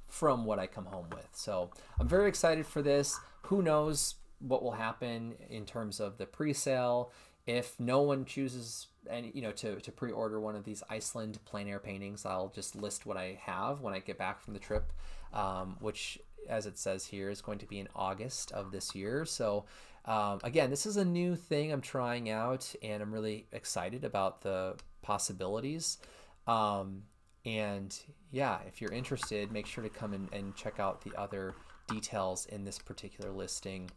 from what I come home with. So I'm very excited for this. Who knows what will happen in terms of the pre-sale. If no one chooses any, to pre-order one of these Iceland plein air paintings, I'll just list what I have when I get back from the trip, which, as it says here, is going to be in August of this year. So again, this is a new thing I'm trying out, and I'm really excited about the possibilities. And yeah, if you're interested, make sure to come in and check out the other details in this particular listing.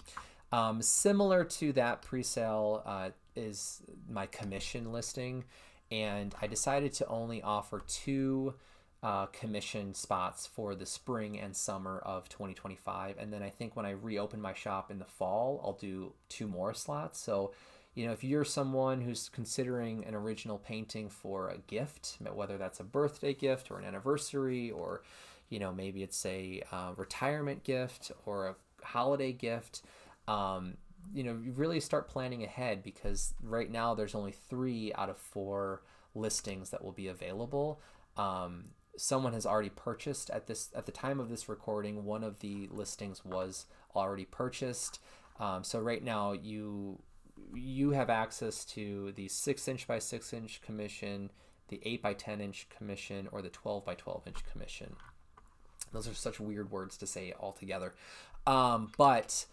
Similar to that pre-sale is my commission listing, and I decided to only offer 2 commission spots for the spring and summer of 2025, and then I think when I reopen my shop in the fall, I'll do 2 more slots. So if you're someone who's considering an original painting for a gift, whether that's a birthday gift or an anniversary, or maybe it's a retirement gift or a holiday gift, you really start planning ahead, because right now there's only 3 out of 4 listings that will be available. Someone has already purchased at the time of this recording. One of the listings was already purchased. So right now you have access to the 6 inch by 6 inch commission, the 8 by 10 inch commission, or the 12 by 12 inch commission. Those are such weird words to say all together. But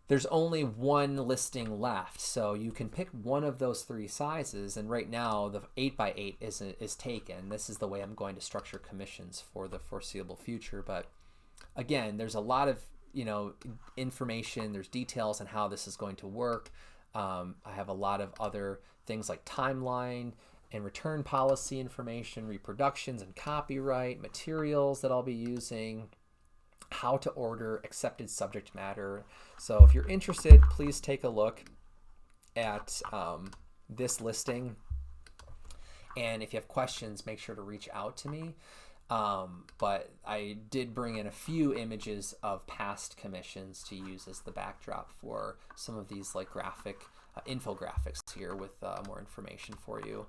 there's only 1 listing left, so you can pick one of those 3 sizes, and right now the 8x8 is taken. This is the way I'm going to structure commissions for the foreseeable future. But again, there's a lot of information, there's details on how this is going to work. I have a lot of other things like timeline and return policy information, reproductions and copyright, materials that I'll be using, how to order, accepted subject matter. So if you're interested, please take a look at this listing. And if you have questions, make sure to reach out to me. But I did bring in a few images of past commissions to use as the backdrop for some of these like graphic infographics here with more information for you.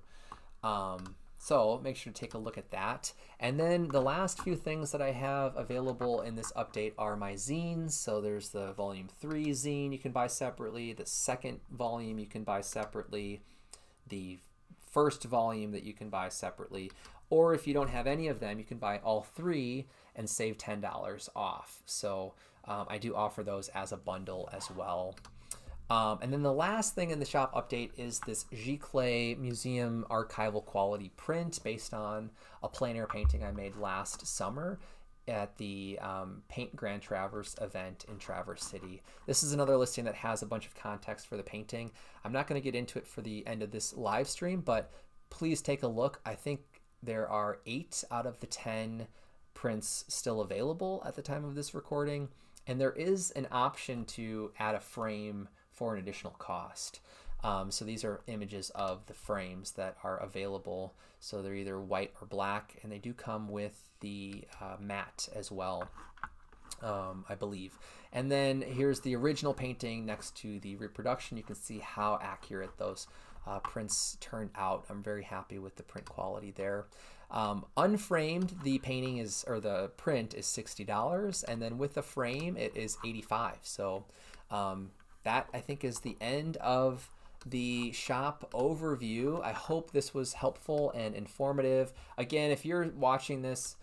So make sure to take a look at that. And then the last few things that I have available in this update are my zines. So there's the volume 3 zine you can buy separately, the second volume you can buy separately, the first volume that you can buy separately, or if you don't have any of them, you can buy all 3 and save $10 off. So I do offer those as a bundle as well. And then the last thing in the shop update is this Giclée Museum archival quality print based on a plein air painting I made last summer at the Paint Grand Traverse event in Traverse City. This is another listing that has a bunch of context for the painting. I'm not going to get into it for the end of this live stream, but please take a look. I think there are 8 out of the 10 prints still available at the time of this recording, and there is an option to add a frame for an additional cost. So these are images of the frames that are available. So they're either white or black, and they do come with the matte as well, I believe. And then here's the original painting next to the reproduction. You can see how accurate those prints turned out. I'm very happy with the print quality there. Unframed, the painting is, or the print is $60, and then with the frame it is $85. So that I think is the end of the shop overview. I hope this was helpful and informative. Again, if you're watching this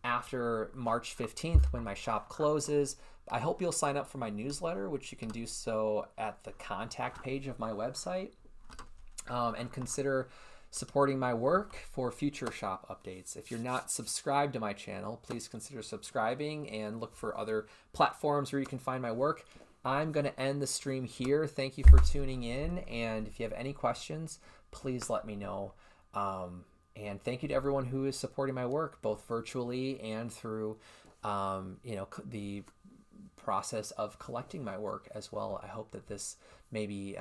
after March 15th when my shop closes, I hope you'll sign up for my newsletter, which you can do so at the contact page of my website, and consider supporting my work for future shop updates. If you're not subscribed to my channel, please consider subscribing and look for other platforms where you can find my work. I'm going to end the stream here. Thank you for tuning in, and if you have any questions, please let me know. And thank you to everyone who is supporting my work, both virtually and through the process of collecting my work as well. I hope that this maybe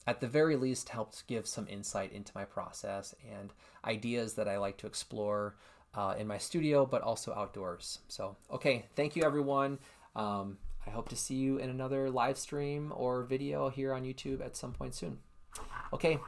at the very least helps give some insight into my process and ideas that I like to explore in my studio, but also outdoors. So, okay, thank you everyone. I hope to see you in another live stream or video here on YouTube at some point soon. Okay,